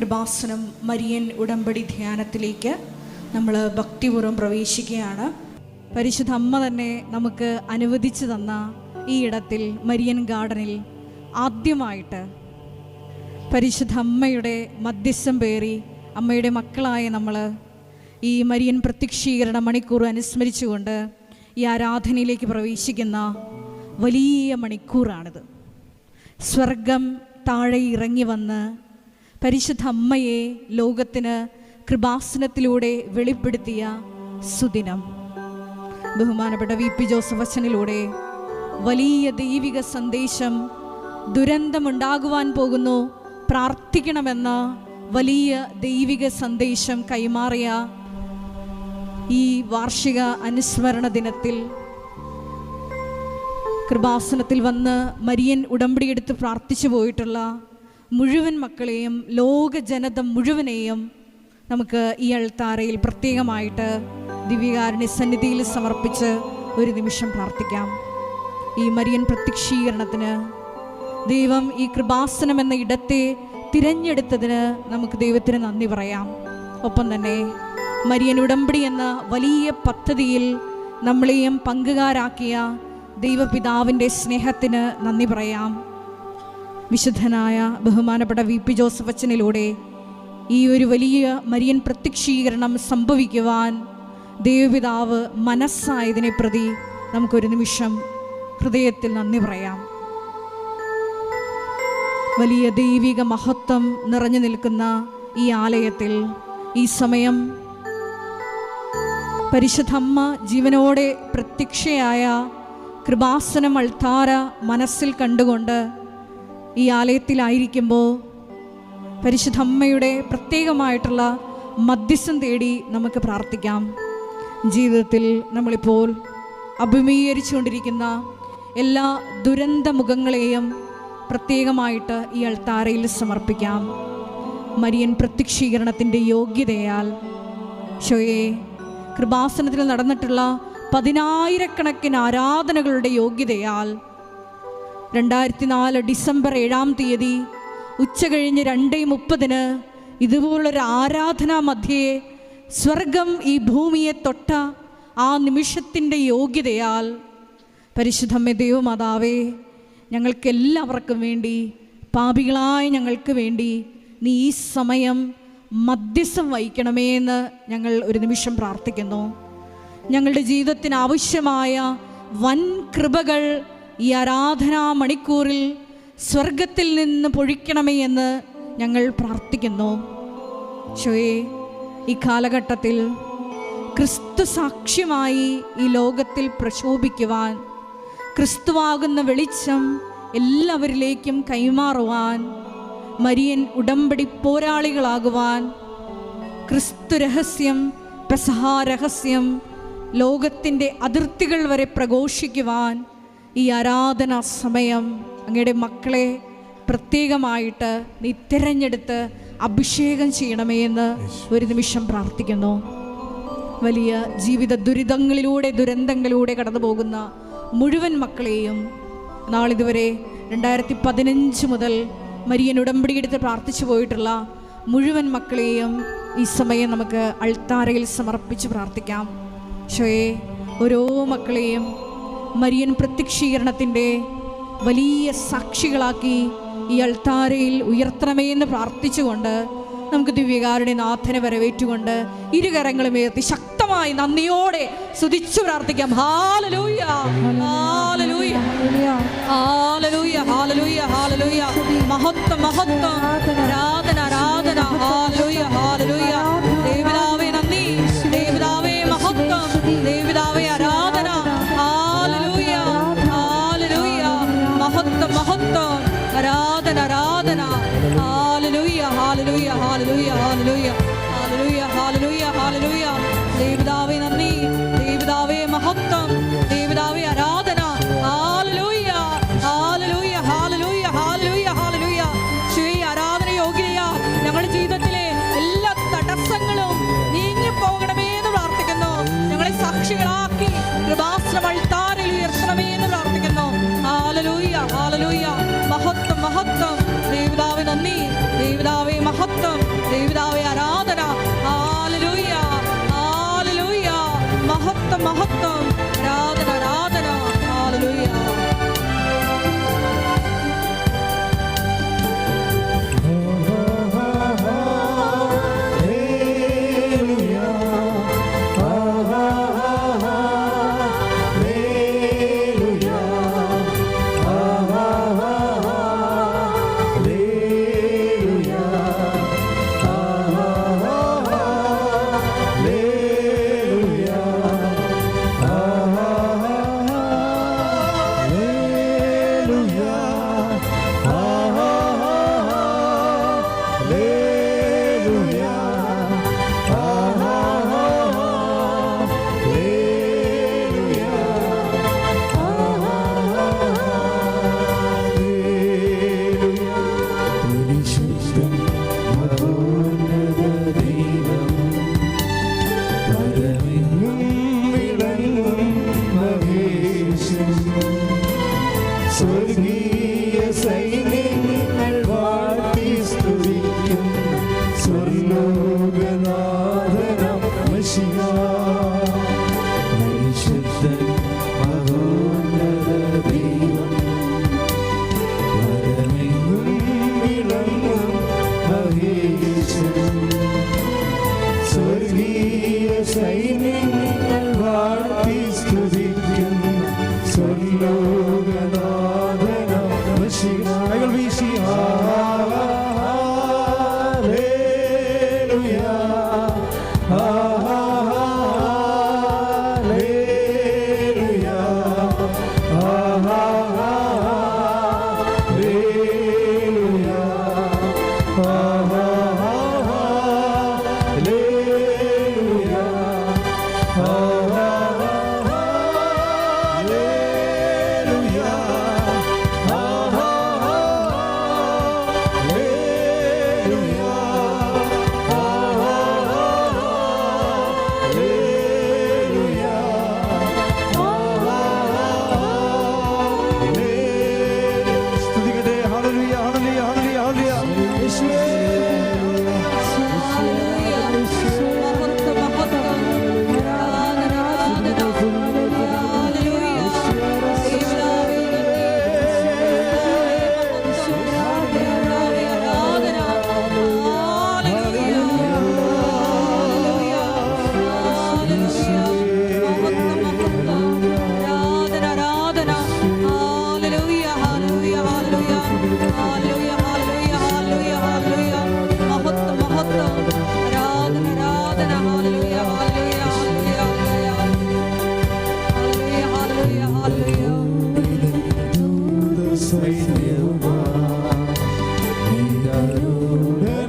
Kripasanam Marian ഉടമ്പടി ധ്യാനത്തിലേക്ക് നമ്മൾ ഭക്തിപൂർവ്വം പ്രവേശിക്കുകയാണ്. പരിശുദ്ധ അമ്മ തന്നെ നമുക്ക് അനുവദിച്ചു തന്ന ഈ ഇടത്തിൽ മരിയൻ ഗാർഡനിൽ ആദ്യമായിട്ട് പരിശുദ്ധ അമ്മയുടെ മധ്യസ്ഥം പേറി അമ്മയുടെ മക്കളായ നമ്മൾ ഈ മരിയൻ പ്രത്യക്ഷീകരണ മണിക്കൂർ അനുസ്മരിച്ചുകൊണ്ട് ഈ ആരാധനയിലേക്ക് പ്രവേശിക്കുന്ന വലിയ മണിക്കൂറാണിത്. സ്വർഗം താഴെ ഇറങ്ങി വന്ന് പരിശുദ്ധ അമ്മയെ ലോകത്തിന് കൃപാസനത്തിലൂടെ വെളിപ്പെടുത്തിയ സുദിനം. ബഹുമാനപ്പെട്ട വി പി ജോസഫ് അച്ഛനിലൂടെ വലിയ ദൈവിക സന്ദേശം, ദുരന്തമുണ്ടാകുവാൻ പോകുന്നു, പ്രാർത്ഥിക്കണമെന്ന വലിയ ദൈവിക സന്ദേശം കൈമാറിയ ഈ വാർഷിക അനുസ്മരണ ദിനത്തിൽ കൃപാസനത്തിൽ വന്ന് മരിയൻ ഉടമ്പടിയെടുത്ത് പ്രാർത്ഥിച്ചു പോയിട്ടുള്ള മുഴുവൻ മക്കളെയും, ലോക ജനത മുഴുവനെയും നമുക്ക് ഈ അൾത്താരയിൽ പ്രത്യേകമായിട്ട് ദിവ്യകാരുണ്യ സന്നിധിയിൽ സമർപ്പിച്ച് ഒരു നിമിഷം പ്രാർത്ഥിക്കാം. ഈ മരിയൻ പ്രത്യക്ഷീകരണത്തിന് ദൈവം ഈ കൃപാസനം എന്ന ഇടത്തെ തിരഞ്ഞെടുത്തതിന് നമുക്ക് ദൈവത്തിന് നന്ദി പറയാം. ഒപ്പം തന്നെ മരിയൻ ഉടമ്പടി എന്ന വലിയ പദ്ധതിയിൽ നമ്മളെയും പങ്കുകാരാക്കിയ ദൈവപിതാവിൻ്റെ സ്നേഹത്തിന് നന്ദി പറയാം. വിശുദ്ധനായ ബഹുമാനപ്പെട്ട വി പി ജോസഫ് അച്ഛനിലൂടെ ഈ ഒരു വലിയ മരിയൻ പ്രത്യക്ഷീകരണം സംഭവിക്കുവാൻ ദൈവപിതാവ് മനസ്സായതിനെ പ്രതി നമുക്കൊരു നിമിഷം ഹൃദയത്തിൽ നന്ദി പറയാം. വലിയ ദൈവിക മഹത്വം നിറഞ്ഞു നിൽക്കുന്ന ഈ ആലയത്തിൽ ഈ സമയം പരിശുദ്ധ അമ്മ ജീവനോടെ പ്രത്യക്ഷയായ കൃപാസനം അൾത്താര മനസ്സിൽ കണ്ടുകൊണ്ട് ഈ ആലയത്തിലായിരിക്കുമ്പോൾ പരിശുദ്ധ അമ്മയുടെ പ്രത്യേകമായിട്ടുള്ള മധ്യസ്ഥം തേടി നമുക്ക് പ്രാർത്ഥിക്കാം. ജീവിതത്തിൽ നമ്മളിപ്പോൾ അഭിമുഖീകരിച്ചുകൊണ്ടിരിക്കുന്ന എല്ലാ ദുരന്ത മുഖങ്ങളെയും പ്രത്യേകമായിട്ട് ഈ അൾത്താരയിൽ സമർപ്പിക്കാം. മരിയൻ പ്രത്യക്ഷീകരണത്തിൻ്റെ യോഗ്യതയാൽ ഷോയെ കൃപാസനത്തിൽ നടന്നിട്ടുള്ള 10,000-കണക്കിന് ആരാധനകളുടെ യോഗ്യതയാൽ 2004 ഡിസംബർ 7-ാം തീയതി ഉച്ചകഴിഞ്ഞ് 2:30 ഇതുപോലൊരു ആരാധനാ മധ്യേ സ്വർഗം ഈ ഭൂമിയെ തൊട്ട ആ നിമിഷത്തിൻ്റെ യോഗ്യതയാൽ പരിശുദ്ധമ്മേ ദൈവമാതാവേ, ഞങ്ങൾക്കെല്ലാവർക്കും വേണ്ടി, പാപികളായ ഞങ്ങൾക്ക് വേണ്ടി നീ ഈ സമയം മധ്യസ്ഥം വഹിക്കണമേ എന്ന് ഞങ്ങൾ ഒരു നിമിഷം പ്രാർത്ഥിക്കുന്നു. ഞങ്ങളുടെ ജീവിതത്തിന് ആവശ്യമായ വൻ കൃപകൾ ഈ ആരാധനാ മണിക്കൂറിൽ സ്വർഗത്തിൽ നിന്ന് പൊഴിക്കണമേ എന്ന് ഞങ്ങൾ പ്രാർത്ഥിക്കുന്നു. ഷോയെ ഈ കാലഘട്ടത്തിൽ ക്രിസ്തു സാക്ഷ്യമായി ഈ ലോകത്തിൽ പ്രശോഭിക്കുവാൻ, ക്രിസ്തുവാകുന്ന വെളിച്ചം എല്ലാവരിലേക്കും കൈമാറുവാൻ, മരിയൻ ഉടമ്പടി പോരാളികളാകുവാൻ, ക്രിസ്തു രഹസ്യം, പെസഹാ രഹസ്യം ലോകത്തിൻ്റെ അതിർത്തികൾ വരെ പ്രഘോഷിക്കുവാൻ ഈ ആരാധനാ സമയം അങ്ങയുടെ മക്കളെ പ്രത്യേകമായിട്ട് നീ തിരഞ്ഞെടുത്ത് അഭിഷേകം ചെയ്യണമേ എന്ന് ഒരു നിമിഷം പ്രാർത്ഥിക്കുന്നു. വലിയ ജീവിത ദുരന്തങ്ങളിലൂടെ കടന്നു പോകുന്ന മുഴുവൻ മക്കളെയും, നാളിതുവരെ 2015 മുതൽ മരിയൻ ഉടമ്പടിയെടുത്ത് പ്രാർത്ഥിച്ചു പോയിട്ടുള്ള മുഴുവൻ മക്കളെയും ഈ സമയം നമുക്ക് അൾത്താരയിൽ സമർപ്പിച്ച് പ്രാർത്ഥിക്കാം. ഷോയെ ഓരോ മക്കളെയും മരിയൻ പ്രത്യക്ഷീകരണത്തിൻ്റെ വലിയ സാക്ഷികളാക്കി ഈ അൾത്താരയിൽ ഉയർത്തണമേ എന്ന് പ്രാർത്ഥിച്ചുകൊണ്ട് നമുക്ക് ദിവ്യകാരുണ്യ നാഥനെ വരവേറ്റുകൊണ്ട് ഇരുകരങ്ങളും ഉയർത്തി ശക്തമായി നന്ദിയോടെ സ്തുതിച്ചു പ്രാർത്ഥിക്കാം. ഹല്ലേലൂയ, ഹല്ലേലൂയ, ഹല്ലേലൂയ, ഹല്ലേലൂയ, ഹല്ലേലൂയ. മഹത്വം, മഹത്വം, ആരാധന, ആരാധന. ഹല്ലേലൂയ, ഹല്ലേലൂയ. ദൈവപിതാവേ നന്ദി, ദൈവപിതാവേ മഹത്വം, ദൈവപിതാവേ ആരാധന. ഹല്ലേലൂയ, ഹല്ലേലൂയ. മഹത്വം, മഹത്വം, ആരാധന, ആരാധന. ഹല്ലേലൂയ, ഹല്ലേലൂയ, ഹല്ലേലൂയ, ഹല്ലേലൂയ, ഹല്ലേലൂയ, ഹല്ലേലൂയ, ഹല്ലേലൂയ. ദൈവപിതാവേ നന്ദി, ദൈവപിതാവേ മഹത്വം, ദൈവപിതാവേ ആരാധന. ഹല്ലേലൂയ, ഹല്ലേലൂയ, ഹല്ലേലൂയ, ഹല്ലേലൂയ, ഹല്ലേലൂയ. ശ്രീ ആരാധന യോഗ്യതയാ ഞങ്ങളുടെ ജീവിതത്തിലെ എല്ലാ തടസ്സങ്ങളും നീങ്ങിപ്പോകണമേ എന്ന് പ്രാർത്ഥിക്കുന്നു. ഞങ്ങളെ സാക്ഷികളാക്കി കൃപാസനം അൾത്താരയിൽ ഉയർത്തണമേ എന്ന് പ്രാർത്ഥിക്കുന്നു. ഹല്ലേലൂയ, ഹല്ലേലൂയ. മഹത്വം, മഹത്വം. ദൈവപിതാവേ നന്ദി, ദൈവപിതാവേ മഹത്വം. ദൈവപിതാവേ ആരാധന. ഹല്ലേലൂയ ഹല്ലേലൂയ. മഹത്വം മഹത്വം. ആരാധന ആരാധന. ഹല്ലേലൂയ. സ്വർഗീയ സൈന്യങ്ങൾ വാഴ്ത്തി സ്തുതിക്കും സ്വർലോകനാഥനം മശിഹാ. പരിശുദ്ധൻ മഹോന്നത ദൈവം വരമെങ്ങും വിളങ്ങും മഹേശൻ. സ്വർഗീയ സൈന്യങ്ങൾ വാഴ്ത്തി സ്തുതിക്കും സ്വർലോകനാഥനം മശിഹാ. കൈകൾ വീശി ഹല്ലേലൂയ ഹല്ലേലൂയ ഹല്ലേലൂയ സ്തുതിക്കട്ടെ. ഹല്ലേലൂയ ഹല്ലേലൂയ ഹല്ലേലൂയ ഹല്ലേലൂയ. യേശുവേ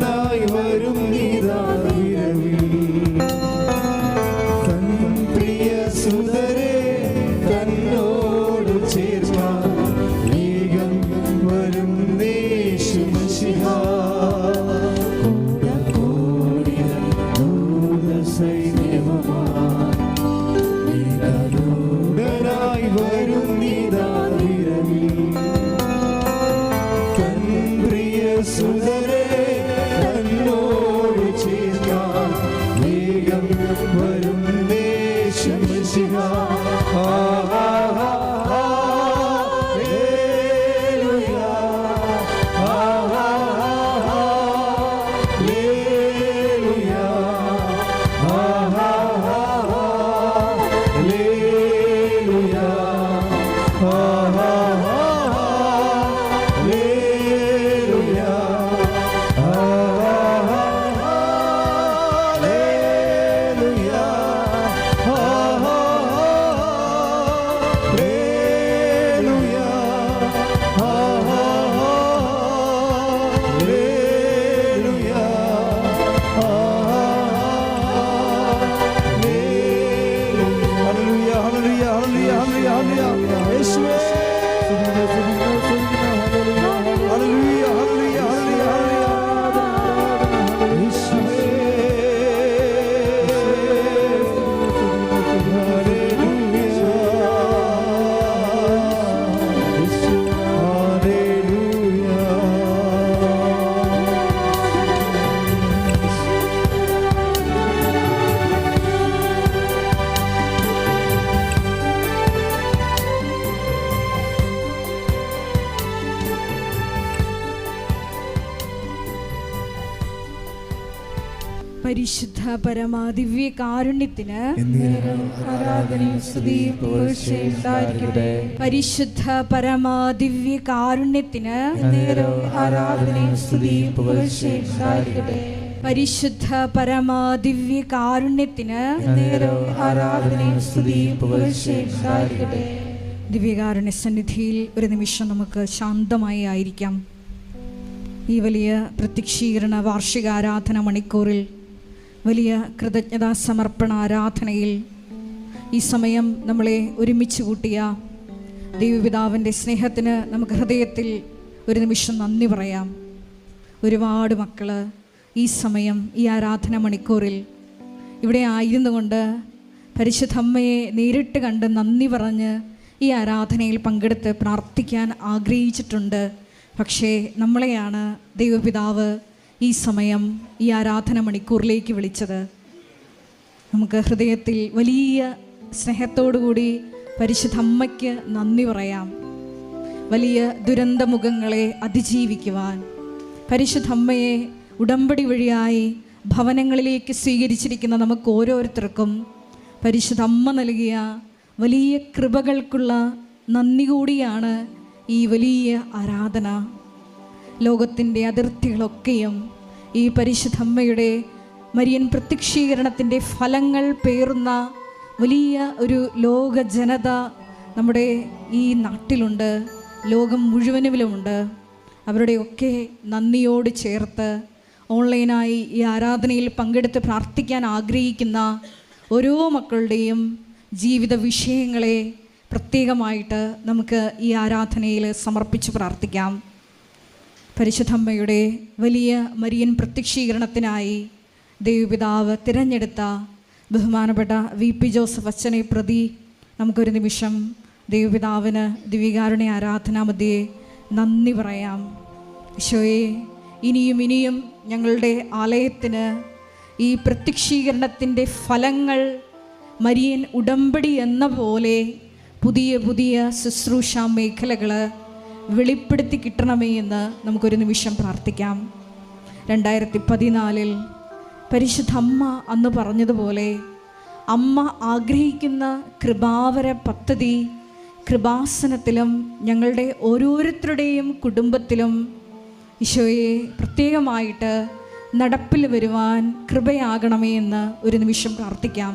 ായി വരും നീതാവിരവിൽ തൻ പ്രിയ സുതരെ തന്നോട് ചേർപ്പാൻ വേഗം വരും യേശു മശിഹാ. കോടാനൂതൻ സൈന്യവുമായി വരും നീതാവിരവിൽ തൻ പ്രിയ സുതരെ തന്നോട് ചേർക്കാൻ വേഗം വരും യേശു മശിഹാ. ഹല്ലേലൂയ ഹല്ലേലൂയ ഹല്ലേലൂയ ഹല്ലേലൂയ പരിശുദ്ധ പരമാദിവ്യ കാരുണ്യത്തിന് ആരാധനയും സ്തുതിയും പുകഴ്ചയും ഉണ്ടായിരിക്കട്ടെ. പരിശുദ്ധ പരമാദിവ്യ കാരുണ്യത്തിന് ആരാധനയും സ്തുതിയും പുകഴ്ചയും ഉണ്ടായിരിക്കട്ടെ. പരിശുദ്ധ പരമാദിവ്യ കാരുണ്യത്തിന് ആരാധനയും സ്തുതിയും പുകഴ്ചയും ഉണ്ടായിരിക്കട്ടെ. ദിവ്യകാരുണ്യ സന്നിധിയിൽ ഒരു നിമിഷം നമുക്ക് ശാന്തമായി ആയിരിക്കാം. ഈ വലിയ പ്രത്യക്ഷീകരണ വാർഷിക ആരാധന മണിക്കൂറിൽ, വലിയ കൃതജ്ഞതാ സമർപ്പണ ആരാധനയിൽ ഈ സമയം നമ്മളെ ഒരുമിച്ച് കൂട്ടിയ ദൈവപിതാവിൻ്റെ സ്നേഹത്തിന് നമുക്ക് ഹൃദയത്തിൽ ഒരു നിമിഷം നന്ദി പറയാം. ഒരുപാട് മക്കൾ ഈ സമയം ഈ ആരാധന മണിക്കൂറിൽ ഇവിടെ ആയിരുന്നു കൊണ്ട് പരിശുദ്ധ അമ്മയെ നേരിട്ട് കണ്ട് നന്ദി പറഞ്ഞ് ഈ ആരാധനയിൽ പങ്കെടുത്ത് പ്രാർത്ഥിക്കാൻ ആഗ്രഹിച്ചിട്ടുണ്ട്. പക്ഷേ നമ്മളെയാണ് ദൈവപിതാവ് ഈ സമയം ഈ ആരാധന മണിക്കൂറിലേക്ക് വിളിച്ചത്. നമുക്ക് ഹൃദയത്തിൽ വലിയ സ്നേഹത്തോടുകൂടി പരിശുദ്ധ അമ്മയ്ക്ക് നന്ദി പറയാം. വലിയ ദുരന്തമുഖങ്ങളെ അതിജീവിക്കുവാൻ പരിശുദ്ധ അമ്മയെ ഉടമ്പടി വഴിയായി ഭവനങ്ങളിലേക്ക് സ്വീകരിച്ചിരിക്കുന്ന നമുക്ക് ഓരോരുത്തർക്കും പരിശുദ്ധ അമ്മ നൽകിയ വലിയ കൃപകൾക്കുള്ള നന്ദി കൂടിയാണ് ഈ വലിയ ആരാധന. ലോകത്തിൻ്റെ അതിർത്തികളൊക്കെയും ഈ പരിശുദ്ധ അമ്മയുടെ മരിയൻ പ്രത്യക്ഷീകരണത്തിൻ്റെ ഫലങ്ങൾ പേറുന്ന വലിയ ഒരു ലോക ജനത നമ്മുടെ ഈ നാട്ടിലുണ്ട്, ലോകം മുഴുവനുമിലുമുണ്ട്. അവരുടെയൊക്കെ നന്ദിയോട് ചേർത്ത് ഓൺലൈനായി ഈ ആരാധനയിൽ പങ്കെടുത്ത് പ്രാർത്ഥിക്കാൻ ആഗ്രഹിക്കുന്ന ഓരോ മക്കളുടെയും ജീവിത വിഷയങ്ങളെ പ്രത്യേകമായിട്ട് നമുക്ക് ഈ ആരാധനയിൽ സമർപ്പിച്ച് പ്രാർത്ഥിക്കാം. പരിശുദ്ധമ്മയുടെ വലിയ മരിയൻ പ്രത്യക്ഷീകരണത്തിനായി ദൈവപിതാവ് തിരഞ്ഞെടുത്ത ബഹുമാനപ്പെട്ട VP ജോസഫ് അച്ഛനെ പ്രതി നമുക്കൊരു നിമിഷം ദൈവപിതാവിന് ദിവ്യകാരുണ്യ ആരാധനാമധ്യേ നന്ദി പറയാം. ഈശോയെ, ഇനിയും ഇനിയും ഞങ്ങളുടെ ആലയത്തിന് ഈ പ്രത്യക്ഷീകരണത്തിൻ്റെ ഫലങ്ങൾ മരിയൻ ഉടമ്പടി എന്ന പോലെ പുതിയ പുതിയ ശുശ്രൂഷ മേഖലകൾ വെളിപ്പെടുത്തി കിട്ടണമേ എന്ന് നമുക്കൊരു നിമിഷം പ്രാർത്ഥിക്കാം. 2014 പരിശുദ്ധ അമ്മ അന്ന് പറഞ്ഞതുപോലെ അമ്മ ആഗ്രഹിക്കുന്ന കൃപാവര പദ്ധതി കൃപാസനത്തിലും ഞങ്ങളുടെ ഓരോരുത്തരുടെയും കുടുംബത്തിലും ഈശോയെ പ്രത്യേകമായിട്ട് നടപ്പിൽ വരുവാൻ കൃപയാകണമേ എന്ന് ഒരു നിമിഷം പ്രാർത്ഥിക്കാം.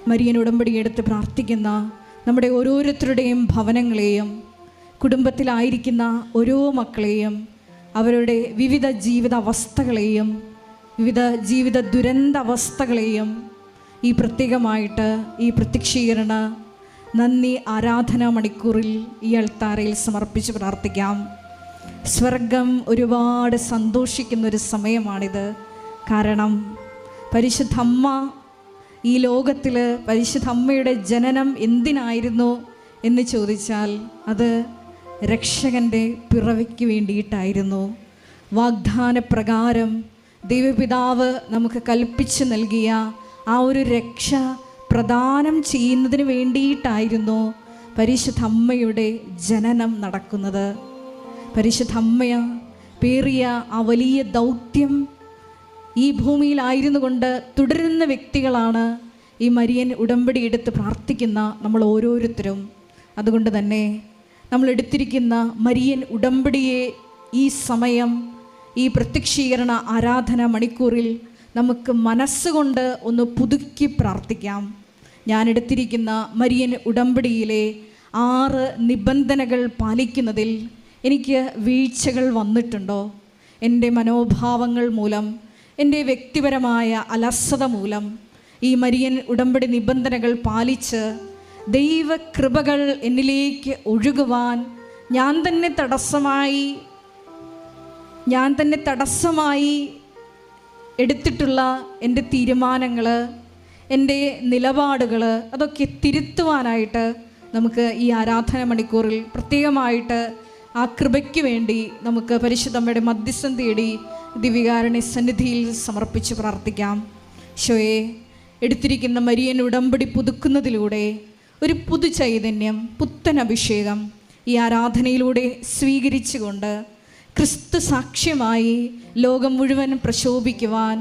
മരിയൻ ഉടമ്പടി എടുത്ത് പ്രാർത്ഥിക്കുന്ന നമ്മുടെ ഓരോരുത്തരുടെയും ഭവനങ്ങളെയും കുടുംബത്തിലായിരിക്കുന്ന ഓരോ മക്കളെയും അവരുടെ വിവിധ ജീവിത അവസ്ഥകളെയും വിവിധ ജീവിത ദുരന്ത അവസ്ഥകളെയും ഈ പ്രത്യേകമായിട്ട് ഈ പ്രത്യക്ഷീകരണ നന്ദി ആരാധനാ മണിക്കൂറിൽ ഈ അൾത്താരയിൽ സമർപ്പിച്ച് പ്രാർത്ഥിക്കാം. സ്വർഗം ഒരുപാട് സന്തോഷിക്കുന്നൊരു സമയമാണിത്. കാരണം പരിശുദ്ധ അമ്മ ഈ ലോകത്തിൽ പരിശുദ്ധ അമ്മയുടെ ജനനം എന്തിനായിരുന്നു എന്ന് ചോദിച്ചാൽ അത് രക്ഷകൻ്റെ പിറവിക്ക് വേണ്ടിയിട്ടായിരുന്നു. വാഗ്ദാനപ്രകാരം ദൈവപിതാവ് നമുക്ക് കൽപ്പിച്ച് നൽകിയ ആ ഒരു രക്ഷ പ്രദാനം ചെയ്യുന്നതിന് വേണ്ടിയിട്ടായിരുന്നു പരിശുദ്ധ അമ്മയുടെ ജനനം നടക്കുന്നത്. പരിശുദ്ധ അമ്മ പേറിയ ആ വലിയ ദൗത്യം ഈ ഭൂമിയിലായിരുന്നു കൊണ്ട് തുടരുന്ന വ്യക്തികളാണ് ഈ മരിയൻ ഉടമ്പടി എടുത്ത് പ്രാർത്ഥിക്കുന്ന നമ്മൾ ഓരോരുത്തരും. അതുകൊണ്ട് തന്നെ നമ്മൾ എടുത്തിരിക്കുന്ന മരിയൻ ഉടമ്പടിയെ ഈ സമയം ഈ പ്രത്യക്ഷീകരണ ആരാധന മണിക്കൂറിൽ നമുക്ക് മനസ്സുകൊണ്ട് ഒന്ന് പുതുക്കി പ്രാർത്ഥിക്കാം. ഞാൻ എടുത്തിരിക്കുന്ന മരിയൻ ഉടമ്പടിയിലെ 6 നിബന്ധനകൾ പാലിക്കുന്നതിൽ എനിക്ക് വീഴ്ചകൾ വന്നിട്ടുണ്ടോ? എൻ്റെ മനോഭാവങ്ങൾ മൂലം, എൻ്റെ വ്യക്തിപരമായ അലസത മൂലം ഈ മരിയൻ ഉടമ്പടി നിബന്ധനകൾ പാലിച്ച് ദൈവകൃപകൾ എന്നിലേക്ക് ഒഴുകുവാൻ ഞാൻ തന്നെ തടസ്സമായി എടുത്തിട്ടുള്ള എൻ്റെ തീരുമാനങ്ങൾ, എൻ്റെ നിലപാടുകൾ അതൊക്കെ തിരുത്തുവാനായിട്ട് നമുക്ക് ഈ ആരാധന മണിക്കൂറിൽ പ്രത്യേകമായിട്ട് ആ കൃപയ്ക്ക് വേണ്ടി നമുക്ക് പരിശുദ്ധമ്മയുടെ മധ്യസ്ഥം തേടി ദിവ്യകാരുണ്യ സന്നിധിയിൽ സമർപ്പിച്ച് പ്രാർത്ഥിക്കാം. ഈശോയെ, എടുത്തിരിക്കുന്ന മരിയൻ ഉടമ്പടി പുതുക്കുന്നതിലൂടെ ഒരു പുതു ചൈതന്യം, പുത്തൻ അഭിഷേകം ഈ ആരാധനയിലൂടെ സ്വീകരിച്ചുകൊണ്ട് ക്രിസ്തു സാക്ഷ്യമായി ലോകം മുഴുവൻ പ്രശോഭിക്കുവാൻ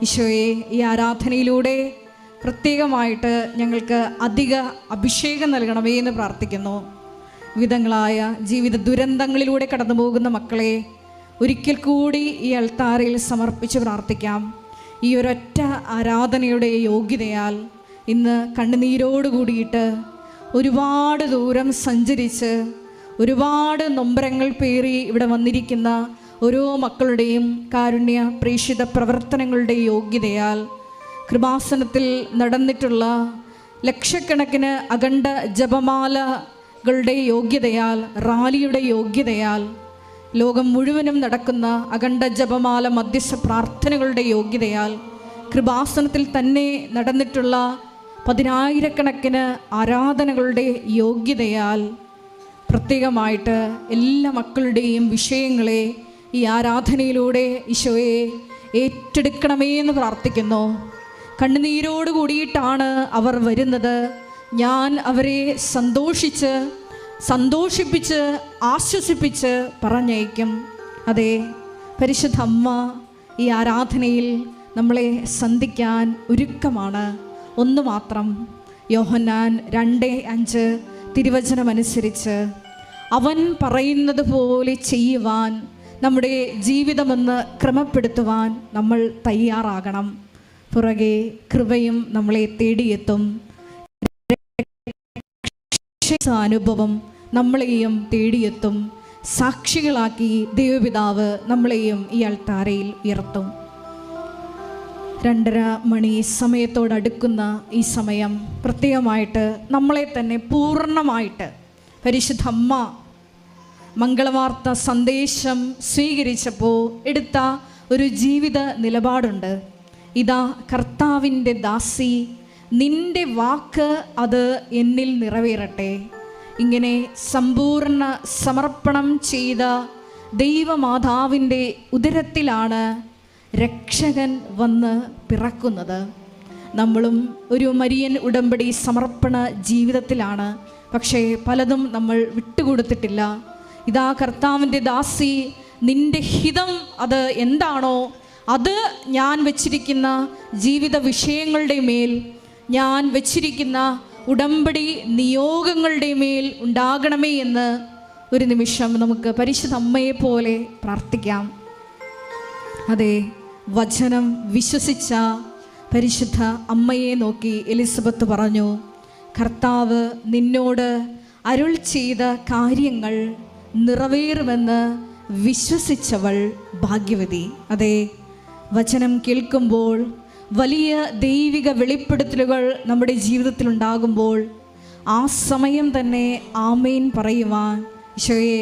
ഈശോയെ, ഈ ആരാധനയിലൂടെ പ്രത്യേകമായിട്ട് ഞങ്ങൾക്ക് അധിക അഭിഷേകം നൽകണമേ എന്ന് പ്രാർത്ഥിക്കുന്നു. വിധങ്ങളായ ജീവിത ദുരന്തങ്ങളിലൂടെ കടന്നു പോകുന്ന മക്കളെ ഒരിക്കൽ കൂടി ഈ അൾത്താരയിൽ സമർപ്പിച്ച് പ്രാർത്ഥിക്കാം. ഈ ഒരൊറ്റ ആരാധനയുടെ യോഗ്യതയാൽ ഇന്ന് കണ്ണുനീരോട് കൂടിയിട്ട് ഒരുപാട് ദൂരം സഞ്ചരിച്ച് ഒരുപാട് നൊമ്പരങ്ങൾ പേറി ഇവിടെ വന്നിരിക്കുന്ന ഓരോ മക്കളുടെയും കാരുണ്യ പ്രേക്ഷിത പ്രവർത്തനങ്ങളുടെ യോഗ്യതയാൽ കൃപാസനത്തിൽ നടന്നിട്ടുള്ള ലക്ഷക്കണക്കിന് അഖണ്ഡ ജപമാലകളുടെ യോഗ്യതയാൽ, റാലിയുടെ യോഗ്യതയാൽ, ലോകം മുഴുവനും നടക്കുന്ന അഖണ്ഡ ജപമാല മധ്യസ്ഥ പ്രാർത്ഥനകളുടെ യോഗ്യതയാൽ, കൃപാസനത്തിൽ തന്നെ നടന്നിട്ടുള്ള 10,000-കണക്കിന് ആരാധനകളുടെ യോഗ്യതയാൽ പ്രത്യേകമായിട്ട് എല്ലാ മക്കളുടെയും വിഷയങ്ങളെ ഈ ആരാധനയിലൂടെ ഈശോയെ ഏറ്റെടുക്കണമേ എന്ന് പ്രാർത്ഥിക്കുന്നു. കണ്ണുനീരോട് കൂടിയിട്ടാണ് അവർ വരുന്നത്. ഞാൻ അവരെ സന്തോഷിപ്പിച്ച് ആശ്വസിപ്പിച്ച് പറഞ്ഞയക്കും. അതെ, പരിശുദ്ധ അമ്മ ഈ ആരാധനയിൽ നമ്മളെ സന്ധിക്കാൻ ഒരുക്കമാണ്. ഒന്ന് മാത്രം, യോഹന്നാൻ 2:5 തിരുവചനമനുസരിച്ച് അവൻ പറയുന്നത് പോലെ ചെയ്യുവാൻ, നമ്മുടെ ജീവിതമെന്ന് ക്രമപ്പെടുത്തുവാൻ നമ്മൾ തയ്യാറാകണം. പുറകെ കൃപയും നമ്മളെ തേടിയെത്തും. അനുഭവം നമ്മളെയും തേടിയെത്തും. സാക്ഷികളാക്കി ദൈവപിതാവ് നമ്മളെയും ഈ അൾത്താരയിൽ ഉയർത്തും. 2:30 മണി സമയത്തോടടുക്കുന്ന ഈ സമയം പ്രത്യേകമായിട്ട് നമ്മളെ തന്നെ പൂർണ്ണമായിട്ട് പരിശുദ്ധ അമ്മ മംഗളവാർത്ത സന്ദേശം സ്വീകരിച്ചപ്പോൾ എടുത്ത ഒരു ജീവിത നിലപാടുണ്ട്. ഇതാ കർത്താവിൻ്റെ ദാസി, നിന്റെ വാക്ക് അത് എന്നിൽ നിറവേറട്ടെ. ഇങ്ങനെ സമ്പൂർണ്ണ സമർപ്പണം ചെയ്ത ദൈവമാതാവിൻ്റെ ഉദരത്തിലാണ് രക്ഷകൻ വന്ന് പിറക്കുന്നത്. നമ്മളും ഒരു മരിയൻ ഉടമ്പടി സമർപ്പണ ജീവിതത്തിലാണ്. പക്ഷേ പലതും നമ്മൾ വിട്ടുകൊടുത്തിട്ടില്ല. ഇതാ കർത്താവിൻ്റെ ദാസി, നിൻ്റെ ഹിതം അത് എന്താണോ അത് ഞാൻ വച്ചിരിക്കുന്ന ജീവിത വിഷയങ്ങളുടെ മേൽ, ഞാൻ വച്ചിരിക്കുന്ന ഉടമ്പടി നിയോഗങ്ങളുടെ മേൽ ഉണ്ടാകണമേ എന്ന് ഒരു നിമിഷം നമുക്ക് പരിശുദ്ധ അമ്മയെ പോലെ പ്രാർത്ഥിക്കാം. അതെ, വചനം വിശ്വസിച്ച പരിശുദ്ധ അമ്മയെ നോക്കി എലിസബത്ത് പറഞ്ഞു, കർത്താവ് നിന്നോട് അരുൾ ചെയ്ത കാര്യങ്ങൾ നിറവേറുമെന്ന് വിശ്വസിച്ചവൾ ഭാഗ്യവതി. അതെ, വചനം കേൾക്കുമ്പോൾ വലിയ ദൈവിക വെളിപ്പെടുത്തലുകൾ നമ്മുടെ ജീവിതത്തിലുണ്ടാകുമ്പോൾ ആ സമയം തന്നെ ആമേൻ പറയുവാൻ ഈശോയെ,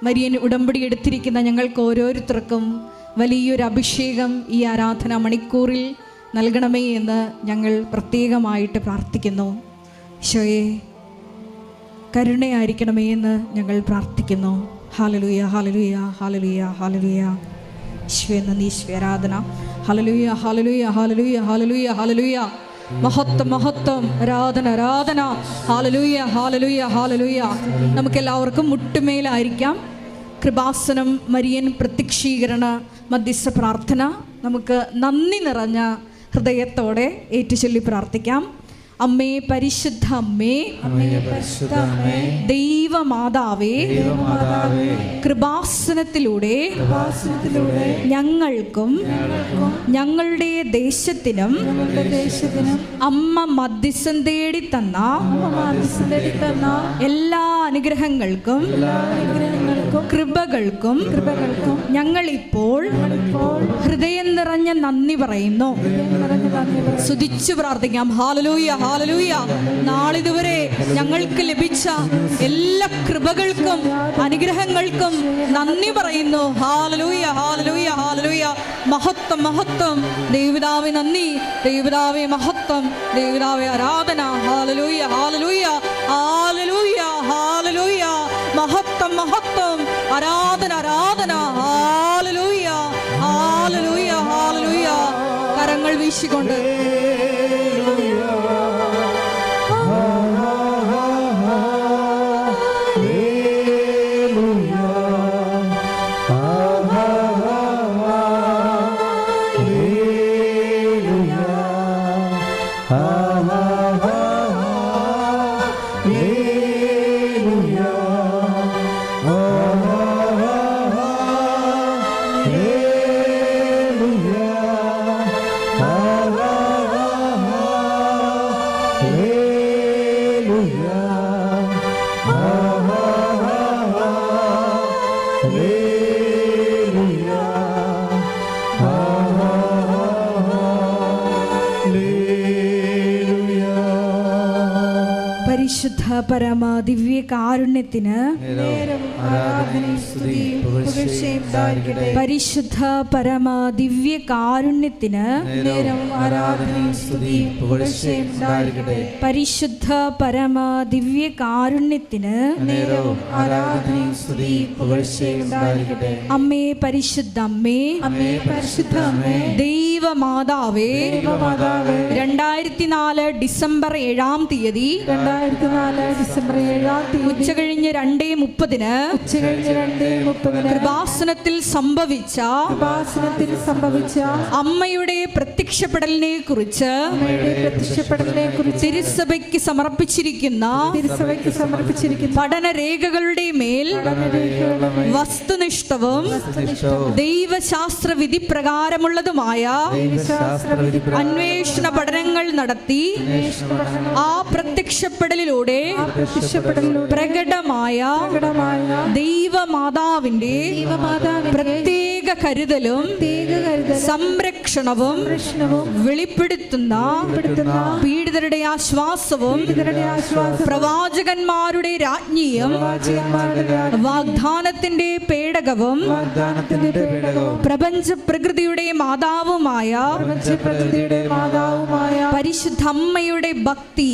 മരിയൻ ഉടമ്പടി എടുത്തിരിക്കുന്ന ഞങ്ങൾക്ക് ഓരോരുത്തർക്കും വലിയൊരു അഭിഷേകം ഈ ആരാധന മണിക്കൂറിൽ നൽകണമേ എന്ന് ഞങ്ങൾ പ്രത്യേകമായിട്ട് പ്രാർത്ഥിക്കുന്നു. ഈശോയെ, കരുണയായിരിക്കണമേ എന്ന് ഞങ്ങൾ പ്രാർത്ഥിക്കുന്നു. ഹല്ലേലൂയ, ഹല്ലേലൂയ, ഹല്ലേലൂയ, ഹല്ലേലൂയ. ഈശോയെ നന്ദി, ഈശോയെ ആരാധന. ഹല്ലേലൂയ, ഹല്ലേലൂയ, ഹല്ലേലൂയ, ഹല്ലേലൂയ, ഹല്ലേലൂയ. മഹത്വം, മഹത്വം, ആരാധന, ആരാധന. ഹല്ലേലൂയ, ഹല്ലേലൂയ, ഹല്ലേലൂയ. നമുക്കെല്ലാവർക്കും മുട്ടുമേലായിരിക്കാം. കൃപാസനം മരിയൻ പ്രത്യക്ഷീകരണ മധ്യസ്ഥ പ്രാർത്ഥന നമുക്ക് നന്ദി നിറഞ്ഞ ഹൃദയത്തോടെ ഏറ്റുചൊല്ലി പ്രാർത്ഥിക്കാം. അമ്മേ, പരിശുദ്ധ അമ്മേ, ദൈവമാതാവേ, കൃപാസനത്തിലൂടെ ഞങ്ങൾക്കും ഞങ്ങളുടെ ദേശത്തിനും അമ്മ മധ്യസ്ഥം തേടി തന്ന എല്ലാ അനുഗ്രഹങ്ങൾക്കും കൃപകൾക്കും ഞങ്ങളിപ്പോൾ ഹൃദയം നിറഞ്ഞ നന്ദി പറയുന്നു. സ്തുതിച്ചു പ്രാർത്ഥിക്കാം. Hallelujah, hallelujah. നാളിതുവരെ ഞങ്ങൾക്ക് ലഭിച്ച എല്ലാ കൃപകൾക്കും അനുഗ്രഹങ്ങൾക്കും നന്ദി പറയുന്നു. ഹല്ലേലൂയ, ഹല്ലേലൂയ, ഹല്ലേലൂയ. മഹത്വം, മഹത്വം. ദൈവപിതാവേ നന്ദി, ദൈവപിതാവേ മഹത്വം, ദൈവപിതാവേ ആരാധന. ഹല്ലേലൂയ, ഹല്ലേലൂയ, ഹല്ലേലൂയ, ഹല്ലേലൂയ. മഹത്വം, മഹത്വം, ആരാധന, ആരാധന. ഹല്ലേലൂയ, ഹല്ലേലൂയ, ഹല്ലേലൂയ. കരങ്ങൾ വീശിക്കൊണ്ട് പരിശുദ്ധ പരമ ദിവ്യ കാരുണ്യത്തിന് പരിശുദ്ധ പരമ ദിവ്യ കാരുണ്യത്തിന് പരിശുദ്ധ പരമ ദിവ്യ കാരുണ്യത്തിന് അമ്മേ പരിശുദ്ധ അമ്മേ ദൈവമാതാവേ 2004 ഡിസംബർ 7-ാം തീയതി ഉച്ചകഴിഞ്ഞ് 2:30 കൃപാസനത്തിൽ സംഭവിച്ച അമ്മയുടെ പ്രത്യക്ഷപ്പെടലിനെ കുറിച്ച് തിരുസഭയ്ക്ക് സമർപ്പിച്ചിരിക്കുന്ന പഠനരേഖകളുടെ മേൽ വസ്തുനിഷ്ഠവും ദൈവശാസ്ത്ര വിധി പ്രകാരമുള്ളതുമായ അന്വേഷണ പഠനങ്ങൾ നടത്തി ആ പ്രത്യക്ഷപ്പെടലിലൂടെ പ്രകടമായ ദൈവമാതാവിന്റെ പ്രത്യേക കരുതലും സംരക്ഷണവും വെളിപ്പെടുത്തുന്ന പീഡിതരുടെ ആശ്വാസവും പ്രവാചകന്മാരുടെ രാജ്ഞിയും വാഗ്ദാനത്തിന്റെ പേടകവും പ്രപഞ്ച പ്രകൃതിയുടെ മാതാവുമായ പരിശുദ്ധ അമ്മയുടെ ഭക്തി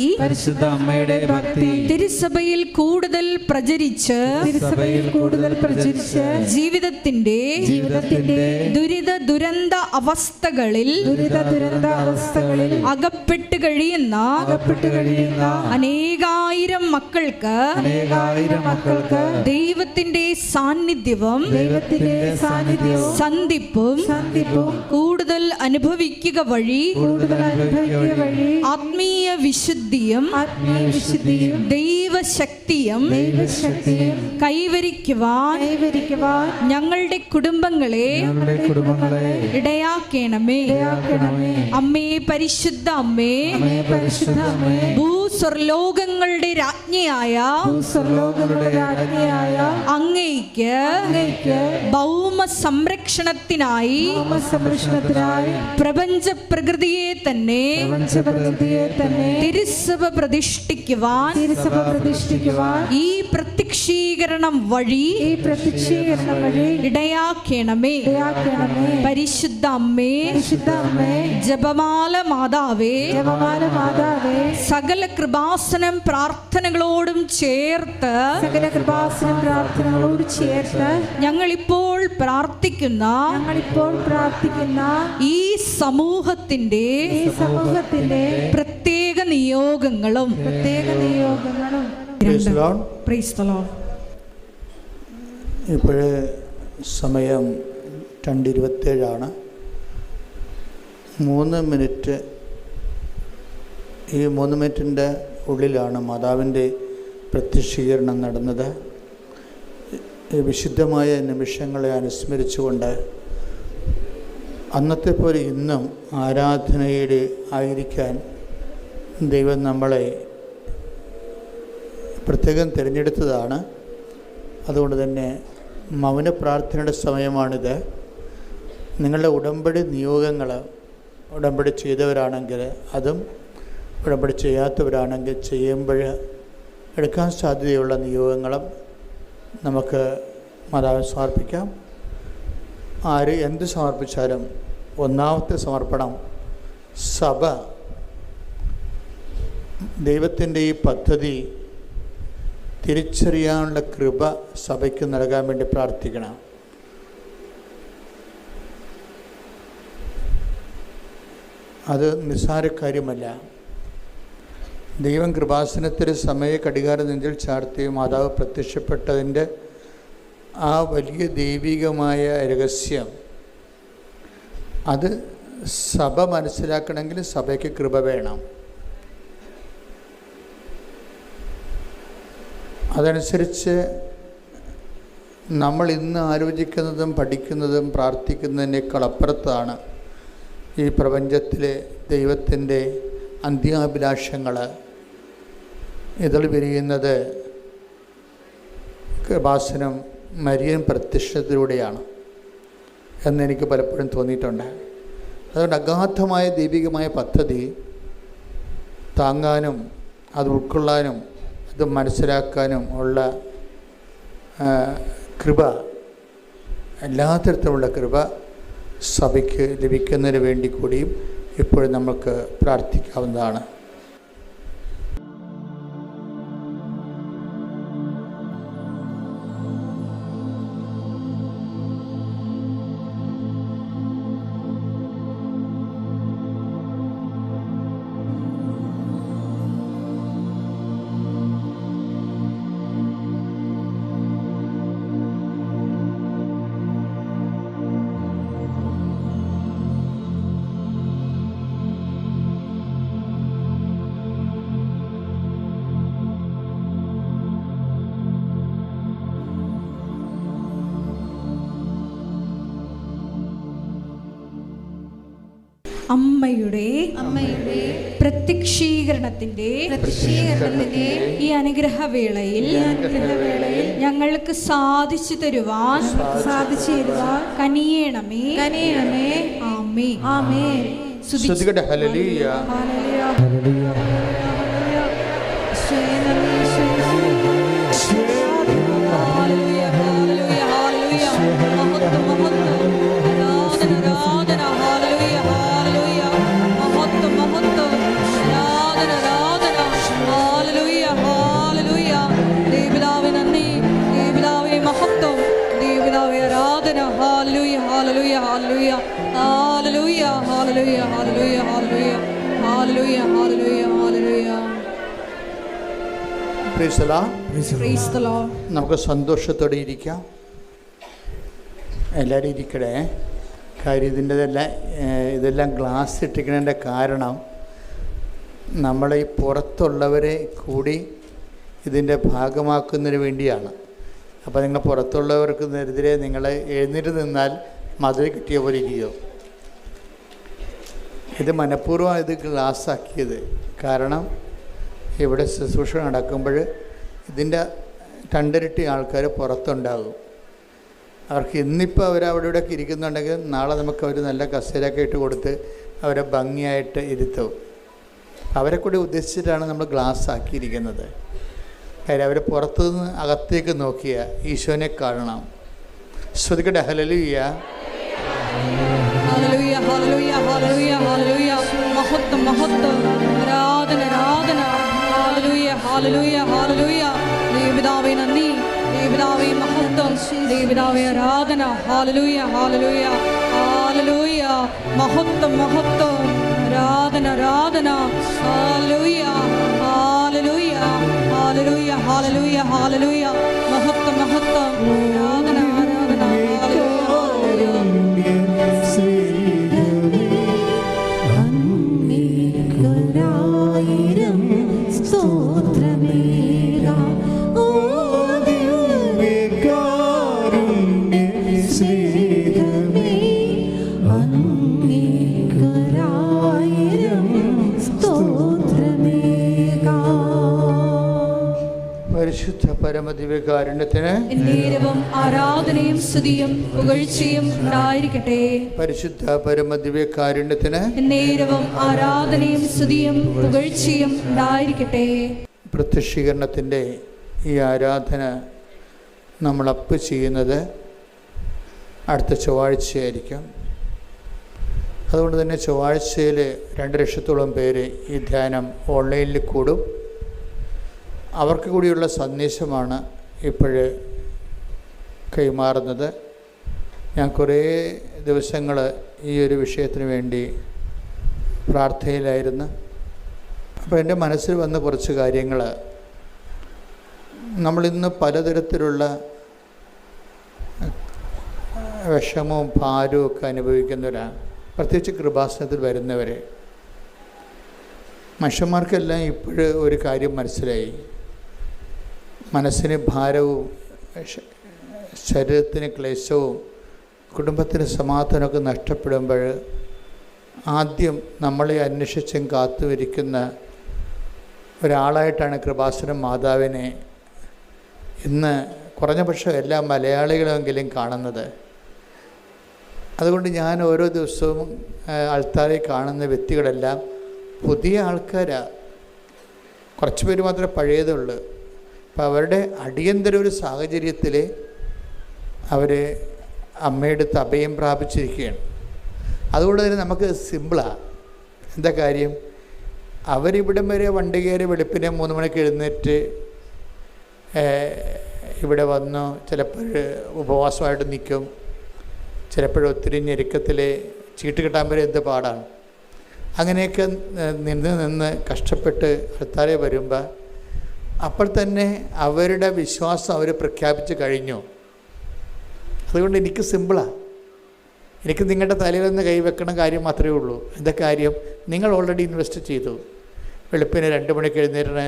തിരുസഭയിൽ കൂടുതൽ പ്രചരിച്ച് ജീവിതത്തിന്റെ ദുരിത ദുരന്ത അവസ്ഥകളിൽ അകപ്പെട്ട് കഴിയുന്ന അനേകായിരം മക്കൾക്ക് ദൈവത്തിന്റെ സാന്നിധ്യവും സന്ധിപ്പും കൂടുതൽ അനുഭവിക്കുക വഴി ആത്മീയ വിശുദ്ധിയും ദൈവശക്തിയും കൈവരിക്കുവാൻ ഞങ്ങളുടെ കുടുംബങ്ങളെ ഇടയാക്കണമേ. അമ്മേ പരിശുദ്ധ അമ്മേ, ഭൂസ്വർലോകങ്ങളുടെ രാജ്ഞിയായ അങ്ങയ്ക്ക് ഭൗമ സംരക്ഷണത്തിനായി പ്രപഞ്ച പ്രകൃതിയെ തന്നെ തിരുസഭ പ്രതിഷ്ഠിക്കുവാൻ ഈ പ്രത്യക്ഷീകരണം വഴി ഇടയാക്കണമേ. പരിശുദ്ധ അമ്മേ, ജപമാല മാതാവേ, സകല കൃപാസനം പ്രാർത്ഥനകളോടും ചേർത്ത് ഞങ്ങളിപ്പോൾ പ്രാർത്ഥിക്കുന്ന ഈ സമൂഹത്തിന്റെ പ്രത്യേക നിയോഗങ്ങളും ഇപ്പോഴേ സമയം 2:27 3 മിനിറ്റ്. ഈ 3 മിനിറ്റിൻ്റെ ഉള്ളിലാണ് മാതാവിൻ്റെ പ്രത്യക്ഷീകരണം നടന്നത്. ഈ വിശുദ്ധമായ നിമിഷങ്ങളെ അനുസ്മരിച്ചുകൊണ്ട് അന്നത്തെ പോലെ ഇന്നും ആരാധനയിൽ ആയിരിക്കാൻ ദൈവം നമ്മളെ പ്രത്യേകം തിരഞ്ഞെടുത്തതാണ്. അതുകൊണ്ട് തന്നെ മൗന പ്രാർത്ഥനയുടെ സമയമാണിത്. നിങ്ങളുടെ ഉടമ്പടി നിയോഗങ്ങൾ ഉടമ്പടി ചെയ്തവരാണെങ്കിൽ അതും ഉടമ്പടി ചെയ്യാത്തവരാണെങ്കിൽ ചെയ്യുമ്പോൾ എടുക്കാൻ സാധ്യതയുള്ള നിയോഗങ്ങളും നമുക്ക് മാതാവിന് സമർപ്പിക്കാം. ആര് എന്ത് സമർപ്പിച്ചാലും ഒന്നാമത്തെ സമർപ്പണം സഭ ദൈവത്തിൻ്റെ ഈ പദ്ധതി തിരിച്ചറിയാനുള്ള കൃപ സഭയ്ക്ക് നൽകാൻ വേണ്ടി പ്രാർത്ഥിക്കണം. അത് നിസ്സാര കാര്യമല്ല. ദൈവം കൃപാസനത്തിൽ സമയ കടികാര നെഞ്ചിൽ ചാർത്തി മാതാവ് പ്രത്യക്ഷപ്പെട്ടതിൻ്റെ ആ വലിയ ദൈവികമായ രഹസ്യം അത് സഭ മനസ്സിലാക്കണമെങ്കിൽ സഭയ്ക്ക് കൃപ വേണം. അതനുസരിച്ച് നമ്മൾ ഇന്ന് ആലോചിക്കുന്നതും പഠിക്കുന്നതും പ്രാർത്ഥിക്കുന്നതിനേക്കാൾ അപ്പുറത്താണ് ഈ പ്രപഞ്ചത്തിലെ ദൈവത്തിൻ്റെ അന്ത്യാഭിലാഷങ്ങൾ ഇതൾ വിരിയുന്നത് കൃപാസനം മരിയൻ പ്രത്യക്ഷത്തിലൂടെയാണ് എന്നെനിക്ക് പലപ്പോഴും തോന്നിയിട്ടുണ്ട്. അതുകൊണ്ട് അഗാധമായ ദൈവികമായ പദ്ധതി താങ്ങാനും അത് ഉൾക്കൊള്ളാനും അത് മനസ്സിലാക്കാനും ഉള്ള കൃപ, എല്ലാ തരത്തിലുള്ള കൃപ സഭയ്ക്ക് ലഭിക്കുന്നതിന് വേണ്ടി കൂടിയും ഇപ്പോഴും നമുക്ക് പ്രാർത്ഥിക്കാവുന്നതാണ്. അമ്മയുടെ പ്രത്യക്ഷീകരണത്തിന്റെ ഈ അനുഗ്രഹവേളയിൽ ഞങ്ങൾക്ക് സാധിച്ചു തരുവാൻ കനിയണമേ. ആമേൻ. സ്തുതിക്കട്ടെ. ഹല്ലേലൂയ. നമുക്ക് സന്തോഷത്തോടെ ഇരിക്കാം. എല്ലാവരും ഇരിക്കണേ. കാര്യം ഇതെല്ലാം ഗ്ലാസ് ഇട്ടിരിക്കുന്നതിൻ്റെ കാരണം നമ്മൾ ഈ പുറത്തുള്ളവരെ കൂടി ഇതിൻ്റെ ഭാഗമാക്കുന്നതിന് വേണ്ടിയാണ്. അപ്പോൾ നിങ്ങൾ പുറത്തുള്ളവർക്ക് എതിരെ നിങ്ങൾ എഴുന്നേറ്റ് നിന്നാൽ മധുര കിട്ടിയ പോലെ ഇരിക്കുമോ? ഇത് മനഃപൂർവ്വം ഇത് ഗ്ലാസ് ആക്കിയത്. കാരണം ഇവിടെ ശുശ്രൂഷ നടക്കുമ്പോൾ ഇതിൻ്റെ രണ്ടിരട്ടി ആൾക്കാർ പുറത്തുണ്ടാകും. അവർക്ക് ഇന്നിപ്പോൾ അവരവിടെ ഇവിടെയൊക്കെ ഇരിക്കുന്നുണ്ടെങ്കിൽ നാളെ നമുക്ക് അവർ നല്ല കസേരയൊക്കെ ഇട്ട് കൊടുത്ത് അവരെ ഭംഗിയായിട്ട് ഇരുത്തും. അവരെ കൂടി ഉദ്ദേശിച്ചിട്ടാണ് നമ്മൾ ഗ്ലാസ് ആക്കിയിരിക്കുന്നത്. കാര്യം അവർ പുറത്തുനിന്ന് അകത്തേക്ക് നോക്കിയ ഈശോനെ കാണണം. ശ്രുതിക്കട്ടെ. ഹല്ലേലൂയ. ഹല്ലേലൂയ. ഹല്ലേലൂയ. ഹല്ലേലൂയ. ഹല്ലേലൂയ. മഹത്വം, മഹത്വം, ആരാധന, ആരാധന. ഹല്ലേലൂയ. ഹല്ലേലൂയ. ഹല്ലേലൂയ. ദൈവപിതാവേ നന്ദി, ദൈവപിതാവേ മഹത്വം, ദൈവപിതാവേ ആരാധന. ഹല്ലേലൂയ. ഹല്ലേലൂയ. ഹല്ലേലൂയ. മഹത്വം, മഹത്വം, ആരാധന, ആരാധന. ഹല്ലേലൂയ. ഹല്ലേലൂയ. ഹല്ലേലൂയ. ഹല്ലേലൂയ. ഹല്ലേലൂയ. മഹത്വം, മഹത്വം, ആരാധന, ആരാധന. പരിശുദ്ധ പരമദിവ്യകാരുണ്യത്തിന് എന്നേരവും ആരാധനയും സ്തുതിയും പുകഴ്ചയും ഉണ്ടായിരിക്കട്ടെ. പരിശുദ്ധ പരമദിവ്യകാരുണ്യത്തിന് എന്നേരവും ആരാധനയും സ്തുതിയും പുകഴ്ചയും ഉണ്ടായിരിക്കട്ടെ. പ്രത്യക്ഷീകരണത്തിൻ്റെ ഈ ആരാധന നമ്മൾ അപ്പ് ചെയ്യുന്നത് അടുത്ത ചൊവ്വാഴ്ചയായിരിക്കും. അതുകൊണ്ട് തന്നെ ചൊവ്വാഴ്ചയിൽ 2 ലക്ഷത്തോളം പേര് ഈ ധ്യാനം ഓൺലൈനിൽ കൂടും. അവർക്ക് കൂടിയുള്ള സന്ദേശമാണ് ഇപ്പോൾ കൈമാറുന്നത്. ഞാൻ കുറേ ദിവസങ്ങൾ ഈ ഒരു വിഷയത്തിന് വേണ്ടി പ്രാർത്ഥനയിലായിരുന്നു. അപ്പോൾ എൻ്റെ മനസ്സിൽ വന്ന കുറച്ച് കാര്യങ്ങൾ, നമ്മളിന്ന് പലതരത്തിലുള്ള വിഷമവും ഭാരവും ഒക്കെ അനുഭവിക്കുന്നവരാണ്. പ്രത്യേകിച്ച് കൃപാസനത്തിൽ വരുന്നവരെ മനുഷ്യന്മാർക്കെല്ലാം ഇപ്പോഴ് ഒരു കാര്യം മനസ്സിലായി. മനസ്സിന് ഭാരവും ശരീരത്തിന് ക്ലേശവും കുടുംബത്തിന് സമാധാനമൊക്കെ നഷ്ടപ്പെടുമ്പോൾ ആദ്യം നമ്മളെ അന്വേഷിച്ചും കാത്തുവരിക്കുന്ന ഒരാളായിട്ടാണ് കൃപാസനം മാതാവിനെ ഇന്ന് കുറഞ്ഞ പക്ഷം എല്ലാ മലയാളികളെങ്കിലും കാണുന്നത്. അതുകൊണ്ട് ഞാൻ ഓരോ ദിവസവും ആൾത്താരെ കാണുന്ന വ്യക്തികളെല്ലാം പുതിയ ആൾക്കാരാണ്. കുറച്ച് പേര് മാത്രമേ പഴയതുള്ളൂ. അപ്പോൾ അവരുടെ അടിയന്തര ഒരു സാഹചര്യത്തിൽ അവർ അമ്മയുടെ അടുത്ത് അഭയം പ്രാപിച്ചിരിക്കുകയാണ്. അതുകൊണ്ട് തന്നെ നമുക്ക് സിമ്പിളാണ്. എന്താ കാര്യം? അവരിവിടം വരെ വണ്ടി കയറി വെളുപ്പിനെ 3 മണിക്ക് എഴുന്നേറ്റ് ഇവിടെ വന്നു. ചിലപ്പോൾ ഉപവാസമായിട്ട് നിൽക്കും, ചിലപ്പോഴൊത്തിരി ഞെരുക്കത്തിൽ ചീട്ട് കിട്ടാൻ വരെ എന്ത് പാടാണ്. അങ്ങനെയൊക്കെ നിന്ന് കഷ്ടപ്പെട്ട് ആൾക്കാരെ വരുമ്പോൾ അപ്പോൾ തന്നെ അവരുടെ വിശ്വാസം അവർ പ്രഖ്യാപിച്ച് കഴിഞ്ഞു. അതുകൊണ്ട് എനിക്ക് സിമ്പിളാണ്. എനിക്ക് നിങ്ങളുടെ തലയിലൊന്ന് കൈവെക്കണ കാര്യം മാത്രമേ ഉള്ളൂ. എന്താ കാര്യം? നിങ്ങൾ ഓൾറെഡി ഇൻവെസ്റ്റ് ചെയ്തു. വെളുപ്പിന് 2 മണിക്ക് എഴുന്നേറ്റ്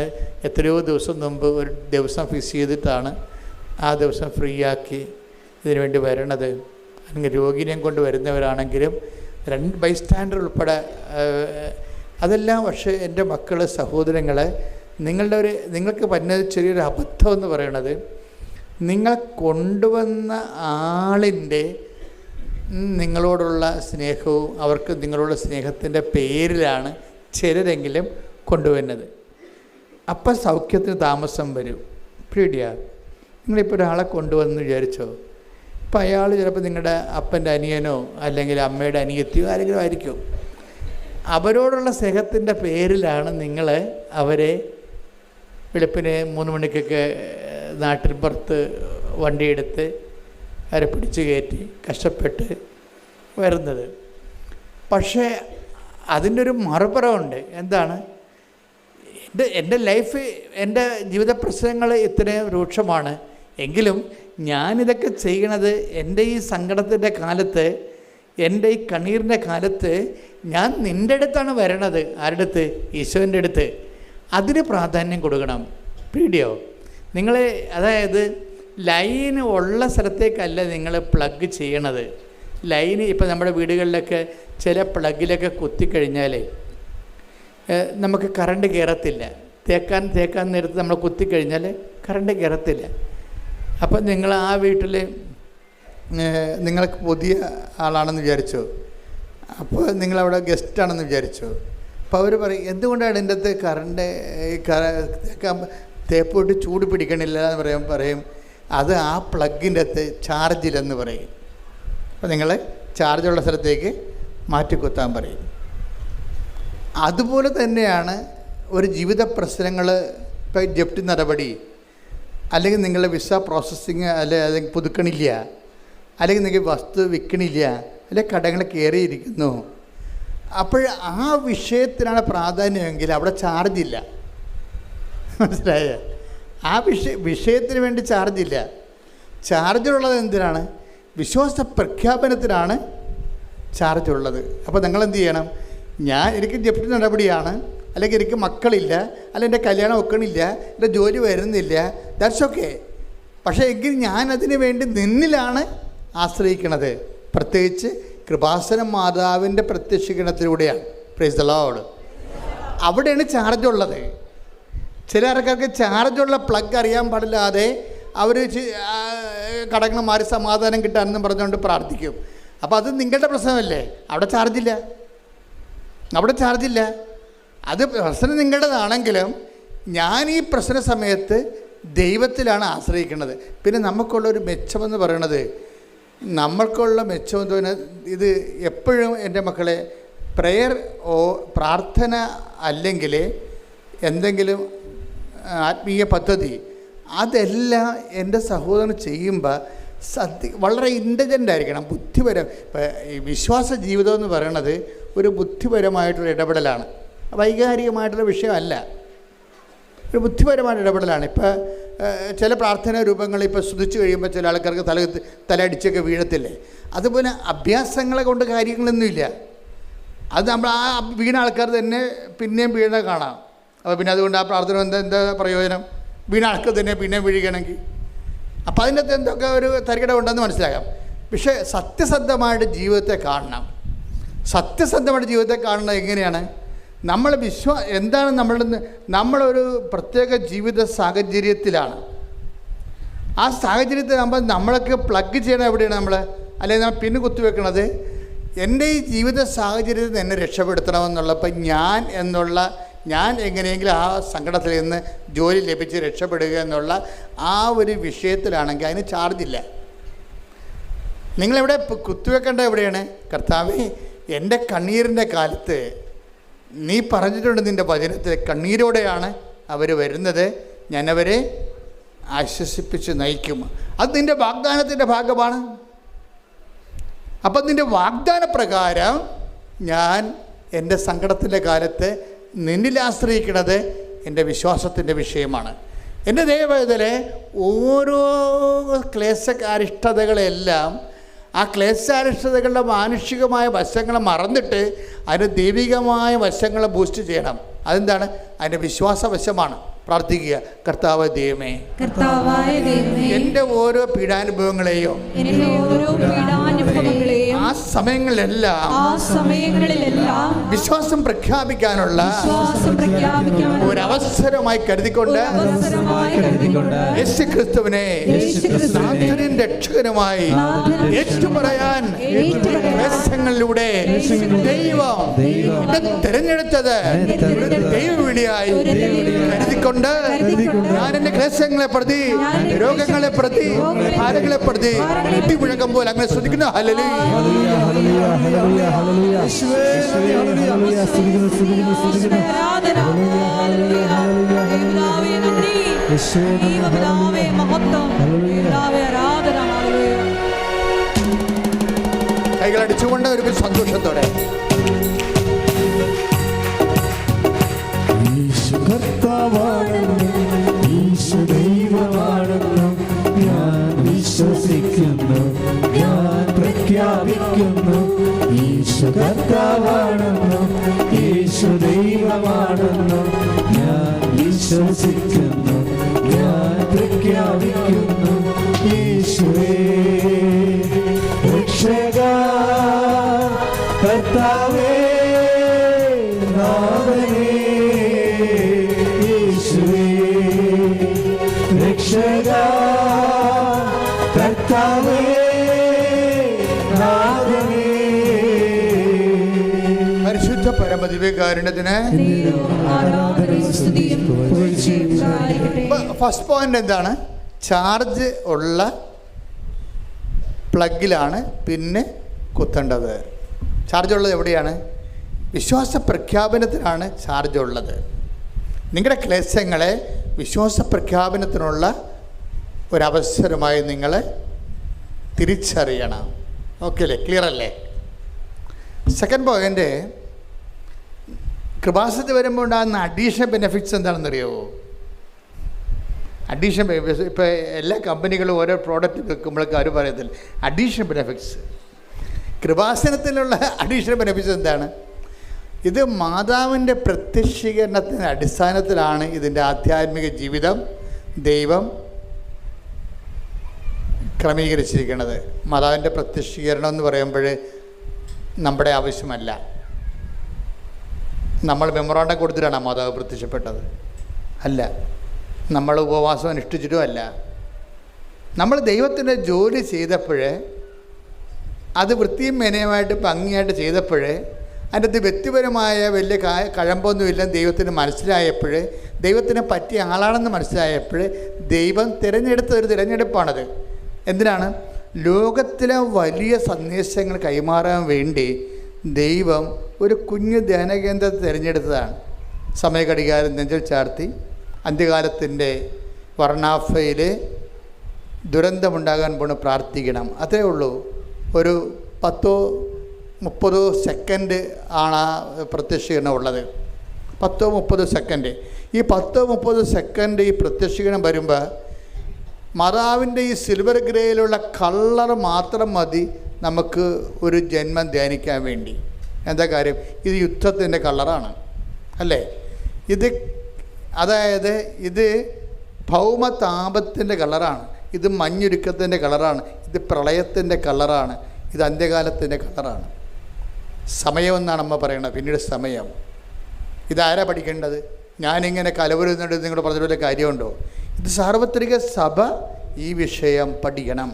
എത്രയോ ദിവസം മുമ്പ് ഒരു ദിവസം ഫിക്സ് ചെയ്തിട്ടാണ് ആ ദിവസം ഫ്രീ ആക്കി ഇതിനു വേണ്ടി വരണത്. അല്ലെങ്കിൽ രോഗിനെയും കൊണ്ട് വരുന്നവരാണെങ്കിലും 2 ബൈസ്റ്റാൻഡർ ഉൾപ്പെടെ അതെല്ലാം. പക്ഷേ എൻ്റെ മക്കൾ, സഹോദരങ്ങൾ, നിങ്ങൾക്ക് പറ്റുന്ന ചെറിയൊരു അബദ്ധം എന്ന് പറയണത്, നിങ്ങൾ കൊണ്ടുവന്ന ആളിൻ്റെ നിങ്ങളോടുള്ള സ്നേഹവും അവർക്ക് നിങ്ങളോടുള്ള സ്നേഹത്തിൻ്റെ പേരിലാണ് ചിലരെങ്കിലും കൊണ്ടുവരുന്നത്. അപ്പം സൗഖ്യത്തിന് താമസം വരും. പേടിയാ. നിങ്ങളിപ്പോൾ ഒരാളെ കൊണ്ടുവന്ന് വിചാരിച്ചോ, ഇപ്പം അയാൾ ചിലപ്പോൾ നിങ്ങളുടെ അപ്പൻ്റെ അനിയനോ അല്ലെങ്കിൽ അമ്മയുടെ അനിയത്തിയോ ആരെങ്കിലും ആയിരിക്കും. അവരോടുള്ള സ്നേഹത്തിൻ്റെ പേരിലാണ് നിങ്ങൾ അവരെ വെളുപ്പിന് 3 മണിക്കൊക്കെ നാട്ടിൻ പുറത്ത് വണ്ടിയെടുത്ത് അവരെ പിടിച്ചു കയറ്റി കഷ്ടപ്പെട്ട് വരുന്നത്. പക്ഷേ അതിൻ്റെ ഒരു മറുപുറമുണ്ട്. എന്താണ്? എൻ്റെ ലൈഫ്, എൻ്റെ ജീവിത പ്രശ്നങ്ങൾ ഇത്രയും രൂക്ഷമാണ് എങ്കിലും ഞാനിതൊക്കെ ചെയ്യണത് എൻ്റെ ഈ സങ്കടത്തിൻ്റെ കാലത്ത്, എൻ്റെ ഈ കണ്ണീരിൻ്റെ കാലത്ത് ഞാൻ നിൻ്റെ അടുത്താണ് വരണത്. ആരുടെ അടുത്ത്? ഈശോൻ്റെ അടുത്ത്. അതിന് പ്രാധാന്യം കൊടുക്കണം. പേടിയോ? നിങ്ങൾ അതായത് ലൈൻ ഉള്ള സ്ഥലത്തേക്കല്ല നിങ്ങൾ പ്ലഗ് ചെയ്യണത്. ലൈന് ഇപ്പോൾ നമ്മുടെ വീടുകളിലൊക്കെ ചില പ്ലഗിലൊക്കെ കുത്തിക്കഴിഞ്ഞാൽ നമുക്ക് കറണ്ട് കയറത്തില്ല. തേക്കാൻ നേരത്ത് നമ്മൾ കുത്തിക്കഴിഞ്ഞാൽ കറണ്ട് കയറത്തില്ല. അപ്പം നിങ്ങൾ ആ വീട്ടിൽ നിങ്ങൾക്ക് പുതിയ ആളാണെന്ന് വിചാരിച്ചോ, അപ്പോൾ നിങ്ങളവിടെ ഗസ്റ്റാണെന്ന് വിചാരിച്ചോ. അപ്പോൾ അവർ പറയും, എന്തുകൊണ്ടാണ് എൻ്റെ അകത്ത് കറണ്ട് തേപ്പോട്ട് ചൂട് പിടിക്കണില്ല എന്ന് പറയും. അത് ആ പ്ലഗിൻ്റെ അകത്ത് ചാർജില്ലെന്ന് പറയും. അപ്പോൾ നിങ്ങൾ ചാർജുള്ള സ്ഥലത്തേക്ക് മാറ്റിക്കുത്താൻ പറയും. അതുപോലെ തന്നെയാണ് ഒരു ജീവിത പ്രശ്നങ്ങൾ. ഇപ്പോൾ ജപ്തി നടപടി, അല്ലെങ്കിൽ നിങ്ങളുടെ വിസ പ്രോസസ്സിങ് അല്ലെങ്കിൽ പുതുക്കണില്ല, അല്ലെങ്കിൽ നിങ്ങൾ വസ്തു വിൽക്കണില്ല, അല്ലെങ്കിൽ കടങ്ങൾ കയറിയിരിക്കുന്നു. അപ്പോൾ ആ വിഷയത്തിനാണ് പ്രാധാന്യമെങ്കിൽ അവിടെ ചാർജില്ല. മനസ്സിലായ? ആ വിഷയത്തിന് വേണ്ടി ചാർജില്ല. ചാർജുള്ളത് എന്തിനാണ്? വിശ്വാസ പ്രഖ്യാപനത്തിനാണ് ചാർജുള്ളത്. അപ്പോൾ നിങ്ങളെന്ത് ചെയ്യണം? എനിക്ക് ജപ്തി നടപടിയാണ്, അല്ലെങ്കിൽ എനിക്ക് മക്കളില്ല, അല്ലെങ്കിൽ എൻ്റെ കല്യാണം ഒക്കണില്ല, എൻ്റെ ജോലി വരുന്നില്ല, ദാറ്റ്സ് ഓക്കെ. പക്ഷേ എങ്കിൽ ഞാനതിന് വേണ്ടി നിന്നിലാണ് ആശ്രയിക്കണത്. പ്രത്യേകിച്ച് കൃപാസന മാതാവിൻ്റെ പ്രത്യക്ഷീകരണത്തിലൂടെയാണ്. Praise the Lord. അവിടെയാണ് ചാർജുള്ളത്. ചില ആൾക്കാർക്ക് ചാർജുള്ള പ്ലഗ് അറിയാൻ പാടില്ലാതെ അവർ കടങ്ങൾ മാറി സമാധാനം കിട്ടാനെന്നും പറഞ്ഞുകൊണ്ട് പ്രാർത്ഥിക്കും. അപ്പോൾ അത് നിങ്ങളുടെ പ്രശ്നമല്ലേ? അവിടെ ചാർജില്ല. അത് പ്രശ്നം നിങ്ങളുടേതാണെങ്കിലും ഞാൻ ഈ പ്രശ്ന സമയത്ത് ദൈവത്തിലാണ് ആശ്രയിക്കുന്നത്. പിന്നെ നമുക്കുള്ളൊരു മെച്ചമെന്ന് പറയണത്, നമ്മൾക്കുള്ള മെച്ചമെന്ന് പറയുന്നത്, ഇത് എപ്പോഴും എൻ്റെ മക്കളെ, പ്രാർത്ഥന അല്ലെങ്കിൽ എന്തെങ്കിലും ആത്മീയ പദ്ധതി, അതെല്ലാം എൻ്റെ സഹോദരൻ ചെയ്യുമ്പോൾ വളരെ ഇൻ്റലിജൻ്റ് ആയിരിക്കണം, ബുദ്ധിപരം. ഈ വിശ്വാസ ജീവിതം എന്ന് പറയണത് ഒരു ബുദ്ധിപരമായിട്ടുള്ള ഇടപെടലാണ്, വൈകാരികമായിട്ടുള്ള വിഷയമല്ല, ഒരു ബുദ്ധിപരമായ ഇടപെടലാണ്. ഇപ്പോൾ ചില പ്രാർത്ഥനാ രൂപങ്ങൾ ഇപ്പോൾ സ്തുതിച്ച് കഴിയുമ്പോൾ ചില ആൾക്കാർക്ക് തലയടിച്ചൊക്കെ വീഴത്തില്ലേ? അതുപോലെ അഭ്യാസങ്ങളെ കൊണ്ട് കാര്യങ്ങളൊന്നുമില്ല. അത് നമ്മൾ ആ വീണ ആൾക്കാർ തന്നെ പിന്നെയും വീണ കാണാം. അപ്പോൾ പിന്നെ അതുകൊണ്ട് ആ പ്രാർത്ഥന എന്താ പ്രയോജനം? വീണ ആൾക്കാർ തന്നെ പിന്നെയും വീഴുകയാണെങ്കിൽ അപ്പോൾ അതിനകത്ത് എന്തൊക്കെ ഒരു തരികിട ഉണ്ടെന്ന് മനസ്സിലാക്കാം. പക്ഷേ സത്യസന്ധമായിട്ട് ജീവിതത്തെ കാണണം. സത്യസന്ധമായിട്ട് ജീവിതത്തെ കാണുന്നത് എങ്ങനെയാണ്? നമ്മൾ എന്താണ് നമ്മളൊരു പ്രത്യേക ജീവിത സാഹചര്യത്തിലാണ്. ആ സാഹചര്യത്തിലാകുമ്പോൾ നമ്മളൊക്കെ പ്ലഗ് ചെയ്യണം എവിടെയാണ് നമ്മൾ, അല്ലെങ്കിൽ നമ്മൾ പിന്ന് കുത്തിവെക്കണത് എൻ്റെ ഈ ജീവിത സാഹചര്യത്തിൽ എന്നെ രക്ഷപ്പെടുത്തണമെന്നുള്ളപ്പോൾ ഞാൻ എങ്ങനെയെങ്കിലും ആ സങ്കടത്തിൽ നിന്ന് ജോലി ലഭിച്ച് രക്ഷപ്പെടുക എന്നുള്ള ആ ഒരു വിഷയത്തിലാണെങ്കിൽ അതിന് ചാർജില്ല. നിങ്ങളെവിടെ കുത്തിവെക്കേണ്ട എവിടെയാണ്? കർത്താവേ, എൻ്റെ കണ്ണീരിൻ്റെ കാലത്ത് നീ പറഞ്ഞിട്ടുണ്ട് നിൻ്റെ വചനത്തിൽ, കണ്ണീരോടെയാണ് അവർ വരുന്നത്, ഞാനവരെ ആശ്വസിപ്പിച്ച് നയിക്കും. അത് നിൻ്റെ വാഗ്ദാനത്തിൻ്റെ ഭാഗമാണ്. അപ്പം നിൻ്റെ വാഗ്ദാന പ്രകാരം ഞാൻ എൻ്റെ സങ്കടത്തിൻ്റെ കാലത്ത് നിന്നിൽ ആശ്രയിക്കുന്നത് എൻ്റെ വിശ്വാസത്തിൻ്റെ വിഷയമാണ്. എൻ്റെ ദൈവവേദനയിലെ ഓരോ ക്ലേശാരിഷ്ടതകളെല്ലാം ആ ക്ലേശാരിഷ്ടതകളുടെ മാനുഷികമായ വശങ്ങളെ മറന്നിട്ട് അതിൻ്റെ ദൈവികമായ വശങ്ങളെ ബൂസ്റ്റ് ചെയ്യണം. അതെന്താണ്? അതിൻ്റെ വിശ്വാസവശമാണ്. പ്രാർത്ഥിക്കുക, കർത്താവ് ദൈവമേ, എൻ്റെ ഓരോ പീഡാനുഭവങ്ങളെയും ആ സമയങ്ങളിലെല്ലാം വിശ്വാസം പ്രഖ്യാപിക്കാനുള്ള ഒരവസരമായി കരുതിക്കൊണ്ട് യേശുക്രിസ്തുവിനെ നാഥനും രക്ഷകനുമായി ഏറ്റുപറയാൻ ക്ലേശങ്ങളിലൂടെ ദൈവം തിരഞ്ഞെടുത്തത് ദൈവവിളിയായി കരുതിക്കൊണ്ട് ഞാൻ എൻ്റെ ക്ലേശങ്ങളെ പ്രതി, രോഗങ്ങളെ പ്രതി, ഭാരങ്ങളെ പ്രതി മുഴങ്ങുമ്പോൾ അങ്ങനെ ശ്രദ്ധിക്കുന്നു. ഹല്ലേലൂയ. കൈകളടിച്ചുകൊണ്ട് ഒരു സന്തോഷത്തോടെ ദൈവമാണെന്നും ഞാൻ വിശ്വസിക്കുന്നു, ഞാൻ പ്രഖ്യാപിക്കുന്നു. യേശു കർത്താവാണെന്നും യേശു ദൈവമാണെന്നും ഞാൻ വിശ്വസിക്കുന്നു, ഞാൻ പ്രഖ്യാപിക്കുന്നു. യേശുവേ രക്ഷകാ, കർത്താവേ, നാഥനേ, യേശുവേ രക്ഷകാ, കർത്താവേ, നാഥനേ. പരിശുദ്ധ പരമദിവ്യകാരുണ്യത്തിന് ഫസ്റ്റ് പോയിന്റ് എന്താണ്? ചാർജ് ഉള്ള പ്ലഗിലാണ് പിന്നെ കുത്തേണ്ടത്. ചാർജ് ഉള്ളത് എവിടെയാണ്? വിശ്വാസ പ്രഖ്യാപനത്തിനാണ് ചാർജ് ഉള്ളത്. നിങ്ങളുടെ ക്ലേശങ്ങളെ വിശ്വാസ പ്രഖ്യാപനത്തിനുള്ള ഒരവസരമായി നിങ്ങൾ തിരിച്ചറിയണം. ഓക്കെ അല്ലേ? ക്ലിയർ അല്ലേ? സെക്കൻഡ് പോയിൻ്റ്, കൃപാസനത്തിൽ വരുമ്പോൾ ഉണ്ടാകുന്ന അഡീഷണൽ ബെനിഫിറ്റ്സ് എന്താണെന്നറിയാമോ? അഡീഷണൽ ബെനിഫിറ്റ്സ് ഇപ്പോൾ എല്ലാ കമ്പനികളും ഓരോ പ്രോഡക്റ്റ് വെക്കുമ്പോഴൊക്കെ അവർ പറയത്തില്ല അഡീഷണൽ ബെനിഫിറ്റ്സ്. കൃപാസനത്തിലുള്ള അഡീഷണൽ ബെനിഫിറ്റ്സ് എന്താണ്? ഇത് മാതാവിൻ്റെ പ്രത്യക്ഷീകരണത്തിൻ്റെ അടിസ്ഥാനത്തിലാണ് ഇതിൻ്റെ ആധ്യാത്മിക ജീവിതം ദൈവം ക്രമീകരിച്ചിരിക്കുന്നത്. മാതാവിൻ്റെ പ്രത്യക്ഷീകരണം എന്ന് പറയുമ്പോൾ നമ്മുടെ ആവശ്യമല്ല. നമ്മൾ മെമ്മോറാണ്ടം കൊടുത്തിട്ടാണ് മാതാവ് പ്രത്യക്ഷപ്പെട്ടത് അല്ല. നമ്മൾ ഉപവാസം അനുഷ്ഠിച്ചിട്ടും അല്ല. നമ്മൾ ദൈവത്തിൻ്റെ ജോലി ചെയ്തപ്പോൾ, അത് വൃത്തിയും മെനയുമായിട്ട് ഭംഗിയായിട്ട് ചെയ്തപ്പോൾ, അതിൻ്റെ അത് വ്യക്തിപരമായ വലിയ കഴമ്പൊന്നുമില്ല ദൈവത്തിന് മനസ്സിലായപ്പോൾ, ദൈവത്തിനെ പറ്റിയ ആളാണെന്ന് മനസ്സിലായപ്പോൾ ദൈവം തിരഞ്ഞെടുത്ത ഒരു തിരഞ്ഞെടുപ്പാണത്. എന്തിനാണ്? ലോകത്തിലെ വലിയ സന്ദേശങ്ങൾ കൈമാറാൻ വേണ്ടി ദൈവം ഒരു കുഞ്ഞു ധ്യാനകേന്ദ്രത്തെ തിരഞ്ഞെടുത്തതാണ്. സമയഘടികാരം നെഞ്ചിൽ ചാർത്തി അന്ത്യകാലത്തിൻ്റെ വർണ്ണാഫയിൽ ദുരന്തമുണ്ടാകാൻ പോണ് പ്രാർത്ഥിക്കണം. അത്രേ ഉള്ളൂ. ഒരു 10-30 സെക്കൻഡ് ആണ് ആ പ്രത്യക്ഷീകരണം ഉള്ളത്. 10-30 സെക്കൻഡ്. ഈ 10-30 സെക്കൻഡ് ഈ പ്രത്യക്ഷീകരണം വരുമ്പോൾ മാതാവിൻ്റെ ഈ സിൽവർ ഗ്രേയിലുള്ള കളർ മാത്രം മതി നമുക്ക് ഒരു ജന്മം ധ്യാനിക്കാൻ വേണ്ടി. എന്താ കാര്യം? ഇത് യുദ്ധത്തിൻ്റെ കളറാണ് അല്ലേ? അതായത് ഇത് ഭൗമതാപത്തിൻ്റെ കളറാണ്, ഇത് മഞ്ഞുരുക്കത്തിൻ്റെ കളറാണ്, ഇത് പ്രളയത്തിൻ്റെ കളറാണ്, ഇത് അന്ത്യകാലത്തിൻ്റെ കളറാണ്. സമയമെന്നാണ് അമ്മ പറയണത്. പിന്നീട് സമയം. ഇതാരാ പഠിക്കേണ്ടത്? ഞാനിങ്ങനെ കലവരുന്നുണ്ട് നിങ്ങൾ പറഞ്ഞ പോലെ കാര്യമുണ്ടോ? ഇത് സാർവത്രിക സഭ ഈ വിഷയം പഠിക്കണം.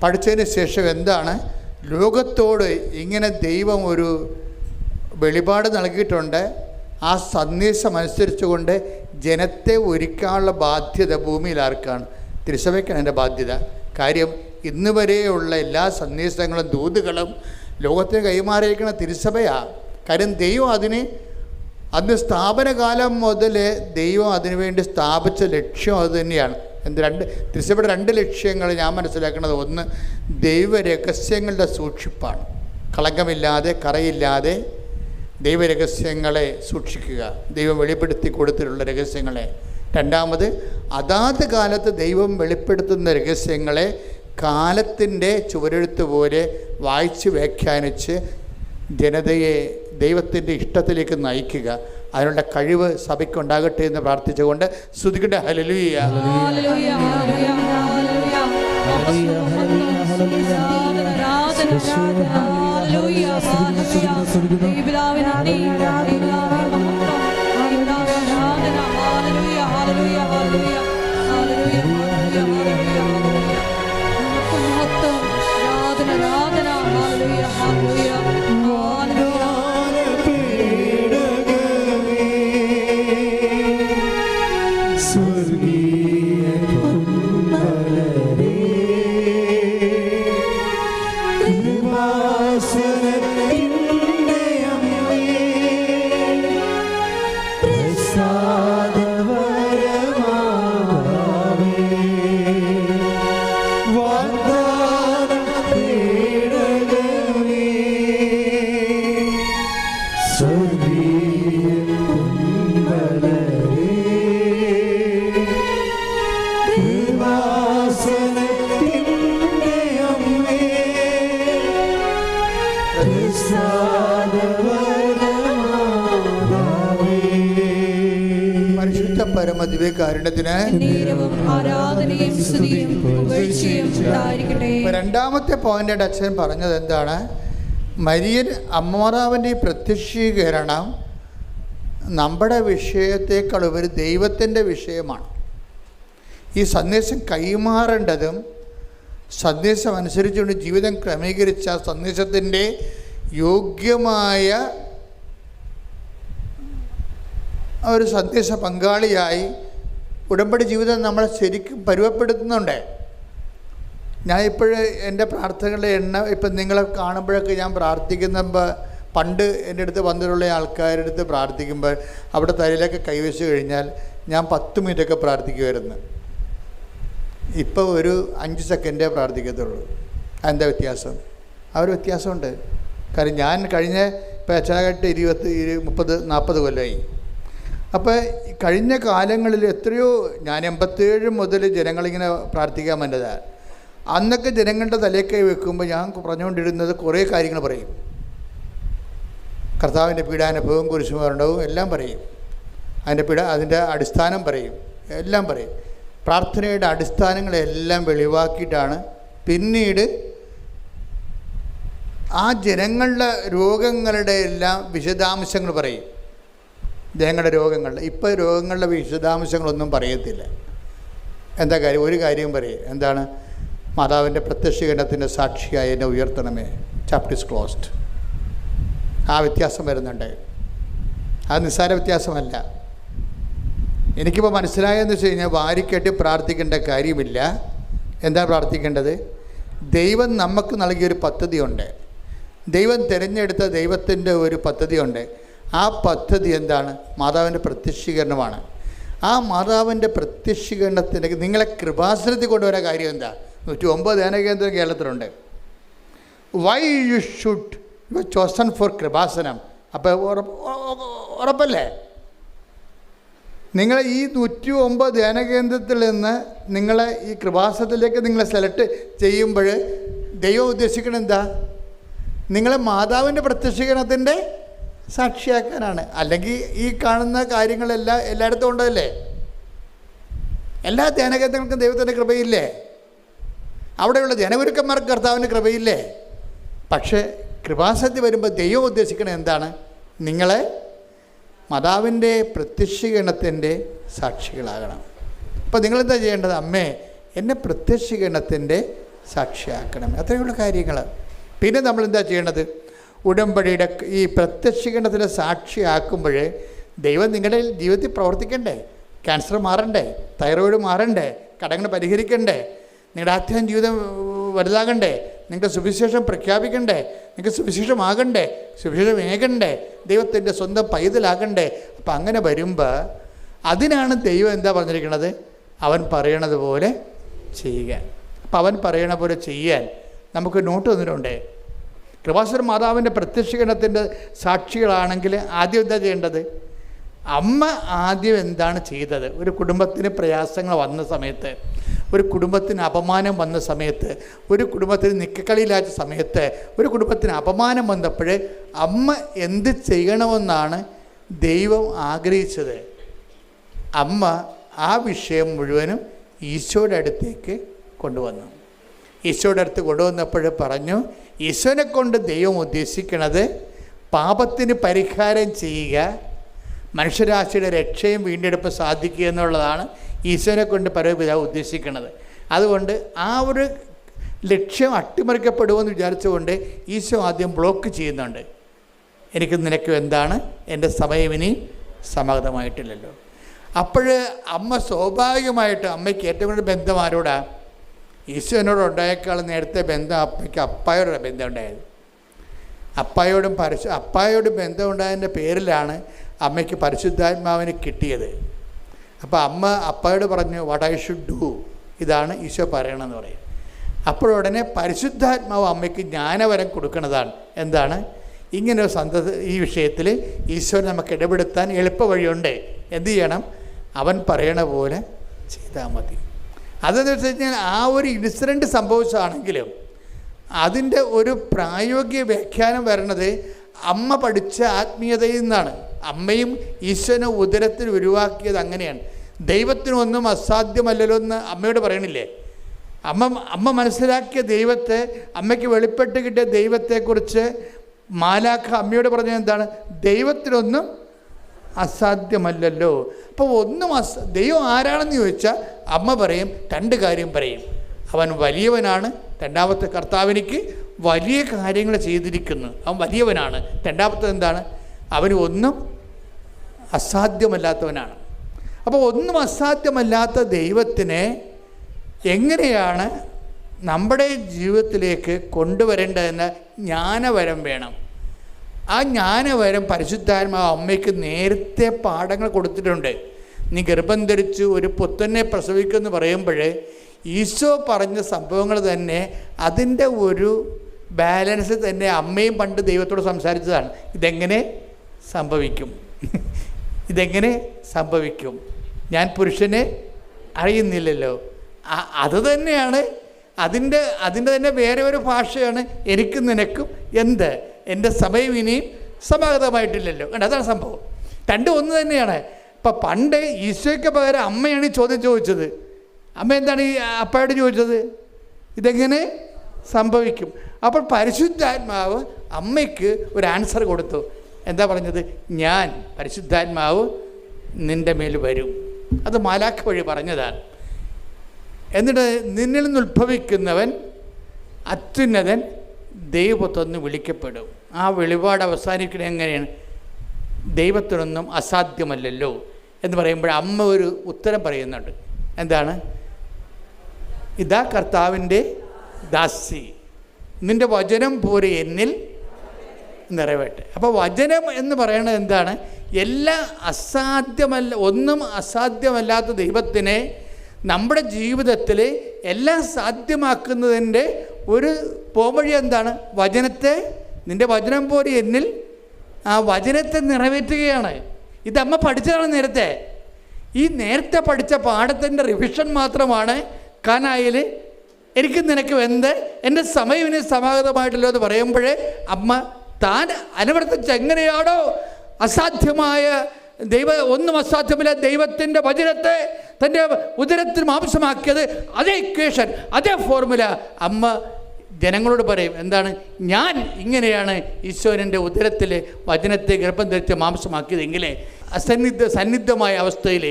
പഠിച്ചതിന് ശേഷം എന്താണ് ലോകത്തോട് ഇങ്ങനെ ദൈവം ഒരു വെളിപാട് നൽകിയിട്ടുണ്ട്, ആ സന്ദേശം അനുസരിച്ചുകൊണ്ട് ജനത്തെ ഒരുക്കാനുള്ള ബാധ്യത ഭൂമിയിൽ ആർക്കാണ്? തിരുസഭയ്ക്കാണ് എൻ്റെ ബാധ്യത. കാര്യം ഇന്ന് വരെയുള്ള എല്ലാ സന്ദേശങ്ങളും ദൂതുകളും ലോകത്തിന് കൈമാറിയിരിക്കുന്ന തിരുസഭയാണ്. കാര്യം ദൈവം അന്ന് സ്ഥാപനകാലം മുതൽ ദൈവം അതിനുവേണ്ടി സ്ഥാപിച്ച ലക്ഷ്യം അത് തന്നെയാണ്. തിരുസഭയുടെ 2 ലക്ഷ്യങ്ങൾ ഞാൻ മനസ്സിലാക്കുന്നത്, ഒന്ന് ദൈവരഹസ്യങ്ങളുടെ സൂക്ഷിപ്പാണ്. കളങ്കമില്ലാതെ കറയില്ലാതെ ദൈവരഹസ്യങ്ങളെ സൂക്ഷിക്കുക, ദൈവം വെളിപ്പെടുത്തി കൊടുത്തിട്ടുള്ള രഹസ്യങ്ങളെ. രണ്ടാമത് അതാത് കാലത്ത് ദൈവം വെളിപ്പെടുത്തുന്ന രഹസ്യങ്ങളെ കാലത്തിൻ്റെ ചുവരെഴുത്ത് പോലെ വായിച്ച് വ്യാഖ്യാനിച്ച് ജനതയെ ദൈവത്തിൻ്റെ ഇഷ്ടത്തിലേക്ക് നയിക്കുക. അതിനുള്ള കഴിവ് സഭയ്ക്കുണ്ടാകട്ടെ എന്ന് പ്രാർത്ഥിച്ചുകൊണ്ട് സ്തുതിക്കട്ടെ. ഹല്ലേലൂയ. പരമദിവ്യകാരുണ്യത്തിന് രണ്ടാമത്തെ പോയിന്റ് അച്ഛൻ പറഞ്ഞത് എന്താണ്? മരിയൻ അമ്മമാതാവിൻ്റെ ഈ പ്രത്യക്ഷീകരണം നമ്മുടെ വിഷയത്തെക്കാൾ ഉപരി ദൈവത്തിൻ്റെ വിഷയമാണ്. ഈ സന്ദേശം കൈമാറേണ്ടതും സന്ദേശം അനുസരിച്ചുകൊണ്ട് ജീവിതം ക്രമീകരിച്ച സന്ദേശത്തിൻ്റെ യോഗ്യമായ ഒരു സന്ദേശ പങ്കാളിയായി ഉടമ്പടി ജീവിതം നമ്മളെ ശരിക്കും പരുവപ്പെടുത്തുന്നുണ്ട്. ഞാൻ ഇപ്പോഴ് എൻ്റെ പ്രാർത്ഥനകളുടെ ഇപ്പം നിങ്ങളെ കാണുമ്പോഴൊക്കെ ഞാൻ പ്രാർത്ഥിക്കുമ്പോൾ പണ്ട് എൻ്റെ അടുത്ത് വന്നിട്ടുള്ള ആൾക്കാരുടെ അടുത്ത് പ്രാർത്ഥിക്കുമ്പോൾ അവിടെ തലയിലൊക്കെ കൈവച്ച് കഴിഞ്ഞാൽ ഞാൻ 10 മിനിറ്റൊക്കെ പ്രാർത്ഥിക്കുമായിരുന്നു. ഇപ്പോൾ ഒരു 5 സെക്കൻഡേ പ്രാർത്ഥിക്കത്തുള്ളൂ. എന്താ വ്യത്യാസം? ആ ഒരു വ്യത്യാസമുണ്ട്. കാര്യം ഞാൻ കഴിഞ്ഞ ഇപ്പോൾ അച്ഛനായിട്ട് 30-40 കൊല്ലമായി. അപ്പോൾ കഴിഞ്ഞ കാലങ്ങളിൽ എത്രയോ ഞാൻ 87 മുതൽ ജനങ്ങളിങ്ങനെ പ്രാർത്ഥിക്കാൻ വന്നതാണ്. അന്നൊക്കെ ജനങ്ങളുടെ തലക്കൈ വെക്കുമ്പോൾ ഞാൻ പറഞ്ഞുകൊണ്ടിരുന്നത് കുറേ കാര്യങ്ങൾ പറയും. കർത്താവിൻ്റെ പീഡാനുഭവവും കുരിശുമരണവും എല്ലാം പറയും. അതിൻ്റെ അടിസ്ഥാനം പറയും, എല്ലാം പറയും. പ്രാർത്ഥനയുടെ അടിസ്ഥാനങ്ങളെല്ലാം വെളിവാക്കിയിട്ടാണ് പിന്നീട് ആ ജനങ്ങളുടെ രോഗങ്ങളുടെ എല്ലാം വിശദാംശങ്ങൾ പറയും. ജനങ്ങളുടെ രോഗങ്ങളുടെ ഇപ്പോൾ രോഗങ്ങളുടെ വിശദാംശങ്ങളൊന്നും പറയത്തില്ല. എന്താ കാര്യം? ഒരു കാര്യം പറയും. എന്താണ്? മാതാവിൻ്റെ പ്രത്യക്ഷീകരണത്തിൻ്റെ സാക്ഷിയായി എന്നെ ഉയർത്തണമേ, ചാപ്റ്റർ ഈസ് ക്ലോസ്ഡ്. ആ വ്യത്യാസം വരുന്നുണ്ട്. അത് നിസ്സാര വ്യത്യാസമല്ല. എനിക്കിപ്പോൾ മനസ്സിലായെന്ന് വെച്ച് കഴിഞ്ഞാൽ വാരിക്കെട്ടി പ്രാർത്ഥിക്കേണ്ട കാര്യമില്ല. എന്താ പ്രാർത്ഥിക്കേണ്ടത്? ദൈവം നമുക്ക് നൽകിയൊരു പദ്ധതിയുണ്ട്. ദൈവം തിരഞ്ഞെടുത്ത ദൈവത്തിൻ്റെ ഒരു പദ്ധതിയുണ്ട്. ആ പദ്ധതി എന്താണ്? മാതാവിൻ്റെ പ്രത്യക്ഷീകരണമാണ്. ആ മാതാവിൻ്റെ പ്രത്യക്ഷീകരണത്തിൻ്റെ നിങ്ങളെ കൃപാസനത്തിൽ കൊണ്ടുവരാൻ കാര്യം എന്താ? 109 ധ്യാനകേന്ദ്രം കേരളത്തിലുണ്ട്. Why you should you chosen for Kripasanam. അപ്പോൾ ഉറപ്പല്ലേ? നിങ്ങൾ ഈ 109 ധ്യാനകേന്ദ്രത്തിൽ നിന്ന് നിങ്ങളെ ഈ കൃപാസനത്തിലേക്ക് നിങ്ങളെ സെലക്ട് ചെയ്യുമ്പോൾ ദൈവം ഉദ്ദേശിക്കുന്നത് എന്താ? നിങ്ങളെ മാതാവിൻ്റെ പ്രത്യക്ഷീകരണത്തിൻ്റെ സാക്ഷിയാക്കാനാണ്. അല്ലെങ്കിൽ ഈ കാണുന്ന കാര്യങ്ങളെല്ലാം എല്ലായിടത്തും ഉണ്ടല്ലേ? എല്ലാ ധ്യാനകേന്ദ്രങ്ങൾക്കും ദൈവത്തിൻ്റെ കൃപയില്ലേ? അവിടെയുള്ള ജനഗുരുക്കന്മാർക്ക് കർത്താവിൻ്റെ കൃപയില്ലേ? പക്ഷേ കൃപാസനത്തിൽ വരുമ്പോൾ ദൈവം ഉദ്ദേശിക്കുന്നത് എന്താണ്? നിങ്ങളെ മാതാവിൻ്റെ പ്രത്യക്ഷീകരണത്തിൻ്റെ സാക്ഷികളാകണം. അപ്പോൾ നിങ്ങളെന്താ ചെയ്യേണ്ടത്? അമ്മേ എന്നെ പ്രത്യക്ഷീകരണത്തിൻ്റെ സാക്ഷിയാക്കണം. അത്രയുള്ള കാര്യങ്ങൾ. പിന്നെ നമ്മൾ എന്താ ചെയ്യേണ്ടത്? ഉടമ്പടിയുടെ ഈ പ്രത്യക്ഷീകരണത്തിൻ്റെ സാക്ഷിയാക്കുമ്പോൾ ദൈവം നിങ്ങളുടെ ജീവിതത്തിൽ പ്രവർത്തിക്കണ്ടേ? ക്യാൻസർ മാറണ്ടേ? തൈറോയിഡ് മാറണ്ടേ? കടങ്ങൾ പരിഹരിക്കണ്ടേ? നിങ്ങളുടെ ആത്മീയ ജീവിതം വലുതാകണ്ടേ? നിങ്ങൾക്ക് സുവിശേഷം പ്രഖ്യാപിക്കണ്ടേ? നിങ്ങൾക്ക് സുവിശേഷമാകണ്ടേ? സുവിശേഷം ഏകണ്ടേ? ദൈവത്തിൻ്റെ സ്വന്തം പൈതലാകണ്ടേ? അപ്പം അങ്ങനെ വരുമ്പോൾ അതിനാണ് ദൈവം എന്താ പറഞ്ഞിരിക്കുന്നത്? അവൻ പറയണത് പോലെ ചെയ്യുക. അപ്പം അവൻ പറയണ പോലെ ചെയ്യാൻ നമുക്ക് നോട്ട് തന്നിട്ടുണ്ട്. കൃപാസന മാതാവിൻ്റെ പ്രത്യക്ഷീകരണത്തിൻ്റെ സാക്ഷികളാണെങ്കിൽ ആദ്യം എന്താ ചെയ്യേണ്ടത്? അമ്മ ആദ്യം എന്താണ് ചെയ്തത്? ഒരു കുടുംബത്തിന് പ്രയാസങ്ങൾ വന്ന സമയത്ത്, ഒരു കുടുംബത്തിന് അപമാനം വന്ന സമയത്ത്, ഒരു കുടുംബത്തിന് നിക്കക്കളിയില്ലാത്ത സമയത്ത്, ഒരു കുടുംബത്തിന് അപമാനം വന്നപ്പോൾ അമ്മ എന്ത് ചെയ്യണമെന്നാണ് ദൈവം ആഗ്രഹിച്ചത്? അമ്മ ആ വിഷയം മുഴുവനും ഈശോയുടെ അടുത്തേക്ക് കൊണ്ടുവന്നു. ഈശോയുടെ അടുത്ത് കൊണ്ടുവന്നപ്പോൾ പറഞ്ഞു, ഈശോനെ കൊണ്ട് ദൈവം ഉദ്ദേശിക്കുന്നത് പാപത്തിന് പരിഹാരം ചെയ്യുക, മനുഷ്യരാശിയുടെ രക്ഷയും വീണ്ടെടുപ്പ് സാധിക്കുക എന്നുള്ളതാണ് ഈശോനെ കൊണ്ട് പരമപിതാവ് ഉദ്ദേശിക്കുന്നത്. അതുകൊണ്ട് ആ ഒരു ലക്ഷ്യം അട്ടിമറിക്കപ്പെടുമെന്ന് വിചാരിച്ചുകൊണ്ട് ഈശോ ആദ്യം ബ്ലോക്ക് ചെയ്യുന്നുണ്ട്. എനിക്ക് നിനക്ക് എന്താണ്? എൻ്റെ സമയം ഇനി സമാഗതമായിട്ടില്ലല്ലോ. അപ്പോൾ അമ്മ സ്വാഭാവികമായിട്ട് അമ്മയ്ക്ക് ഏറ്റവും കൂടുതൽ ബന്ധം ആരോടാ? ഈശോനോട് ഉണ്ടായേക്കാൾ നേരത്തെ ബന്ധം അപ്പയ്ക്ക് അപ്പായോടുള്ള ബന്ധം ഉണ്ടായത്. അപ്പായോട് ബന്ധം ഉണ്ടായതിൻ്റെ പേരിലാണ് അമ്മയ്ക്ക് പരിശുദ്ധാത്മാവിനെ കിട്ടിയത്. അപ്പോൾ അമ്മ അപ്പായോട് പറഞ്ഞു, വാട്ട് ഐ ഷുഡ് ഡു, ഇതാണ് ഈശോ പറയണമെന്ന് പറയും. അപ്പോഴുടനെ പരിശുദ്ധാത്മാവ് അമ്മയ്ക്ക് ജ്ഞാനവരം കൊടുക്കുന്നതാണ്. എന്താണ്? ഇങ്ങനെ ഒരു ഈ വിഷയത്തിൽ ഈശോനെ നമുക്ക് ഇടപെടുത്താൻ എളുപ്പ വഴിയുണ്ട്. എന്ത് ചെയ്യണം? അവൻ പറയണ പോലെ ചെയ്താൽ മതി. അതെന്ന് വെച്ച് കഴിഞ്ഞാൽ ആ ഒരു ഇൻസിഡൻറ്റ് സംഭവിച്ചതാണെങ്കിലും അതിൻ്റെ ഒരു പ്രായോഗിക വ്യാഖ്യാനം വരണത് അമ്മ പഠിച്ച ആത്മീയതയിൽ നിന്നാണ്. അമ്മയും ഈശോനെ ഉദരത്തിൽ ഉരുവാക്കിയത് അങ്ങനെയാണ്. ദൈവത്തിനൊന്നും അസാധ്യമല്ലല്ലോ എന്ന് അമ്മയോട് പറയണില്ലേ? അമ്മ മനസ്സിലാക്കിയ ദൈവത്തെ, അമ്മയ്ക്ക് വെളിപ്പെട്ട് കിട്ടിയ ദൈവത്തെക്കുറിച്ച് മാലാഖ അമ്മയോട് പറഞ്ഞത് എന്താണ്? ദൈവത്തിനൊന്നും അസാധ്യമല്ലല്ലോ. അപ്പോൾ ഒന്നും ദൈവം ആരാണെന്ന് ചോദിച്ചാൽ അമ്മ പറയും, രണ്ട് കാര്യം പറയും. അവൻ വലിയവനാണ്. രണ്ടാമത്തെ, കർത്താവിനിക്ക് വലിയ കാര്യങ്ങൾ ചെയ്തിരിക്കുന്നു, അവൻ വലിയവനാണ്. രണ്ടാമത്തെ എന്താണ്? അവന് ഒന്നും അസാധ്യമല്ലാത്തവനാണ്. അപ്പോൾ ഒന്നും അസാധ്യമല്ലാത്ത ദൈവത്തിനെ എങ്ങനെയാണ് നമ്മുടെ ജീവിതത്തിലേക്ക് കൊണ്ടുവരേണ്ടതെന്ന് ജ്ഞാനവരം വേണം. ആ ജ്ഞാനവരം പരിശുദ്ധാത്മാവ് അമ്മയ്ക്ക് നേരത്തെ പാഠങ്ങൾ കൊടുത്തിട്ടുണ്ട്. നീ ഗർഭം ധരിച്ചു ഒരു പുത്രനെ പ്രസവിക്കുമെന്ന് പറയുമ്പോൾ ഈശോ പറഞ്ഞ സംഭവങ്ങൾ തന്നെ അതിൻ്റെ ഒരു ബാലൻസ് തന്നെ അമ്മയും പണ്ട് ദൈവത്തോട് സംസാരിച്ചതാണ്. ഇതെങ്ങനെ സംഭവിക്കും? ഇതെങ്ങനെ സംഭവിക്കും? ഞാൻ പുരുഷനെ അറിയുന്നില്ലല്ലോ. അത് തന്നെയാണ് അതിൻ്റെ തന്നെ വേറെ ഒരു ഭാഷയാണ് എനിക്കും നിനക്കും എന്ത്? എൻ്റെ സമയം ഇനിയും സമാഗതമായിട്ടില്ലല്ലോ. അതാണ് സംഭവം. രണ്ടും ഒന്ന് തന്നെയാണ്. ഇപ്പം പണ്ട് ഈശോയ്ക്ക് പകരം അമ്മയാണ് ഈ ചോദ്യം ചോദിച്ചത്. അമ്മ എന്താണ് ഈ അപ്പയോട് ചോദിച്ചത്? ഇതെങ്ങനെ സംഭവിക്കും? അപ്പോൾ പരിശുദ്ധാത്മാവ് അമ്മയ്ക്ക് ഒരു ആൻസർ കൊടുത്തു. എന്താ പറഞ്ഞത്? ഞാൻ പരിശുദ്ധാത്മാവ് നിൻ്റെ മേൽ വരും. അത് മാലാഖ വഴി പറഞ്ഞതാണ്. എന്നിട്ട് നിന്നിൽ നിന്ന് ഉത്ഭവിക്കുന്നവൻ അത്യുന്നതൻ ദൈവത്തൊന്ന് വിളിക്കപ്പെടും. ആ വെളിപാട് അവസാനിക്കുന്നത് എങ്ങനെയാണ്? ദൈവത്തിനൊന്നും അസാധ്യമല്ലല്ലോ എന്ന് പറയുമ്പോൾ അമ്മ ഒരു ഉത്തരം പറയുന്നുണ്ട്. എന്താണ്? ഇതാ കർത്താവിൻ്റെ ദാസി, നിൻ്റെ വചനം പോലെ എന്നിൽ നിറവേട്ടെ. അപ്പോൾ വചനം എന്ന് പറയുന്നത് എന്താണ്? ഒന്നും അസാധ്യമല്ലാത്ത ദൈവത്തിനെ നമ്മുടെ ജീവിതത്തിൽ എല്ലാം സാധ്യമാക്കുന്നതിൻ്റെ ഒരു പോംവഴി എന്താണ്? വചനത്തെ, നിൻ്റെ വചനം പോലെ എന്നിൽ, ആ വചനത്തെ നിറവേറ്റുകയാണ്. ഇതമ്മ പഠിച്ചതാണ് നേരത്തെ. ഈ നേരത്തെ പഠിച്ച പാഠത്തിൻ്റെ റിവിഷൻ മാത്രമാണ് കാനായിൽ എനിക്ക് നിനക്ക് എന്ത്, എൻ്റെ സമയം ഇനി സമാഗതമായിട്ടല്ലോ എന്ന് പറയുമ്പോഴേ അമ്മ താൻ അനുവർത്തിച്ച് എങ്ങനെയാണോ അസാധ്യമായ ഒന്നും അസാധ്യമല്ല ദൈവത്തിൻ്റെ വചനത്തെ തൻ്റെ ഉദരത്തിൽ മാംസമാക്കിയത്, അതേ ഇക്വേഷൻ, അതേ ഫോർമുല അമ്മ ജനങ്ങളോട് പറയും. എന്താണ്? ഞാൻ ഇങ്ങനെയാണ് ഈശോൻ്റെ ഉദരത്തിൽ വചനത്തെ ഗർഭം ധരിച്ച് മാംസമാക്കിയതെങ്കിലേ സന്നിഗ്ധമായ അവസ്ഥയിൽ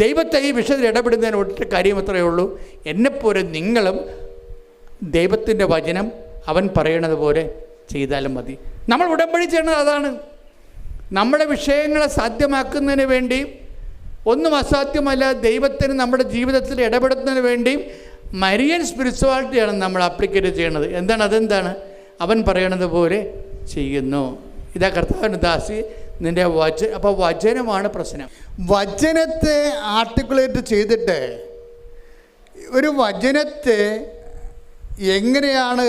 ദൈവത്തെ ഈ വിഷയത്തിൽ ഇടപെടുന്നതിന് ഒറ്റ കാര്യം അത്രയേ ഉള്ളൂ, എന്നെപ്പോലെ നിങ്ങളും ദൈവത്തിൻ്റെ വചനം അവൻ പറയണത് പോലെ ചെയ്താലും മതി. നമ്മൾ ഉടമ്പടി ചെയ്യണത് അതാണ്. നമ്മുടെ വിഷയങ്ങളെ സാധ്യമാക്കുന്നതിന് വേണ്ടി, ഒന്നും അസാധ്യമല്ല, ദൈവത്തിന് നമ്മുടെ ജീവിതത്തിൽ ഇടപെടുന്നതിന് വേണ്ടി മരിയൻ സ്പിരിച്വാലിറ്റിയാണ് നമ്മൾ അപ്ലിക്കേറ്റ് ചെയ്യണത്. അതെന്താണ്? അവൻ പറയണത് പോലെ ചെയ്യുന്നു. ഇതാ കർത്താവിന് ദാസി നിൻ്റെ അപ്പോൾ വചനമാണ് പ്രശ്നം. വചനത്തെ ആർട്ടിക്കുലേറ്റ് ചെയ്തിട്ട് ഒരു വചനത്തെ എങ്ങനെയാണ്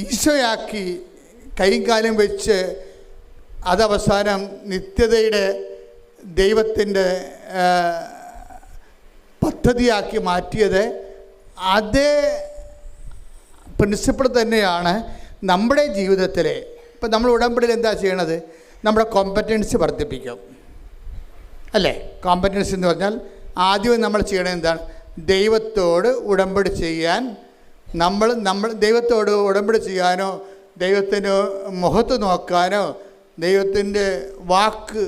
ഈശോയാക്കി കൈയും കാലും വെച്ച് അതവസാനം നിത്യതയുടെ ദൈവത്തിൻ്റെ പദ്ധതിയാക്കി മാറ്റിയത്, അതേ പ്രിൻസിപ്പിൾ തന്നെയാണ് നമ്മുടെ ജീവിതത്തിലെ. ഇപ്പം നമ്മൾ ഉടമ്പടിയിൽ എന്താ ചെയ്യണത്? നമ്മുടെ കോമ്പറ്റൻസി വർദ്ധിപ്പിക്കും, അല്ലേ? കോമ്പറ്റൻസി എന്ന് പറഞ്ഞാൽ ആദ്യം നമ്മൾ ചെയ്യണത് എന്താണ്? ദൈവത്തോട് ഉടമ്പടി ചെയ്യാൻ നമ്മൾ ദൈവത്തോട് ഉടമ്പടി ചെയ്യാനോ ദൈവത്തിന് മുഖത്ത് നോക്കാനോ ദൈവത്തിൻ്റെ വാക്ക്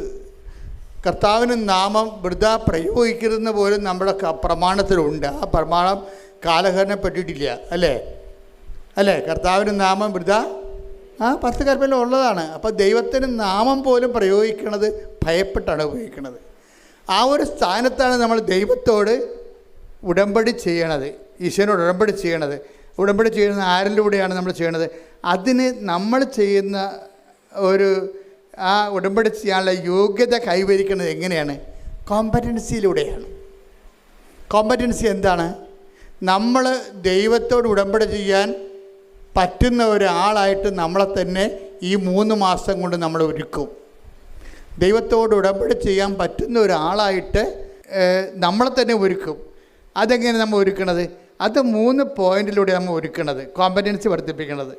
കർത്താവിന് നാമം വൃഥാ പ്രയോഗിക്കരുതെന്ന് പോലും നമ്മുടെ പ്രമാണത്തിലുണ്ട്. ആ പ്രമാണം കാലഹരണപ്പെട്ടിട്ടില്ല, അല്ലേ? കർത്താവിന് നാമം വൃഥാ 10 കൽപ്പനയിൽ ഉള്ളതാണ്. അപ്പോൾ ദൈവത്തിന് നാമം പോലും പ്രയോഗിക്കുന്നത് ഭയപ്പെട്ടാണ് ഉപയോഗിക്കുന്നത്. ആ ഒരു സ്ഥാനത്താണ് നമ്മൾ ദൈവത്തോട് ഉടമ്പടി ചെയ്യണത്, ഈശോനോട് ഉടമ്പടി ചെയ്യണത്. ഉടമ്പടി ചെയ്യുന്ന ആരിലൂടെയാണ് നമ്മൾ ചെയ്യണത്? അതിന് നമ്മൾ ചെയ്യുന്ന ഒരു ആ ഉടമ്പടി ചെയ്യാനുള്ള യോഗ്യത കൈവരിക്കുന്നത് എങ്ങനെയാണ്? കോമ്പറ്റൻസിയിലൂടെയാണ്. കോമ്പറ്റൻസി എന്താണ്? നമ്മൾ ദൈവത്തോട് ഉടമ്പടി ചെയ്യാൻ പറ്റുന്ന ഒരാളായിട്ട് നമ്മളെ തന്നെ ഈ 3 മാസം കൊണ്ട് നമ്മൾ ഒരുക്കും. ദൈവത്തോട് ഉടമ്പടി ചെയ്യാൻ പറ്റുന്ന ഒരാളായിട്ട് നമ്മളെ തന്നെ ഒരുക്കും. അതെങ്ങനെ നമ്മൾ ഒരുക്കണത്? അത് 3 പോയിൻറ്റിലൂടെ നമ്മൾ ഒരുക്കണത്, കോമ്പറ്റൻസി വർദ്ധിപ്പിക്കണത്.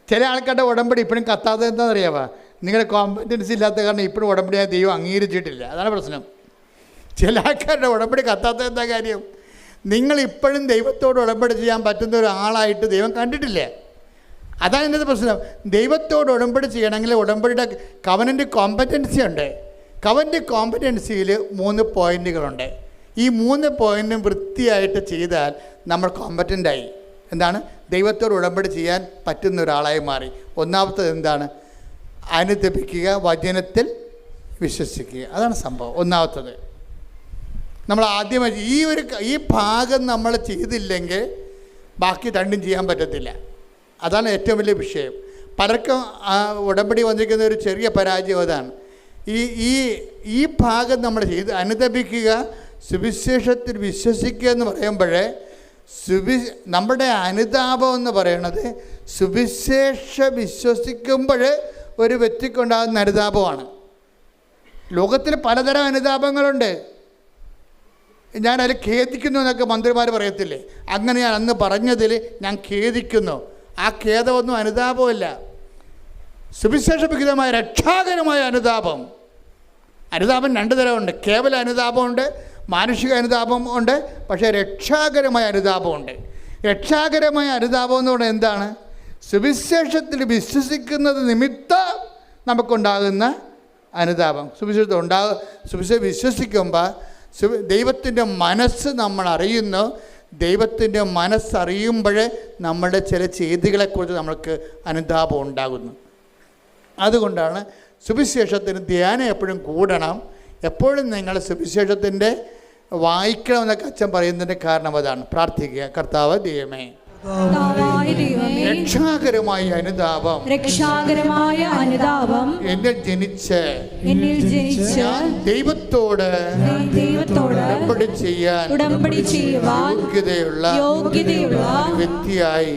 ചില ആൾക്കാരുടെ ഉടമ്പടി ഇപ്പോഴും കത്താതെ എന്താണെന്നറിയാമോ? നിങ്ങളുടെ കോമ്പറ്റൻസി ഇല്ലാത്ത കാരണം ഇപ്പോഴും ഉടമ്പടിയായ ദൈവം അംഗീകരിച്ചിട്ടില്ല. അതാണ് പ്രശ്നം. ചില ആൾക്കാരുടെ ഉടമ്പടി കത്താത്ത എന്താ കാര്യം? നിങ്ങളിപ്പോഴും ദൈവത്തോട് ഉടമ്പടി ചെയ്യാൻ പറ്റുന്ന ഒരാളായിട്ട് ദൈവം കണ്ടിട്ടില്ല. അതാണ് എൻ്റെ പ്രശ്നം. ദൈവത്തോട് ഉടമ്പടി ചെയ്യണമെങ്കിൽ ഉടമ്പടിയുടെ കവനൻ്റ് കോമ്പറ്റൻസി ഉണ്ട്. കവനൻ്റ് കോമ്പറ്റൻസിയിൽ 3 പോയിൻറ്റുകളുണ്ട്. ഈ 3 പോയിൻറ്റും വൃത്തിയായിട്ട് ചെയ്താൽ നമ്മൾ കോമ്പറ്റൻ്റായി. എന്താണ്? ദൈവത്തോട് ഉടമ്പടി ചെയ്യാൻ പറ്റുന്ന ഒരാളായി മാറി. ഒന്നാമത്തത് എന്താണ്? അനുദപിക്കുക, വചനത്തിൽ വിശ്വസിക്കുക. അതാണ് സംഭവം. ഒന്നാമത്തത് നമ്മൾ ആദ്യമായി ഈ ഭാഗം നമ്മൾ ചെയ്തില്ലെങ്കിൽ ബാക്കി രണ്ടും ചെയ്യാൻ പറ്റത്തില്ല. അതാണ് ഏറ്റവും വലിയ വിഷയം. പലർക്കും ഉടമ്പടി വന്നിരിക്കുന്ന ഒരു ചെറിയ പരാജയം അതാണ്. ഈ ഭാഗം നമ്മൾ ചെയ്ത് അനുദപിക്കുക, സുവിശേഷത്തിൽ വിശ്വസിക്കുക എന്ന് പറയുമ്പോഴേ നമ്മുടെ അനുതാപം എന്ന് പറയണത് സുവിശേഷ വിശ്വസിക്കുമ്പോൾ ഒരു വ്യക്തിക്കുണ്ടാകുന്ന അനുതാപമാണ്. ലോകത്തിൽ പലതരം അനുതാപങ്ങളുണ്ട്. ഞാനതിൽ ഖേദിക്കുന്നു എന്നൊക്കെ മന്ത്രിമാർ പറയത്തില്ലേ? അങ്ങനെ ഞാൻ അന്ന് പറഞ്ഞതിൽ ഞാൻ ഖേദിക്കുന്നു. ആ ഖേദമൊന്നും അനുതാപമല്ല. സുവിശേഷവിഹിതമായ രക്ഷാകരമായ അനുതാപം. അനുതാപം 2 തരമുണ്ട്. കേവല അനുതാപമുണ്ട്, മാനുഷിക അനുതാപം ഉണ്ട്. പക്ഷേ രക്ഷാകരമായ അനുതാപമുണ്ട്. രക്ഷാകരമായ അനുതാപം എന്ന് പറയുന്നത് എന്താണ്? സുവിശേഷത്തിൽ വിശ്വസിക്കുന്നത് നിമിത്തം നമുക്കുണ്ടാകുന്ന അനുതാപം. സുവിശേഷം വിശ്വസിക്കുമ്പോൾ ദൈവത്തിൻ്റെ മനസ്സ് നമ്മൾ അറിയുന്നു. ദൈവത്തിൻ്റെ മനസ്സറിയുമ്പോൾ നമ്മുടെ ചില ചെയ്തികളെക്കുറിച്ച് നമ്മൾക്ക് അനുതാപം ഉണ്ടാകുന്നു. അതുകൊണ്ടാണ് സുവിശേഷത്തിന് ധ്യാനം എപ്പോഴും കൂടണം. എപ്പോഴും നിങ്ങൾ സുവിശേഷത്തിൻ്റെ വായിക്കണമെന്നൊക്കെ അച്ഛൻ പറയുന്നതിൻ്റെ കാരണം അതാണ്. പ്രാർത്ഥിക്കുക, കർത്താവ് ദൈവമേ, രക്ഷാകരമായ അനുതാപം എന്നിൽ ജനിച്ച് ദൈവത്തോട് ഉടമ്പടി ചെയ്യാൻ യോഗ്യതയുള്ള വ്യക്തിയായി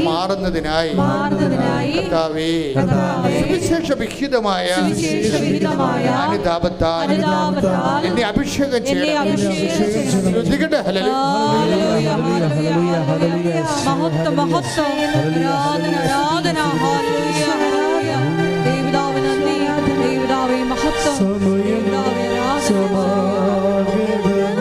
മാറുന്നതിനായി കർത്താവേ, സുവിശേഷവിഹിതമായ അനുതാപത്താൽ എന്നെ അഭിഷേകം ചെയ്യണം. മഹത്വം മഹത്വം ആരാധന ഹല്ലേലൂയ ഹല്ലേലൂയ. ദൈവപിതാവേ നന്ദി, ദൈവപിതാവേ മഹത്വം, ദൈവപിതാവേ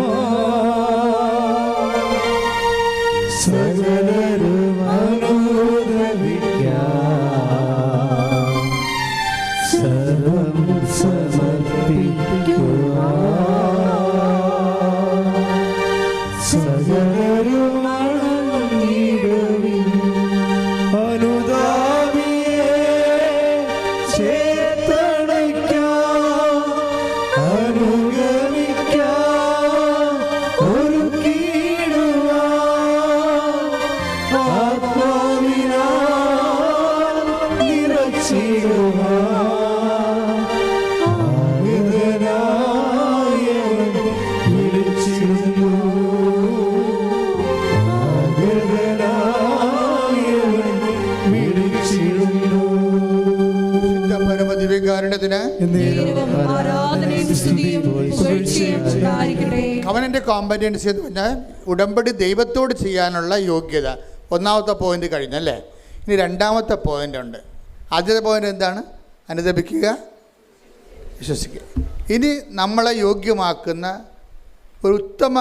സർവം സമർപ്പിക്കുക. കാരുണ്യത്തിന് കവനന്റ് കോമ്പറ്റൻസി എന്ന് പറഞ്ഞാൽ ഉടമ്പടി ദൈവത്തോട് ചെയ്യാനുള്ള യോഗ്യത. ഒന്നാമത്തെ പോയിന്റ് കഴിഞ്ഞല്ലേ. ഇനി രണ്ടാമത്തെ പോയിന്റ് ഉണ്ട്. ആദ്യത്തെ പോയിന്റ് എന്താണ്? അനുദപിക്കുക, വിശ്വസിക്കുക. ഇനി നമ്മളെ യോഗ്യമാക്കുന്ന ഒരു ഉത്തമ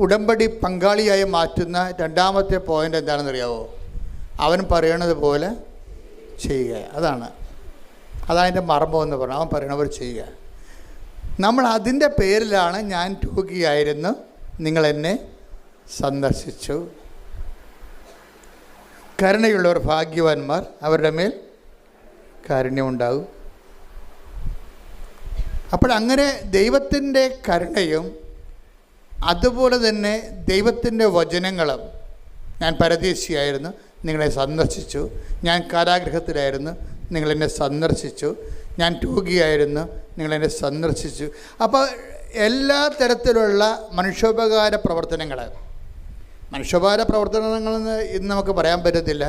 ഉടമ്പടി പങ്കാളിയായി മാറ്റുന്ന രണ്ടാമത്തെ പോയിന്റ് എന്താണെന്നറിയാവോ? അവൻ പറയണത് പോലെ ചെയ്യുക. അതാണ് അതിൻ്റെ മർമ്മം എന്ന് പറഞ്ഞാൽ അവൻ പറയണവർ ചെയ്യുക. നമ്മൾ അതിൻ്റെ പേരിലാണ് ഞാൻ രോഗിയായിരുന്നു, നിങ്ങൾ എന്നെ സന്ദർശിച്ചു. കരുണയുള്ളവർ ഭാഗ്യവാന്മാർ, അവരുടെ മേൽ കാരുണ്യമുണ്ടാകും. അപ്പോൾ അങ്ങനെ ദൈവത്തിൻ്റെ കരുണയും അതുപോലെ തന്നെ ദൈവത്തിൻ്റെ വചനങ്ങളും, ഞാൻ പരദേശിയായിരുന്നു, നിങ്ങളെ സന്ദർശിച്ചു. ഞാൻ കാരാഗൃഹത്തിലായിരുന്നു, നിങ്ങളെന്നെ സന്ദർശിച്ചു. ഞാൻ രോഗിയായിരുന്നു, നിങ്ങളെന്നെ സന്ദർശിച്ചു. അപ്പോൾ എല്ലാ തരത്തിലുള്ള മനുഷ്യോപകാര പ്രവർത്തനങ്ങളെന്ന് ഇന്ന് നമുക്ക് പറയാൻ പറ്റത്തില്ല.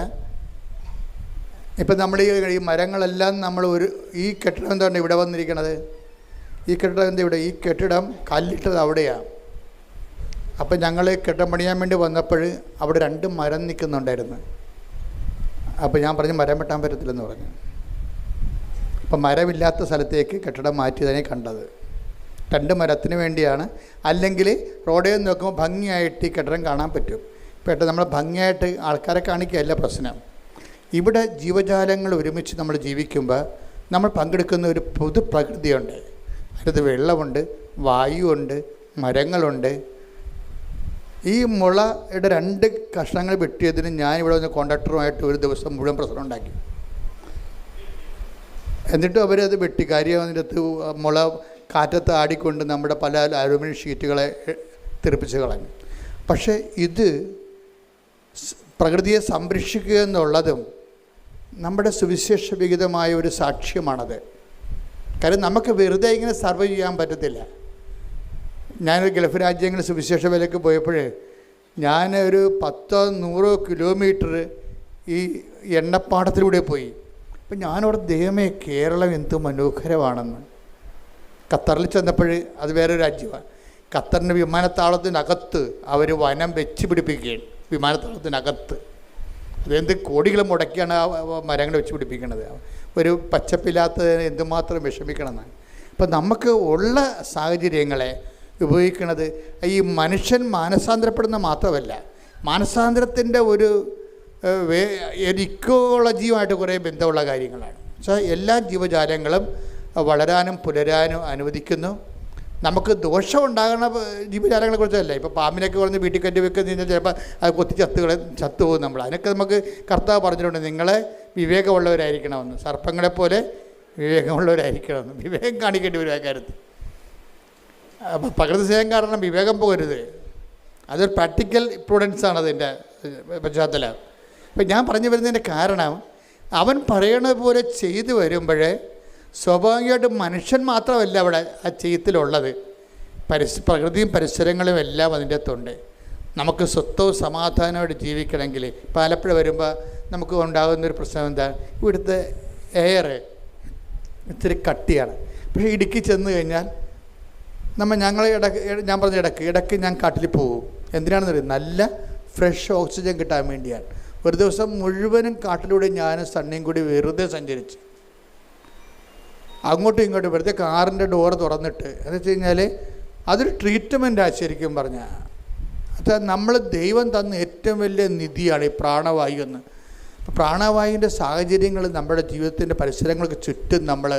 ഇപ്പം നമ്മൾ ഈ മരങ്ങളെല്ലാം നമ്മൾ ഈ കെട്ടിടം എന്താണ് ഇവിടെ വന്നിരിക്കണത്? ഈ കെട്ടിടം എന്താ ഇവിടെ? ഈ കെട്ടിടം കല്ലിട്ടത് അവിടെയാണ്. അപ്പം ഞങ്ങൾ കെട്ടിടം പണിയാൻ വേണ്ടി വന്നപ്പോൾ അവിടെ 2 മരം നിൽക്കുന്നുണ്ടായിരുന്നു. അപ്പോൾ ഞാൻ പറഞ്ഞു മരം വെട്ടാൻ പറ്റത്തില്ലെന്ന് പറഞ്ഞു. അപ്പം മരമില്ലാത്ത സ്ഥലത്തേക്ക് കെട്ടിടം മാറ്റിയതിനെ കണ്ടത്. 2 മരത്തിന് വേണ്ടിയാണ്. അല്ലെങ്കിൽ റോഡിൽ നിന്ന് നോക്കുമ്പോൾ ഭംഗിയായിട്ട് ഈ കെട്ടിടം കാണാൻ പറ്റും. പെട്ടെന്ന് നമ്മൾ ഭംഗിയായിട്ട് ആൾക്കാരെ കാണിക്കുകയല്ല പ്രശ്നം. ഇവിടെ ജീവജാലങ്ങൾ ഒരുമിച്ച് നമ്മൾ ജീവിക്കുമ്പോൾ നമ്മൾ പങ്കെടുക്കുന്ന ഒരു പൊതുപ്രകൃതിയുണ്ട്. അതിനകത്ത് വെള്ളമുണ്ട്, വായുവുണ്ട്, മരങ്ങളുണ്ട്. ഈ മുളയുടെ 2 കഷ്ണങ്ങൾ വെട്ടിയതിന് ഞാനിവിടെ വന്ന് കോൺട്രാക്ടറുമായിട്ട് ഒരു ദിവസം മുഴുവൻ പ്രശ്നം ഉണ്ടാക്കി. എന്നിട്ടും അവരത് വെട്ടി. കാര്യം അതിൻ്റെ അകത്ത് മുള കാറ്റത്ത് ആടിക്കൊണ്ട് നമ്മുടെ പല അലുമിനിയം ഷീറ്റുകളെ തെറിപ്പിച്ച് കളഞ്ഞു. പക്ഷേ ഇത് പ്രകൃതിയെ സംരക്ഷിക്കുക എന്നുള്ളതും നമ്മുടെ സുവിശേഷ വിഹിതമായ ഒരു സാക്ഷ്യമാണത്. കാര്യം നമുക്ക് വെറുതെ ഇങ്ങനെ സർവൈവ് ചെയ്യാൻ പറ്റത്തില്ല. ഞാനൊരു ഗൾഫ് രാജ്യങ്ങളിൽ സുവിശേഷ വേലയ്ക്ക് പോയപ്പോൾ ഞാൻ ഒരു 10-100 കിലോമീറ്റർ ഈ എണ്ണപ്പാടത്തിലൂടെ പോയി. അപ്പം ഞാനവിടെ ദൈവമേ കേരളം എന്ത് മനോഹരമാണെന്ന്. ഖത്തറിൽ ചെന്നപ്പോൾ അത് വേറൊരു രാജ്യമാണ്. ഖത്തറിൻ്റെ വിമാനത്താവളത്തിനകത്ത് അവർ വനം വെച്ച് പിടിപ്പിക്കുകയാണ്. വിമാനത്താവളത്തിനകത്ത് അതെന്ത് കോടികൾ മുടക്കിയാണ് ആ മരങ്ങൾ വെച്ച് പിടിപ്പിക്കുന്നത്. ഒരു പച്ചപ്പില്ലാത്തതിന് എന്തുമാത്രം വിഷമിക്കണമെന്നാണ്. അപ്പം നമുക്ക് ഉള്ള സാഹചര്യങ്ങളെ ഉപയോഗിക്കുന്നത് ഈ മനുഷ്യൻ മാനസാന്തരപ്പെടുന്ന മാത്രമല്ല, മാനസാന്തരത്തിൻ്റെ ഒരു ഇക്കോളജിയുമായിട്ട് കുറേ ബന്ധമുള്ള കാര്യങ്ങളാണ്. പക്ഷേ എല്ലാ ജീവജാലങ്ങളും വളരാനും പുലരാനും അനുവദിക്കുന്നു. നമുക്ക് ദോഷം ഉണ്ടാകുന്ന ജീവജാലങ്ങളെ കുറിച്ചല്ല. ഇപ്പോൾ പാമ്പിനൊക്കെ പറഞ്ഞ് വീട്ടിൽ കയറ്റി വെക്കുന്ന കഴിഞ്ഞാൽ ചിലപ്പോൾ അത് കൊത്തി ചത്തുപോകും നമ്മൾ. അതിനൊക്കെ നമുക്ക് കർത്താവ് പറഞ്ഞിട്ടുണ്ട്, നിങ്ങളെ വിവേകമുള്ളവരായിരിക്കണമെന്ന്, സർപ്പങ്ങളെപ്പോലെ വിവേകമുള്ളവരായിരിക്കണമെന്ന്. വിവേകം കാണിക്കേണ്ടി വരും ആ കാര്യത്തിൽ. അപ്പോൾ പ്രകൃതി സ്നേഹം കാരണം വിവേകം പോകരുത്. അതൊരു പ്രാക്ടിക്കൽ പ്രൂഡൻസാണ് അതിൻ്റെ പശ്ചാത്തലം. അപ്പം ഞാൻ പറഞ്ഞു വരുന്നതിൻ്റെ കാരണം, അവൻ പറയണത് പോലെ ചെയ്തു വരുമ്പോഴേ സ്വാഭാവികമായിട്ടും മനുഷ്യൻ മാത്രമല്ല അവിടെ ആ ചെയ്യത്തിലുള്ളത്, പ്രകൃതിയും പരിസരങ്ങളും എല്ലാം അതിൻ്റെ അകത്തുണ്ട്. നമുക്ക് സ്വസ്ഥവും സമാധാനമായിട്ട് ജീവിക്കണമെങ്കിൽ ഇപ്പോൾ ആലപ്പുഴ വരുമ്പോൾ നമുക്ക് ഉണ്ടാകുന്നൊരു പ്രശ്നം എന്താ? ഇവിടുത്തെ എയർ ഇത്തിരി കട്ടിയാണ്. പക്ഷേ ഇടുക്കി ചെന്ന് കഴിഞ്ഞാൽ ഞങ്ങൾ ഞാൻ പറഞ്ഞ ഇടയ്ക്ക് ഞാൻ കാട്ടിൽ പോകും. എന്തിനാണെന്ന് അറിയാം? നല്ല ഫ്രഷ് ഓക്സിജൻ കിട്ടാൻ വേണ്ടിയാണ്. ഒരു ദിവസം മുഴുവനും കാട്ടിലൂടെ ഞാനും സണ്ണിയും കൂടി വെറുതെ സഞ്ചരിച്ച് അങ്ങോട്ടും ഇങ്ങോട്ടും വെറുതെ കാറിൻ്റെ ഡോറ് തുറന്നിട്ട്, എന്ന് വെച്ച് കഴിഞ്ഞാൽ അതൊരു ട്രീറ്റ്മെൻറ്റാണ് ശരിക്കും പറഞ്ഞാൽ. അത് നമ്മൾ ദൈവം തന്ന ഏറ്റവും വലിയ നിധിയാണ് ഈ പ്രാണവായു എന്ന്. അപ്പോൾ പ്രാണവായുവിൻ്റെ സാഹചര്യങ്ങൾ നമ്മുടെ ജീവിതത്തിൻ്റെ പരിസരങ്ങൾക്ക് ചുറ്റും നമ്മൾ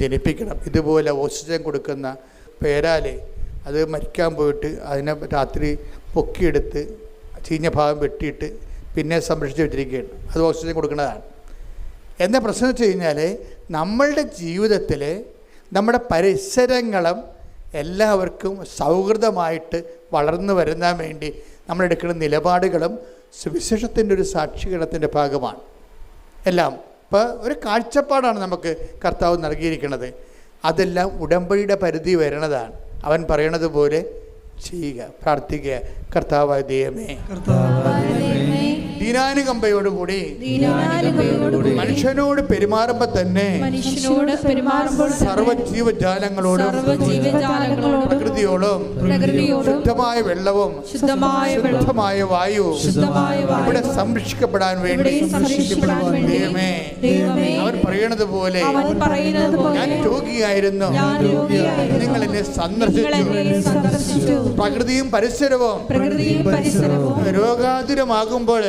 ജനിപ്പിക്കണം. ഇതുപോലെ ഓക്സിജൻ കൊടുക്കുന്ന പേരാലെ അത് മരിക്കാൻ പോയിട്ട് അതിനെ രാത്രി പൊക്കിയെടുത്ത് ചീഞ്ഞ ഭാഗം വെട്ടിയിട്ട് പിന്നെ സംരക്ഷിച്ച് വെച്ചിരിക്കുകയാണ്. അത് ഓക്സിജൻ കൊടുക്കുന്നതാണ്. എന്താ പ്രശ്നം വെച്ച് കഴിഞ്ഞാൽ, നമ്മളുടെ ജീവിതത്തിൽ നമ്മുടെ പരിസരങ്ങളും എല്ലാവർക്കും സൗഹൃദമായിട്ട് വളർന്നു വരുന്നതിന് വേണ്ടി നമ്മളെടുക്കുന്ന നിലപാടുകളും സുവിശേഷത്തിൻ്റെ ഒരു സാക്ഷീകരണത്തിൻ്റെ ഭാഗമാണ് എല്ലാം. ഇപ്പോൾ ഒരു കാഴ്ചപ്പാടാണ് നമുക്ക് കർത്താവ് നൽകിയിരിക്കുന്നത്. അതെല്ലാം ഉടമ്പടിയുടെ പരിധി വരുന്നതാണ്. അവൻ പറയണത് പോലെ ചെയ്യുക, പ്രാർത്ഥിക്കുക. കർത്താവായ ദൈവമേ, ദീനാനുകമ്പയോടുകൂടി മനുഷ്യനോട് പെരുമാറുമ്പോൾ തന്നെ സർവ്വജീവജാലങ്ങളോടും പ്രകൃതിയോടും ശുദ്ധമായ വെള്ളവും ശുദ്ധമായ വായുവും ഇവിടെ സംരക്ഷിക്കപ്പെടാൻ വേണ്ടി ദൈവമേ, അവൻ പറയണത് പോലെ ഞാൻ രോഗിയായിരുന്നു, നിങ്ങൾ എന്നെ സന്ദർശിച്ചു. പ്രകൃതിയും പരിസരവും രോഗാതുരമാകുമ്പോൾ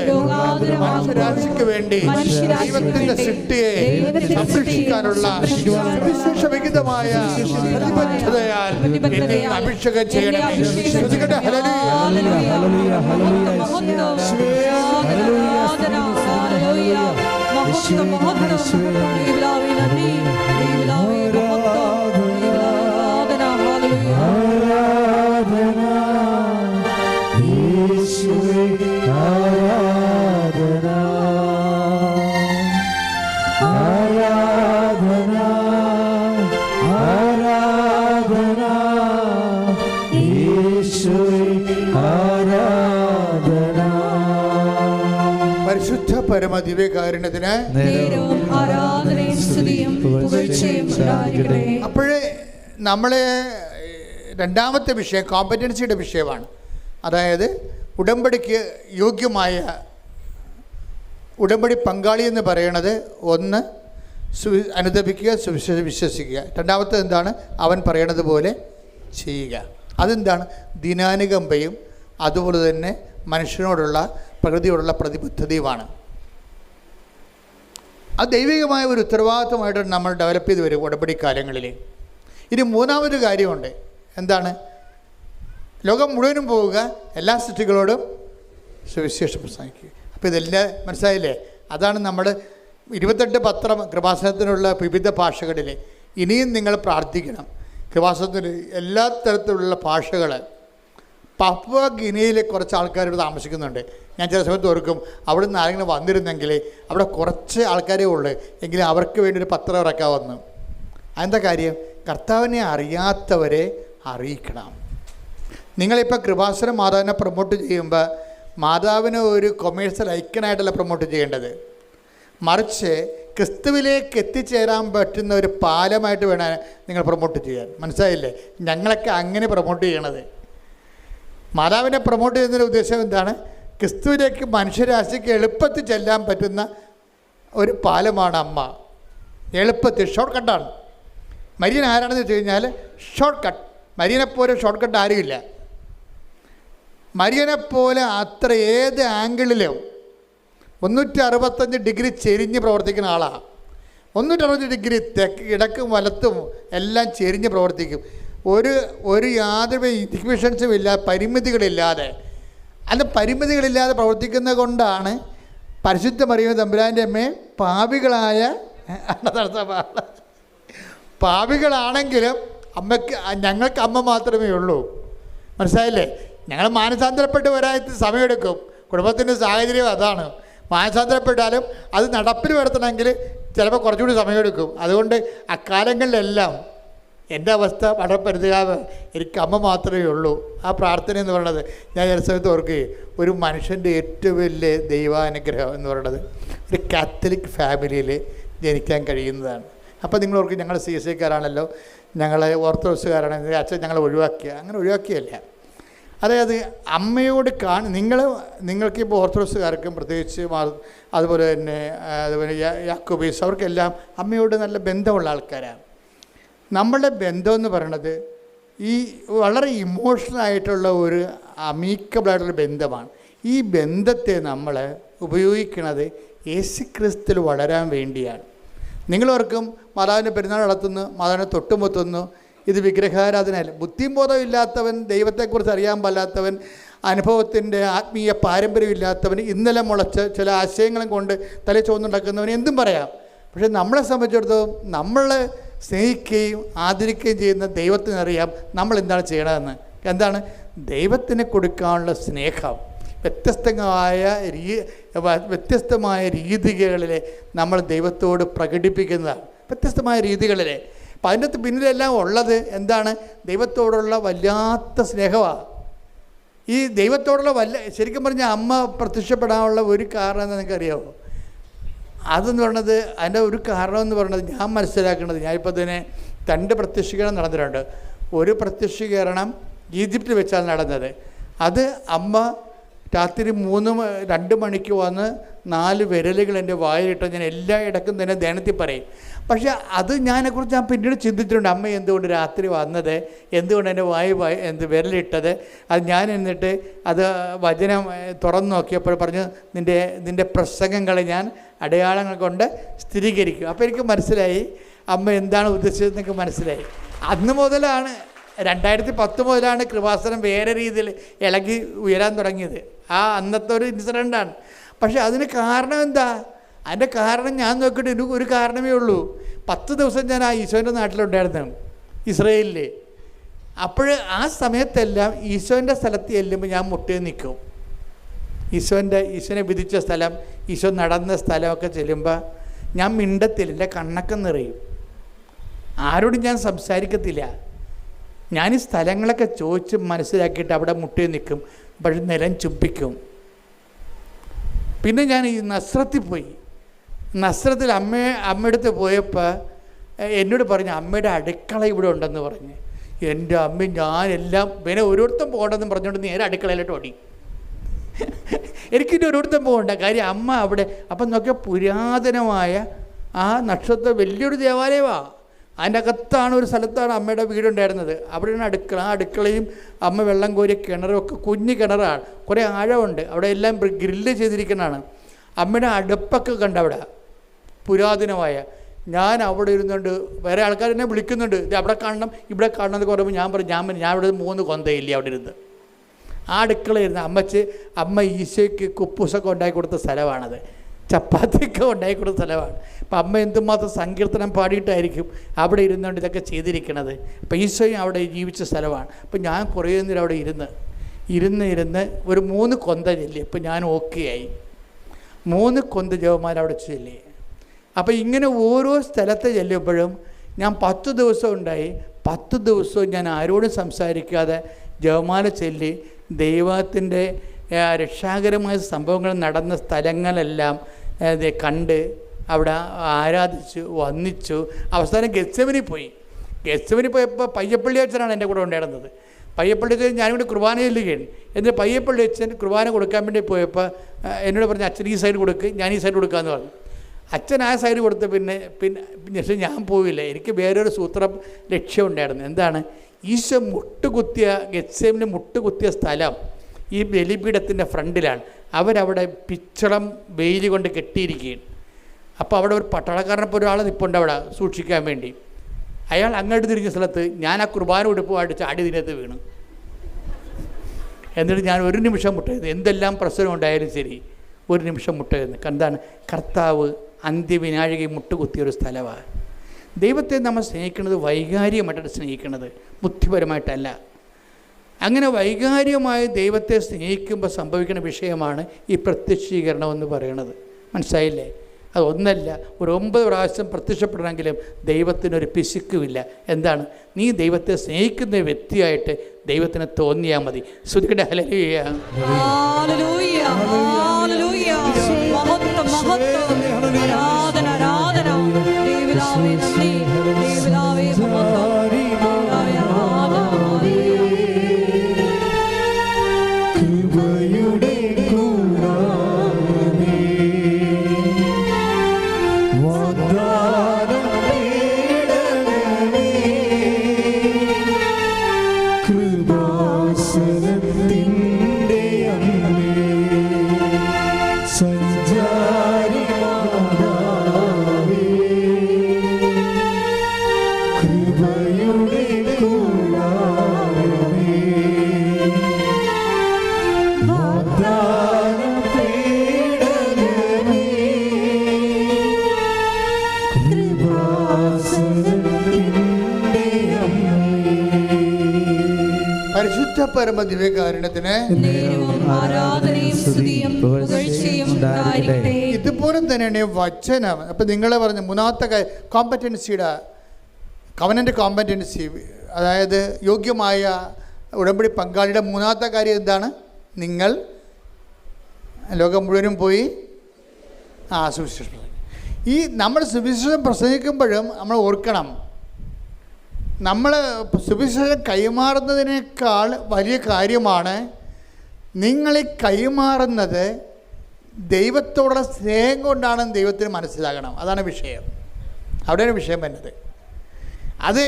മനുഷ്യരാശിക്ക് വേണ്ടി ദൈവത്തിന്റെ സൃഷ്ടിയെ സംരക്ഷിക്കാനുള്ള സുവിശേഷവിഹിതമായ പ്രതിബദ്ധതയാൽ എന്നെ അഭിഷേകം ചെയ്യണമേ. പരിശുദ്ധ പരമ ദിവ്യകാരുണ്യത്തിന് അപ്പോഴേ നമ്മളെ രണ്ടാമത്തെ വിഷയം കോമ്പറ്റൻസിയുടെ വിഷയമാണ്. അതായത് ഉടമ്പടിക്ക് യോഗ്യമായ ഉടമ്പടി പങ്കാളി എന്ന് പറയുന്നത് ഒന്ന് അനുദപിക്കുക, സുവിശേഷം വിശ്വസിക്കുക. രണ്ടാമത്തെ എന്താണ്? അവൻ പറയണത് പോലെ ചെയ്യുക. അതെന്താണ്? ദിനാനുകമ്പയും അതുപോലെ തന്നെ മനുഷ്യനോടുള്ള പ്രകൃതിയോടുള്ള പ്രതിബദ്ധതയുമാണ്. അത് ദൈവികമായ ഒരു ഉത്തരവാദിത്വമായിട്ട് നമ്മൾ ഡെവലപ്പ് ചെയ്ത് വരും ഉടമ്പടി കാലങ്ങളിൽ. ഇനി മൂന്നാമതൊരു കാര്യമുണ്ട്. എന്താണ്? ലോകം മുഴുവനും പോവുക, എല്ലാ സൃഷ്ടികളോടും സുവിശേഷം പ്രസംഗിക്കുക. അപ്പോൾ ഇതെല്ലാം മനസ്സിലായില്ലേ? അതാണ് നമ്മൾ 28 പത്രം കൃപാസനത്തിനുള്ള വിവിധ ഭാഷകളിൽ ഇനിയും നിങ്ങൾ പ്രാർത്ഥിക്കണം. കൃപാസനത്തിന് എല്ലാ തരത്തിലുള്ള ഭാഷകൾ. പപ്പുവ ഗിനിയയിലെ കുറച്ച് ആൾക്കാരോട് താമസിക്കുന്നുണ്ട്. ഞാൻ ചില സമയത്ത് ഓർക്കും, അവിടെ നിന്ന് ആരെങ്കിലും വന്നിരുന്നെങ്കിൽ അവിടെ കുറച്ച് ആൾക്കാരേ ഉള്ളൂ, എങ്കിലും അവർക്ക് വേണ്ടി ഒരു പത്രം ഇറക്കാമെന്ന്. അതെന്താ കാര്യം? കർത്താവിനെ അറിയാത്തവരെ അറിയിക്കണം. നിങ്ങളിപ്പോൾ കൃപാസനം മാതാവിനെ പ്രൊമോട്ട് ചെയ്യുമ്പോൾ മാതാവിനെ ഒരു കൊമേഴ്സ്യൽ ഐക്കനായിട്ടല്ല പ്രൊമോട്ട് ചെയ്യേണ്ടത്, മറിച്ച് ക്രിസ്തുവിലേക്ക് എത്തിച്ചേരാൻ പറ്റുന്ന ഒരു പാലമായിട്ട് വേണം നിങ്ങൾ പ്രൊമോട്ട് ചെയ്യാൻ. മനസ്സിലായില്ലേ? ഞങ്ങളൊക്കെ അങ്ങനെ പ്രൊമോട്ട് ചെയ്യണത്. മാതാവിനെ പ്രൊമോട്ട് ചെയ്യുന്നതിൻ്റെ ഉദ്ദേശം എന്താണ്? ക്രിസ്തുവിലേക്ക് മനുഷ്യരാശിക്ക് എളുപ്പത്തിൽ ചെല്ലാൻ പറ്റുന്ന ഒരു പാലമാണ് അമ്മ. എളുപ്പത്തിൽ ഷോർട്ട് കട്ടാണ്. മരിയൻ ആരാണെന്ന് വെച്ച് കഴിഞ്ഞാൽ ഷോർട്ട് കട്ട്. മരിയനെപ്പോലെ ഷോർട്ട് കട്ട് ആരുമില്ല. മരിയനെപ്പോലെ അത്ര ഏത് ആംഗിളിലും 365 ഡിഗ്രി ചെരിഞ്ഞ് പ്രവർത്തിക്കുന്ന ആളാണ്. 360 ഡിഗ്രി ഇടക്കും വലത്തും എല്ലാം ചെരിഞ്ഞ് പ്രവർത്തിക്കും. ഒരു യാതൊരു ഇൻഹിബിഷൻസും ഇല്ലാതെ, പരിമിതികളില്ലാതെ. അല്ല, പരിമിതികളില്ലാതെ പ്രവർത്തിക്കുന്നത് കൊണ്ടാണ് പരിശുദ്ധ മറിയം തമ്പുരാൻ്റെ അമ്മയെ പാപികളാണെങ്കിലും അമ്മയ്ക്ക്, ഞങ്ങൾക്ക് അമ്മ മാത്രമേ ഉള്ളൂ. മനസ്സിലായില്ലേ? ഞങ്ങൾ മാനസാന്തരപ്പെട്ട് വരാൻ സമയമെടുക്കും. കുടുംബത്തിൻ്റെ സാഹചര്യം അതാണ്. മാനസാന്തരപ്പെട്ടാലും അത് നടപ്പിൽ വരുത്തണമെങ്കിൽ ചിലപ്പോൾ കുറച്ചുകൂടി സമയമെടുക്കും. അതുകൊണ്ട് അക്കാലങ്ങളിലെല്ലാം എൻ്റെ അവസ്ഥ വളരെ പരിതാപ. എനിക്ക് അമ്മ മാത്രമേ ഉള്ളൂ. ആ പ്രാർത്ഥന എന്ന് പറയുന്നത് ഞാൻ ചില സമയത്ത് ഓർക്കുകയും, ഒരു മനുഷ്യൻ്റെ ഏറ്റവും വലിയ ദൈവാനുഗ്രഹം എന്ന് പറയുന്നത് ഒരു കാത്തലിക് ഫാമിലിയിൽ ജനിക്കാൻ കഴിയുന്നതാണ്. അപ്പോൾ നിങ്ങൾ ഓർക്കും, ഞങ്ങൾ CSIക്കാരാണല്ലോ, ഞങ്ങൾ ഓർത്തഡോക്സുകാരാണ്, അച്ഛൻ ഞങ്ങളെ ഒഴിവാക്കിയ. അങ്ങനെ ഒഴിവാക്കിയല്ല. അതായത് അമ്മയോട് നിങ്ങൾക്കിപ്പോൾ ഓർത്തഡോക്സുകാർക്കും പ്രത്യേകിച്ച് അതുപോലെ തന്നെ യാക്കോബീസ്, അവർക്കെല്ലാം അമ്മയോട് നല്ല ബന്ധമുള്ള ആൾക്കാരാണ്. നമ്മളുടെ ബന്ധമെന്ന് പറയണത് ഈ വളരെ ഇമോഷണലായിട്ടുള്ള ഒരു അമീക്കബിളായിട്ടുള്ള ബന്ധമാണ്. ഈ ബന്ധത്തെ നമ്മൾ ഉപയോഗിക്കുന്നത് യേശുക്രിസ്തുവിൽ വളരാൻ വേണ്ടിയാണ്. നിങ്ങളോർക്കും മാതാവിൻ്റെ പെരുന്നാൾ നടത്തുന്നു, മാതാവിനെ തൊട്ടുമുത്തുന്നു. ഇത് വിഗ്രഹാരാധനയല്ല. ബുദ്ധിയും ബോധം ഇല്ലാത്തവൻ, ദൈവത്തെക്കുറിച്ച് അറിയാൻ പാടില്ലാത്തവൻ, അനുഭവത്തിൻ്റെ ആത്മീയ പാരമ്പര്യമില്ലാത്തവൻ, ഇന്നലെ മുളച്ച് ചില ആശയങ്ങളും കൊണ്ട് തലയിൽ ചുവന്നുണ്ടാക്കുന്നവന് എന്തും പറയാം. പക്ഷേ നമ്മളെ സംബന്ധിച്ചിടത്തോളം നമ്മൾ സ്നേഹിക്കുകയും ആദരിക്കുകയും ചെയ്യുന്ന ദൈവത്തിനറിയാം നമ്മൾ എന്താണ് ചെയ്യണമെന്ന്. എന്താണ്? ദൈവത്തിന് കൊടുക്കാനുള്ള സ്നേഹം വ്യത്യസ്തമായ രീതികളിൽ നമ്മൾ ദൈവത്തോട് പ്രകടിപ്പിക്കുന്നതാണ്. വ്യത്യസ്തമായ രീതികളിൽ. അപ്പം അതിൻ്റെ പിന്നിലെല്ലാം ഉള്ളത് എന്താണ്? ദൈവത്തോടുള്ള വല്ലാത്ത സ്നേഹമാണ്. ഈ ദൈവത്തോടുള്ള ശരിക്കും പറഞ്ഞാൽ അമ്മ പ്രത്യക്ഷപ്പെടാനുള്ള ഒരു കാരണം എന്ന് നിങ്ങൾക്കറിയാമോ? അതെന്ന് പറയുന്നത്, അതിൻ്റെ ഒരു കാരണം എന്ന് പറയുന്നത് ഞാൻ മനസ്സിലാക്കുന്നത്, ഞാനിപ്പോൾ തന്നെ 2 പ്രത്യക്ഷീകരണം നടന്നിട്ടുണ്ട്. ഒരു പ്രത്യക്ഷീകരണം ഈജിപ്തിൽ വെച്ചാണ് നടന്നത്. അത് അമ്മ രാത്രി 2 മണിക്ക് വന്ന് 4 വിരലുകൾ എൻ്റെ വായിലിട്ട് ഞാൻ എല്ലാ ഇടക്കും തന്നെ ധ്യാനത്തിൽ പറയും. പക്ഷേ അത് ഞാനെക്കുറിച്ച് ഞാൻ പിന്നീട് ചിന്തിച്ചിട്ടുണ്ട്. അമ്മ എന്തുകൊണ്ട് രാത്രി വന്നത്, എന്തുകൊണ്ട് എൻ്റെ വിരലിട്ടത്, അത് ഞാൻ എന്നിട്ട് അത് വചനം തുറന്നു നോക്കിയപ്പോൾ പറഞ്ഞു, നിൻ്റെ പ്രസംഗങ്ങളെ ഞാൻ അടയാളങ്ങൾ കൊണ്ട് സ്ഥിരീകരിക്കും. അപ്പോൾ എനിക്ക് മനസ്സിലായി അമ്മ എന്താണ് ഉദ്ദേശിച്ചതെന്നൊക്കെ മനസ്സിലായി. അന്ന് മുതലാണ് 2010 മുതലാണ് കൃപാസനം വേറെ രീതിയിൽ ഇളകി ഉയരാൻ തുടങ്ങിയത്. അന്നത്തെ ഒരു ഇൻസിഡൻ്റാണ്. പക്ഷേ അതിന് കാരണം എന്താ? അതിൻ്റെ കാരണം ഞാൻ നോക്കിയിട്ട് എനിക്ക് ഒരു കാരണമേ ഉള്ളൂ. 10 ദിവസം ഞാൻ ഈശോൻ്റെ നാട്ടിലുണ്ടായിരുന്നു, ഇസ്രയേലിൽ. അപ്പോൾ ആ സമയത്തെല്ലാം ഈശോൻ്റെ സ്ഥലത്ത് ചെല്ലുമ്പോൾ ഞാൻ മുട്ടേ നിൽക്കും. ഈശോനെ വിധിച്ച സ്ഥലം, ഈശോ നടന്ന സ്ഥലമൊക്കെ ചെല്ലുമ്പോൾ ഞാൻ മിണ്ടത്തില്ല, എൻ്റെ കണ്ണൊക്കെ നിറയും. ആരോടും ഞാൻ സംസാരിക്കത്തില്ല. ഞാൻ ഈ സ്ഥലങ്ങളൊക്കെ ചോദിച്ച് മനസ്സിലാക്കിയിട്ട് അവിടെ മുട്ടേ നിൽക്കും. പക്ഷെ നിലം ചുംബിക്കും. പിന്നെ ഞാൻ ഈ നസ്രത്തിൽ പോയി. നസ്രത്തിൽ അമ്മയടുത്ത് പോയപ്പോൾ എന്നോട് പറഞ്ഞു, അമ്മയുടെ അടുക്കള ഇവിടെ ഉണ്ടെന്ന് പറഞ്ഞ്. എൻ്റെ അമ്മ ഞാനെല്ലാം പിന്നെ ഓരോരുത്തരും പോകണമെന്ന് പറഞ്ഞുകൊണ്ട് നേരെ അടുക്കളയിലോട്ട് ഓടി. എനിക്കിനി ഓരോരുത്തരും പോകണ്ട കാര്യം അമ്മ അവിടെ. അപ്പം നോക്കിയാൽ പുരാതനമായ ആ നക്ഷത്രം വലിയൊരു ദേവാലയമാണ്. അതിൻ്റെ അകത്താണ് ഒരു സ്ഥലത്താണ് അമ്മയുടെ വീടുണ്ടായിരുന്നത്. അവിടെയാണ് അടുക്കള. ആ അടുക്കളയും അമ്മ വെള്ളം കോരിയ കിണറും ഒക്കെ കുഞ്ഞു കിണറാണ്, കുറേ ആഴമുണ്ട്. അവിടെ എല്ലാം ഗ്രില്ല് ചെയ്തിരിക്കുന്നതാണ്. അമ്മയുടെ അടുപ്പൊക്കെ കണ്ടവിടെ പുരാതനമായ. ഞാൻ അവിടെ ഇരുന്നുകൊണ്ട് വേറെ ആൾക്കാർ എന്നെ വിളിക്കുന്നുണ്ട്, ഇത് അവിടെ കാണണം ഇവിടെ കാണണം എന്ന് പറയുമ്പോൾ ഞാൻ പറഞ്ഞു, ഞാൻ ഇവിടെ 3 കൊന്തയില്ലേ അവിടെ ഇരുന്ന്. ആ അടുക്കളയിരുന്ന് അമ്മ ഈശോയ്ക്ക് കുപ്പൂസൊക്കെ ഉണ്ടാക്കി കൊടുത്ത സ്ഥലമാണത്, ചപ്പാത്തിയൊക്കെ ഉണ്ടാക്കി കൊടുത്ത സ്ഥലമാണ്. അപ്പം അമ്മ എന്തുമാത്രം സങ്കീർത്തനം പാടിയിട്ടായിരിക്കും അവിടെ ഇരുന്നുകൊണ്ട് ഇതൊക്കെ ചെയ്തിരിക്കണത്. അപ്പം ഈശോയും അവിടെ ജീവിച്ച സ്ഥലമാണ്. അപ്പം ഞാൻ കുറേ നേരം അവിടെ ഇരുന്ന് ഒരു 3 കൊന്ത ചെല്ലി. അപ്പം ഞാൻ ഓക്കെ ആയി. 3 കൊന്ത ജവന്മാർ അവിടെ ചെല്ലി. അപ്പം ഇങ്ങനെ ഓരോ സ്ഥലത്ത് ചെല്ലുമ്പോഴും ഞാൻ 10 ദിവസം ഉണ്ടായി. 10 ദിവസവും ഞാൻ ആരോടും സംസാരിക്കാതെ ജവമാല ചൊല്ലി ദൈവത്തിൻ്റെ രക്ഷാകരമായ സംഭവങ്ങൾ നടന്ന സ്ഥലങ്ങളെല്ലാം കണ്ട് അവിടെ ആരാധിച്ചു വന്ദിച്ചു. അവസാനം ഗെത്സമനിൽ പോയി. ഗെത്സമനിൽ പോയപ്പോൾ പയ്യപ്പള്ളി അച്ഛനാണ് എൻ്റെ കൂടെ ഉണ്ടായിരുന്നത്. പയ്യപ്പള്ളി അച്ഛൻ ഞാനിവിടെ കുർബാന ചൊല്ലുകയാണ്. എന്നിട്ട് പയ്യപ്പള്ളി അച്ഛൻ കുർബാന കൊടുക്കാൻ വേണ്ടി പോയപ്പോൾ എന്നോട് പറഞ്ഞു, അച്ഛൻ ഈ സൈഡ് കൊടുക്ക്, ഞാൻ ഈ സൈഡ് കൊടുക്കാമെന്ന് പറഞ്ഞു. അച്ഛൻ ആ സൈഡ് കൊടുത്ത് പിന്നെ പക്ഷേ ഞാൻ പോയില്ല. എനിക്ക് വേറൊരു സൂത്രം ലക്ഷ്യമുണ്ടായിരുന്നു. എന്താണ്? ഈശോ മുട്ടുകുത്തിയ ഗെത്സേമിന് മുട്ടുകുത്തിയ സ്ഥലം ഈ ബലിപീഠത്തിൻ്റെ ഫ്രണ്ടിലാണ്. അവരവിടെ പിച്ചളം വെയിൽ കൊണ്ട് കെട്ടിയിരിക്കുകയാണ്. അപ്പോൾ അവിടെ ഒരു പട്ടാളക്കാരനെപ്പോൾ ഒരാൾ നിൽപ്പുണ്ട് അവിടെ സൂക്ഷിക്കാൻ വേണ്ടി. അയാൾ അങ്ങോട്ട് തിരിഞ്ഞ സ്ഥലത്ത് ഞാൻ ആ കുർബാന ഉടുപ്പുമായിട്ട് ചാടി ഇതിനകത്ത് വീണു. എന്നിട്ട് ഞാൻ ഒരു നിമിഷം മുട്ടരുത്, എന്തെല്ലാം പ്രശ്നം ഉണ്ടായാലും ശരി ഒരു നിമിഷം മുട്ടരുത്. എന്താണ്? കർത്താവ് അന്ത്യവിനാഴിക മുട്ടുകുത്തിയൊരു സ്ഥലമാണ്. ദൈവത്തെ നമ്മൾ സ്നേഹിക്കുന്നത് വൈകാരികമായിട്ടാണ് സ്നേഹിക്കുന്നത്, ബുദ്ധിപരമായിട്ടല്ല. അങ്ങനെ വൈകാരികമായി ദൈവത്തെ സ്നേഹിക്കുമ്പോൾ സംഭവിക്കുന്ന വിഷയമാണ് ഈ പ്രത്യക്ഷീകരണം എന്ന് പറയുന്നത്. മനസ്സിലായില്ലേ? അതൊന്നല്ല, ഒരു 9 പ്രാവശ്യം പ്രത്യക്ഷപ്പെടണമെങ്കിലും ദൈവത്തിനൊരു പിശുക്കുമില്ല. എന്താണ്? നീ ദൈവത്തെ സ്നേഹിക്കുന്ന വ്യക്തിയായിട്ട് ദൈവത്തിന് തോന്നിയാൽ മതി. ശ്രുതിക്കട്ടെ ഹല്ലേലൂയ. ഹല്ലേലൂയ, ഹല്ലേലൂയ. മഹത്വം, മഹത്വം, ആരാധന, ആരാധന. ദൈവനാമേ നന്ദി, ദൈവനാമേ മഹത്വം. പരമദിവ്യകാരുണ്യത്തിന് ഇതുപോലെ തന്നെയാണ് വചനം. അപ്പം നിങ്ങളെ പറഞ്ഞ 3ാമത്തെ കോമ്പറ്റൻസിയുടെ കവനൻ്റ് കോമ്പറ്റൻസി, അതായത് യോഗ്യമായ ഉടമ്പടി പങ്കാളിയുടെ മൂന്നാമത്തെ കാര്യം എന്താണ്? നിങ്ങൾ ലോകം മുഴുവനും പോയി സുവിശേഷം. ഈ നമ്മൾ സുവിശേഷം പ്രസംഗിക്കുമ്പോഴും നമ്മൾ ഓർക്കണം, നമ്മൾ സുവിശേഷം കൈമാറുന്നതിനേക്കാൾ വലിയ കാര്യമാണ് നിങ്ങളീ കൈമാറുന്നത് ദൈവത്തോടുള്ള സ്നേഹം കൊണ്ടാണ് ദൈവത്തിന് മനസ്സിലാകണം. അതാണ് വിഷയം. അവിടെയാണ് വിഷയം വരുന്നത്. അത്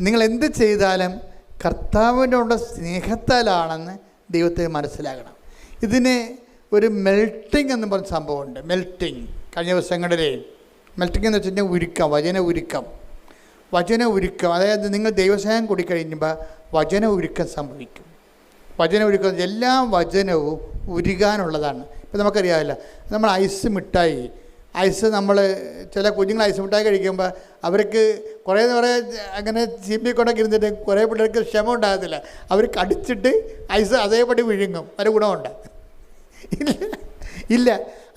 നിങ്ങൾ എന്ത് ചെയ്താലും കർത്താവിനോടുള്ള സ്നേഹത്താലാണെന്ന് ദൈവത്തിന് മനസ്സിലാകണം. ഇതിന് ഒരു മെൽട്ടിങ് എന്ന് പറഞ്ഞ സംഭവമുണ്ട്. മെൽട്ടിങ് കഴിഞ്ഞ ദിവസങ്ങളിൽ മെൽട്ടിങ് എന്ന് വെച്ച് കഴിഞ്ഞാൽ ഉരുക്കം, വചന ഉരുക്കം. അതായത് നിങ്ങൾ ദൈവസ്നേഹം കൂടിക്കഴിയുമ്പോൾ വചന ഉരുക്കം സംഭവിക്കും. വചന ഉരുക്കം എല്ലാ വചനവും ഉരുകാനുള്ളതാണ്. ഇപ്പം നമുക്കറിയാമല്ലോ, നമ്മൾ ഐസ് നമ്മൾ ചില കുഞ്ഞുങ്ങൾ ഐസ് മിഠായി കഴിക്കുമ്പോൾ അവർക്ക് കുറേ അങ്ങനെ ചീമ്പിക്കൊണ്ടൊക്കെ ഇരുന്നിട്ട് കുറേ പിള്ളേർക്ക് ക്ഷമ ഉണ്ടാകത്തില്ല. അവർ കടിച്ചിട്ട് ഐസ് അതേപടി വിഴുങ്ങും. ഒരു ഗുണമുണ്ട് ഇല്ല.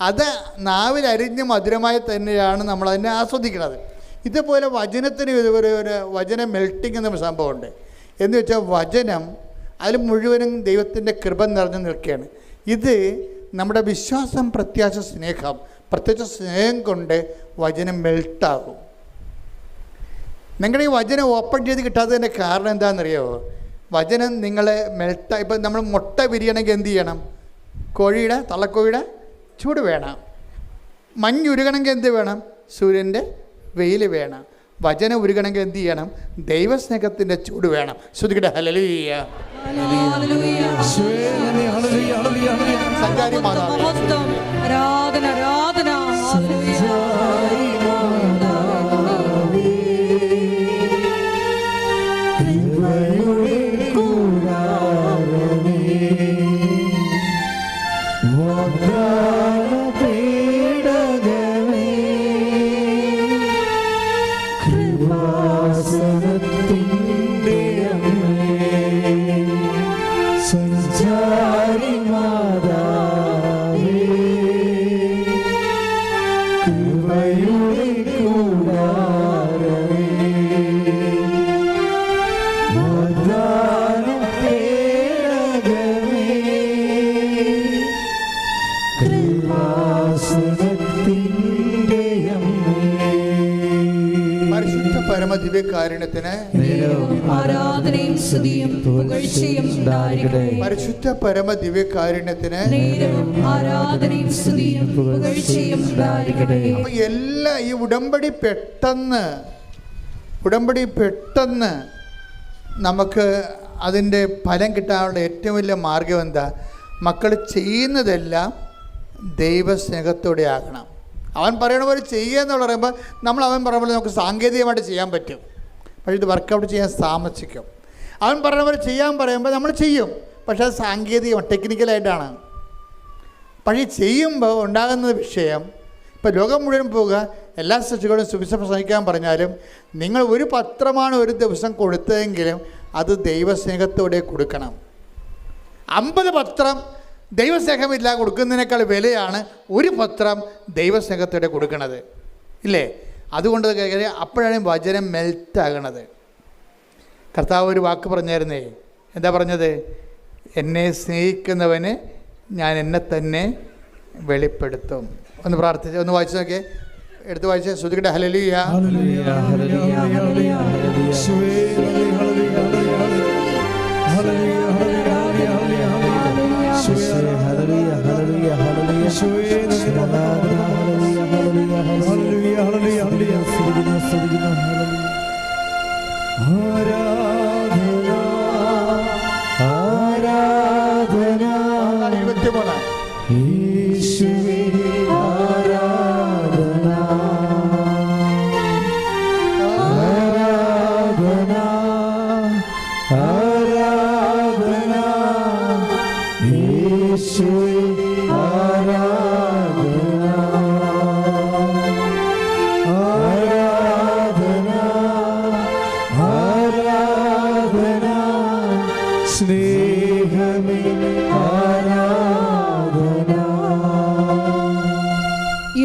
അത് നാവിലരിഞ്ഞ് മധുരമായി തന്നെയാണ് നമ്മളതിനെ ആസ്വദിക്കുന്നത്. ഇതുപോലെ വചനത്തിന് ഒരു വചന മെൽട്ടിങ് എന്ന സംഭവമുണ്ട്. എന്ന് വെച്ചാൽ വചനം അതിൽ മുഴുവനും ദൈവത്തിൻ്റെ കൃപ നിറഞ്ഞു നിൽക്കുകയാണ്. ഇത് നമ്മുടെ വിശ്വാസം, പ്രത്യാശ, പ്രത്യേകിച്ച് സ്നേഹം കൊണ്ട് വചനം മെൽട്ടാകും. നിങ്ങളുടെ ഈ വചനം ഓപ്പൺ ചെയ്ത് കിട്ടാത്തതിൻ്റെ കാരണം എന്താണെന്നറിയാമോ? വചനം നിങ്ങളെ ഇപ്പം നമ്മൾ മുട്ട വിരിയണമെങ്കിൽ എന്ത് ചെയ്യണം? തള്ളക്കോഴിയുടെ ചൂട് വേണം. മഞ്ഞുരുകണമെങ്കിൽ എന്ത് വേണം? സൂര്യൻ്റെ വെയിൽ വേണം. വചനം ഉരുകണമെങ്കിൽ എന്ത് ചെയ്യണം? ദൈവസ്നേഹത്തിൻ്റെ ചൂട് വേണം. ശ്രുതിക്കട്ടെ ഹല്ലേലൂയ. സഞ്ചാരി മാതാവേ, ആരാധന ആരാധന. പരമദിവ്യകാരുണ്യത്തിന് ആരാധനയും സ്തുതിയും പുകഴ്ചയും ഉണ്ടായിരിക്കട്ടെ. പരിശുദ്ധ പരമദിവ്യകാരുണ്യത്തിന് ആരാധനയും സ്തുതിയും പുകഴ്ചയും ഉണ്ടായിരിക്കട്ടെ. അപ്പോൾ എല്ലാ ഈ ഉടമ്പടി പെട്ടെന്ന് നമുക്ക് അതിൻ്റെ ഫലം കിട്ടാനുള്ള ഏറ്റവും വലിയ മാർഗം എന്താ? മക്കൾ ചെയ്യുന്നതെല്ലാം ദൈവസ്നേഹത്തോടെ ആകണം. അവൻ പറയണ പോലെ ചെയ്യുക എന്ന് പറയുമ്പോൾ അവൻ പറയുന്ന പോലെ നമുക്ക് സാങ്കേതികമായിട്ട് ചെയ്യാൻ പറ്റും, പക്ഷേ ഇത് വർക്കൗട്ട് ചെയ്യാൻ താമസിക്കും. അവൻ പറയുന്ന പോലെ ചെയ്യാൻ പറയുമ്പോൾ നമ്മൾ ചെയ്യും, പക്ഷേ അത് സാങ്കേതികമാണ്, ടെക്നിക്കലായിട്ടാണ്. പക്ഷേ ചെയ്യുമ്പോൾ ഉണ്ടാകുന്ന വിഷയം, ഇപ്പോൾ ലോകം മുഴുവൻ പോവുക, എല്ലാ സൃഷ്ടികളും സുവിശേഷം പ്രസംഗിക്കാൻ പറഞ്ഞാലും നിങ്ങൾ ഒരു പത്രമാണ് ഒരു ദിവസം കൊടുത്തതെങ്കിലും അത് ദൈവസ്നേഹത്തോടെ കൊടുക്കണം. 50 പത്രം ദൈവസ്നേഹമില്ല കൊടുക്കുന്നതിനേക്കാൾ വിലയാണ് ഒരു പത്രം ദൈവസ്നേഹത്തോടെ കൊടുക്കുന്നത്, ഇല്ലേ? അതുകൊണ്ട് അപ്പോഴാണ് വചനം മെൽറ്റാകണത്. കർത്താവ് ഒരു വാക്ക് പറഞ്ഞായിരുന്നേ, എന്താ പറഞ്ഞത്? എന്നെ സ്നേഹിക്കുന്നവന് ഞാൻ എന്നെ തന്നെ വെളിപ്പെടുത്തും. ഒന്ന് പ്രാർത്ഥിച്ച് ഒന്ന് വായിച്ചു നോക്കിയേ, എടുത്ത് വായിച്ചേ. ശ്രുതിക്കട്ടെ ഹല്ലേലൂയ.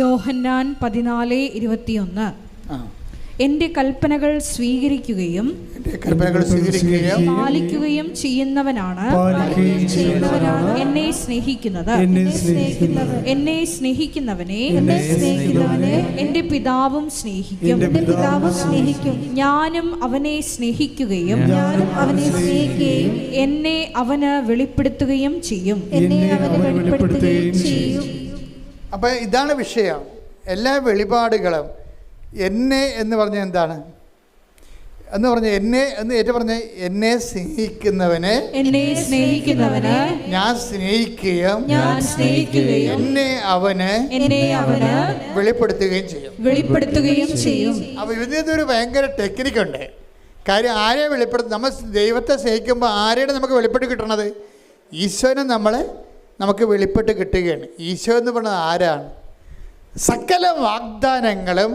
യോഹന്നാൻ 14:21. എൻ്റെ കൽപ്പനകൾ സ്വീകരിക്കുകയും പാലിക്കുകയും ചെയ്യുന്നവനാണ് എന്നെ സ്നേഹിക്കുന്നത്. എന്നെ സ്നേഹിക്കുന്നവനെ എൻ്റെ പിതാവും സ്നേഹിക്കും. ഞാനും അവനെ സ്നേഹിക്കുകയും എന്നെ അവന് വെളിപ്പെടുത്തുകയും ചെയ്യും. അപ്പൊ ഇതാണ് വിഷയം. എല്ലാ വെളിപാടുകളും എന്നെ എന്ന് പറഞ്ഞ എന്താണ് എന്ന് പറഞ്ഞ എന്നെ എന്ന് ഏറ്റു പറഞ്ഞ എന്നെ സ്നേഹിക്കുന്നവന് ഞാൻ സ്നേഹിക്കുകയും എന്നെ അവന് വെളിപ്പെടുത്തുകയും ചെയ്യും. അപ്പൊ ഇതിനൊരു ഭയങ്കര ടെക്നിക്കുണ്ട്. കാര്യം ആരെ വെളിപ്പെടുത്തും? നമ്മൾ ദൈവത്തെ സ്നേഹിക്കുമ്പോൾ ആരെയാണ് നമുക്ക് വെളിപ്പെട്ട് കിട്ടണത്? ഈശോനെ നമുക്ക് വെളിപ്പെട്ട് കിട്ടുകയാണ്. ഈശോ എന്ന് പറയുന്നത് ആരാണ്? സകല വാഗ്ദാനങ്ങളും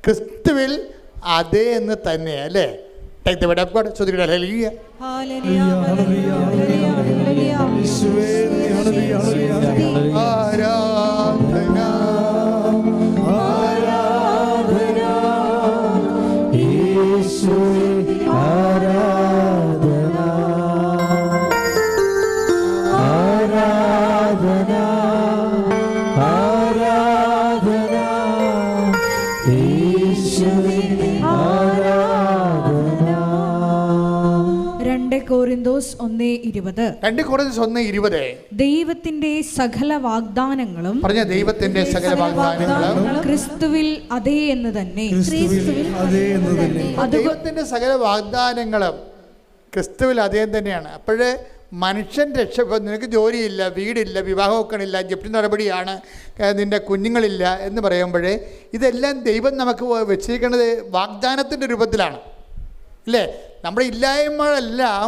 ക്രിസ്തുവിൽ അതേ എന്ന് തന്നെയാണ്, അല്ലേ? കൊരിന്തോസ് 1:20 ദൈവത്തിന്റെ സകല വാഗ്ദാനങ്ങളും ക്രിസ്തുവിൽ അതേ എന്ന് തന്നെ. ദൈവത്തിന്റെ സകല വാഗ്ദാനങ്ങളും ക്രിസ്തുവിൽ അതേ തന്നെയാണ്. അപ്പോഴേ മനുഷ്യൻ രക്ഷപ്പെടും. നിനക്ക് ജോലിയില്ല, വീടില്ല, വിവാഹം വെക്കണില്ല, ജപ്തി നടപടിയാണ്, നിൻ്റെ കുഞ്ഞുങ്ങളില്ല എന്ന് പറയുമ്പോഴേ ഇതെല്ലാം ദൈവം നമുക്ക് വെച്ചിരിക്കുന്നത് വാഗ്ദാനത്തിൻ്റെ രൂപത്തിലാണ്, അല്ലേ? നമ്മുടെ ഇല്ലായ്മകളെല്ലാം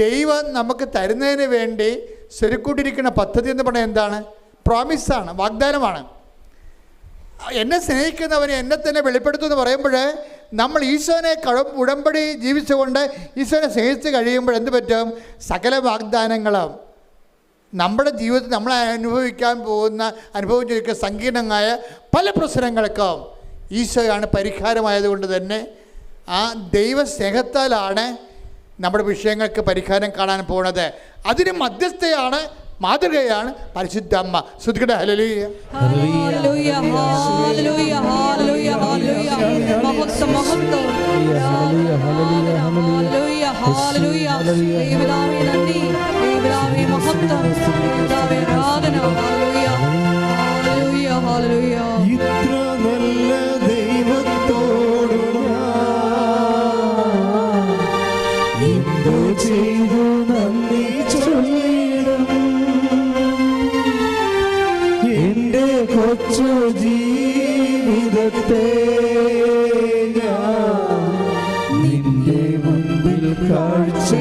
ദൈവം നമുക്ക് തരുന്നതിന് വേണ്ടി സ്വരുക്കൂട്ടിരിക്കുന്ന പദ്ധതി എന്ന് പറഞ്ഞാൽ എന്താണ്? പ്രോമിസാണ്, വാഗ്ദാനമാണ്. എന്നെ സ്നേഹിക്കുന്നവനെ എന്നെ തന്നെ വെളിപ്പെടുത്തുമെന്ന് പറയുമ്പോൾ നമ്മൾ ഈശോനെ ഉടമ്പടി ജീവിച്ചുകൊണ്ട് ഈശോനെ സ്നേഹിച്ച് കഴിയുമ്പോൾ എന്ത് പറ്റും? സകല വാഗ്ദാനങ്ങളും നമ്മുടെ ജീവിതത്തിൽ നമ്മൾ അനുഭവിച്ചിരിക്കുന്ന സങ്കീർണമായ പല പ്രശ്നങ്ങൾക്കും ഈശോയാണ് പരിഹാരമായതുകൊണ്ട് തന്നെ ആ ദൈവസ്നേഹത്താലാണ് നമ്മുടെ വിഷയങ്ങൾക്ക് പരിഹാരം കാണാൻ പോകുന്നത്. അതിന് മധ്യസ്ഥയാണ്, മാതൃകയാണ് പരിശുദ്ധ അമ്മ. ശ്രുതിക്കട്ടെ, ഹല്ലേലൂയ. ഹല്ലേലൂയ, ഹല്ലേലൂയ, ഹല്ലേലൂയ, ഹല്ലേലൂയ. മഹത്വം, മഹത്വം. ഹല്ലേലൂയ, ഹല്ലേലൂയ, ഹല്ലേലൂയ. ദൈവനാമേ നന്ദി, ദൈവനാമേ മഹത്വം, ദൈവനാമേ ആരാധന. ഹല്ലേലൂയ, ഹല്ലേലൂയ, ഹല്ലേലൂയ. ഇത്ര നല്ല ദൈവത്തോട് എന്തു ചെയ്തു നന്ദി ചൊല്ലിടും. എന്റെ കൊച്ചു ജീവിതത്തെ നിന്റെ മുമ്പിൽ കാഴ്ചയിടാം.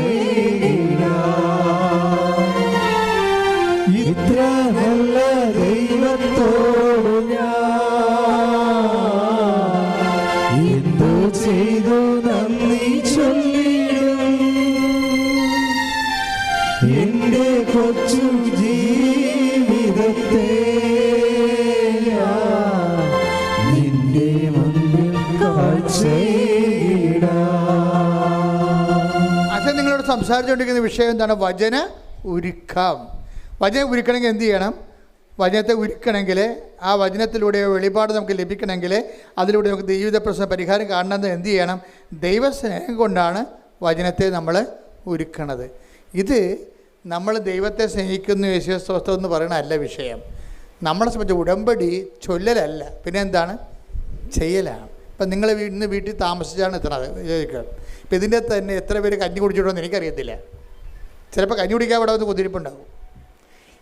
ഇത്ര നല്ല ദൈവത്തോട് ഞാൻ എന്തു ചെയ്തു നന്ദി ചൊല്ലിടും. എന്റെ കൊച്ചു ജീവിതത്തെ നിന്റെ മുമ്പിൽ കാഴ്ചയിടാം. അച്ഛൻ നിങ്ങളോട് സംസാരിച്ചുകൊണ്ടിരിക്കുന്ന വിഷയം എന്താണ്? വചന ഉരുക്കം. വചനം ഉരുക്കണമെങ്കിൽ എന്ത് ചെയ്യണം? വചനത്തെ ഉരുക്കണമെങ്കിൽ, ആ വചനത്തിലൂടെ വെളിപാട് നമുക്ക് ലഭിക്കണമെങ്കിൽ, അതിലൂടെ നമുക്ക് ജീവിത പ്രശ്ന പരിഹാരം കാണണമെന്ന് എന്ത് ചെയ്യണം? ദൈവസ്നേഹം കൊണ്ടാണ് വചനത്തെ നമ്മൾ ഉരുക്കണത്. ഇത് നമ്മൾ ദൈവത്തെ സ്നേഹിക്കുന്നു യേശുസ്തോത്രം എന്ന് പറയുന്ന അല്ല വിഷയം. നമ്മളെ സംബന്ധിച്ച് ഉടമ്പടി ചൊല്ലലല്ല, പിന്നെ എന്താണ്? ചെയ്യലാണ്. ഇപ്പം നിങ്ങൾ ഇന്ന് വീട്ടിൽ താമസിച്ചാണ് എത്തണത് ചോദിക്കുക. ഇപ്പം ഇതിൻ്റെ തന്നെ എത്ര പേര് കഞ്ഞി കുടിച്ചിട്ടുണ്ടെന്ന് എനിക്കറിയത്തില്ല. ചിലപ്പോൾ കഞ്ഞി കുടിക്കാൻ അവിടെ വന്ന് കുതിരിപ്പുണ്ടാകും.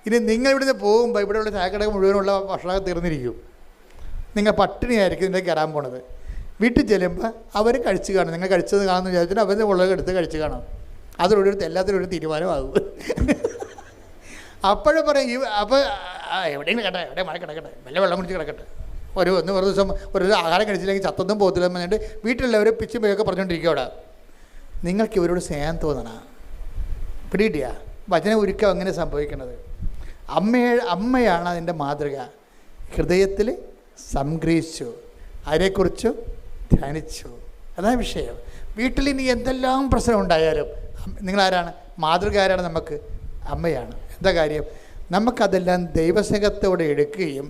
ഇനി നിങ്ങൾ ഇവിടുന്ന് പോകുമ്പോൾ ഇവിടെയുള്ള ചായക്കട മുഴുവനുള്ള ഭക്ഷണമൊക്കെ തീർന്നിരിക്കും. നിങ്ങൾ പട്ടിണിയായിരിക്കും ഇതിൻ്റെ കയറാൻ പോണത്. വീട്ടിൽ ചെല്ലുമ്പോൾ അവർ കഴിച്ച് കാണും. നിങ്ങൾ കഴിച്ചത് കാണുമെന്ന് വിചാരിച്ചിട്ട് അവർ ഉള്ളതെടുത്ത് കഴിച്ച് കാണും. അതിലൊരു എല്ലാത്തിനും ഒരു തീരുമാനമാകും. അപ്പോഴും പറയും അപ്പോൾ എവിടെയെങ്കിലും കേട്ടെ, എവിടെ മഴ കിടക്കട്ടെ, വല്ല വെള്ളം കുടിച്ച് കിടക്കട്ടെ, ഒരു ദിവസം ഒരു ആഹാരം കഴിച്ചില്ലെങ്കിൽ ചത്തൊന്നും പോകത്തില്ലെന്ന് പറഞ്ഞിട്ട് വീട്ടിലുള്ളവർ പിച്ചും പേയൊക്കെ പറഞ്ഞുകൊണ്ടിരിക്കും. അവിടെ നിങ്ങൾക്ക് ഇവരോട് സ്നേഹം തോന്നണം. പിടികിട്ടിയാ? വചന ഉരുക്കം അങ്ങനെ സംഭവിക്കുന്നത്. അമ്മയാണ് അതിൻ്റെ മാതൃക. ഹൃദയത്തിൽ സംഗ്രഹിച്ചു, അതിനെക്കുറിച്ച് ധ്യാനിച്ചു. അതാണ് വിഷയം. വീട്ടിൽ ഇനി എന്തെല്ലാം പ്രശ്നം ഉണ്ടായാലും നിങ്ങളാരാണ്? മാതൃക ആരാണ്? നമുക്ക് അമ്മയാണ്. എന്താ കാര്യം? നമുക്കതെല്ലാം ദൈവസ്നേഹത്തോടെ എടുക്കുകയും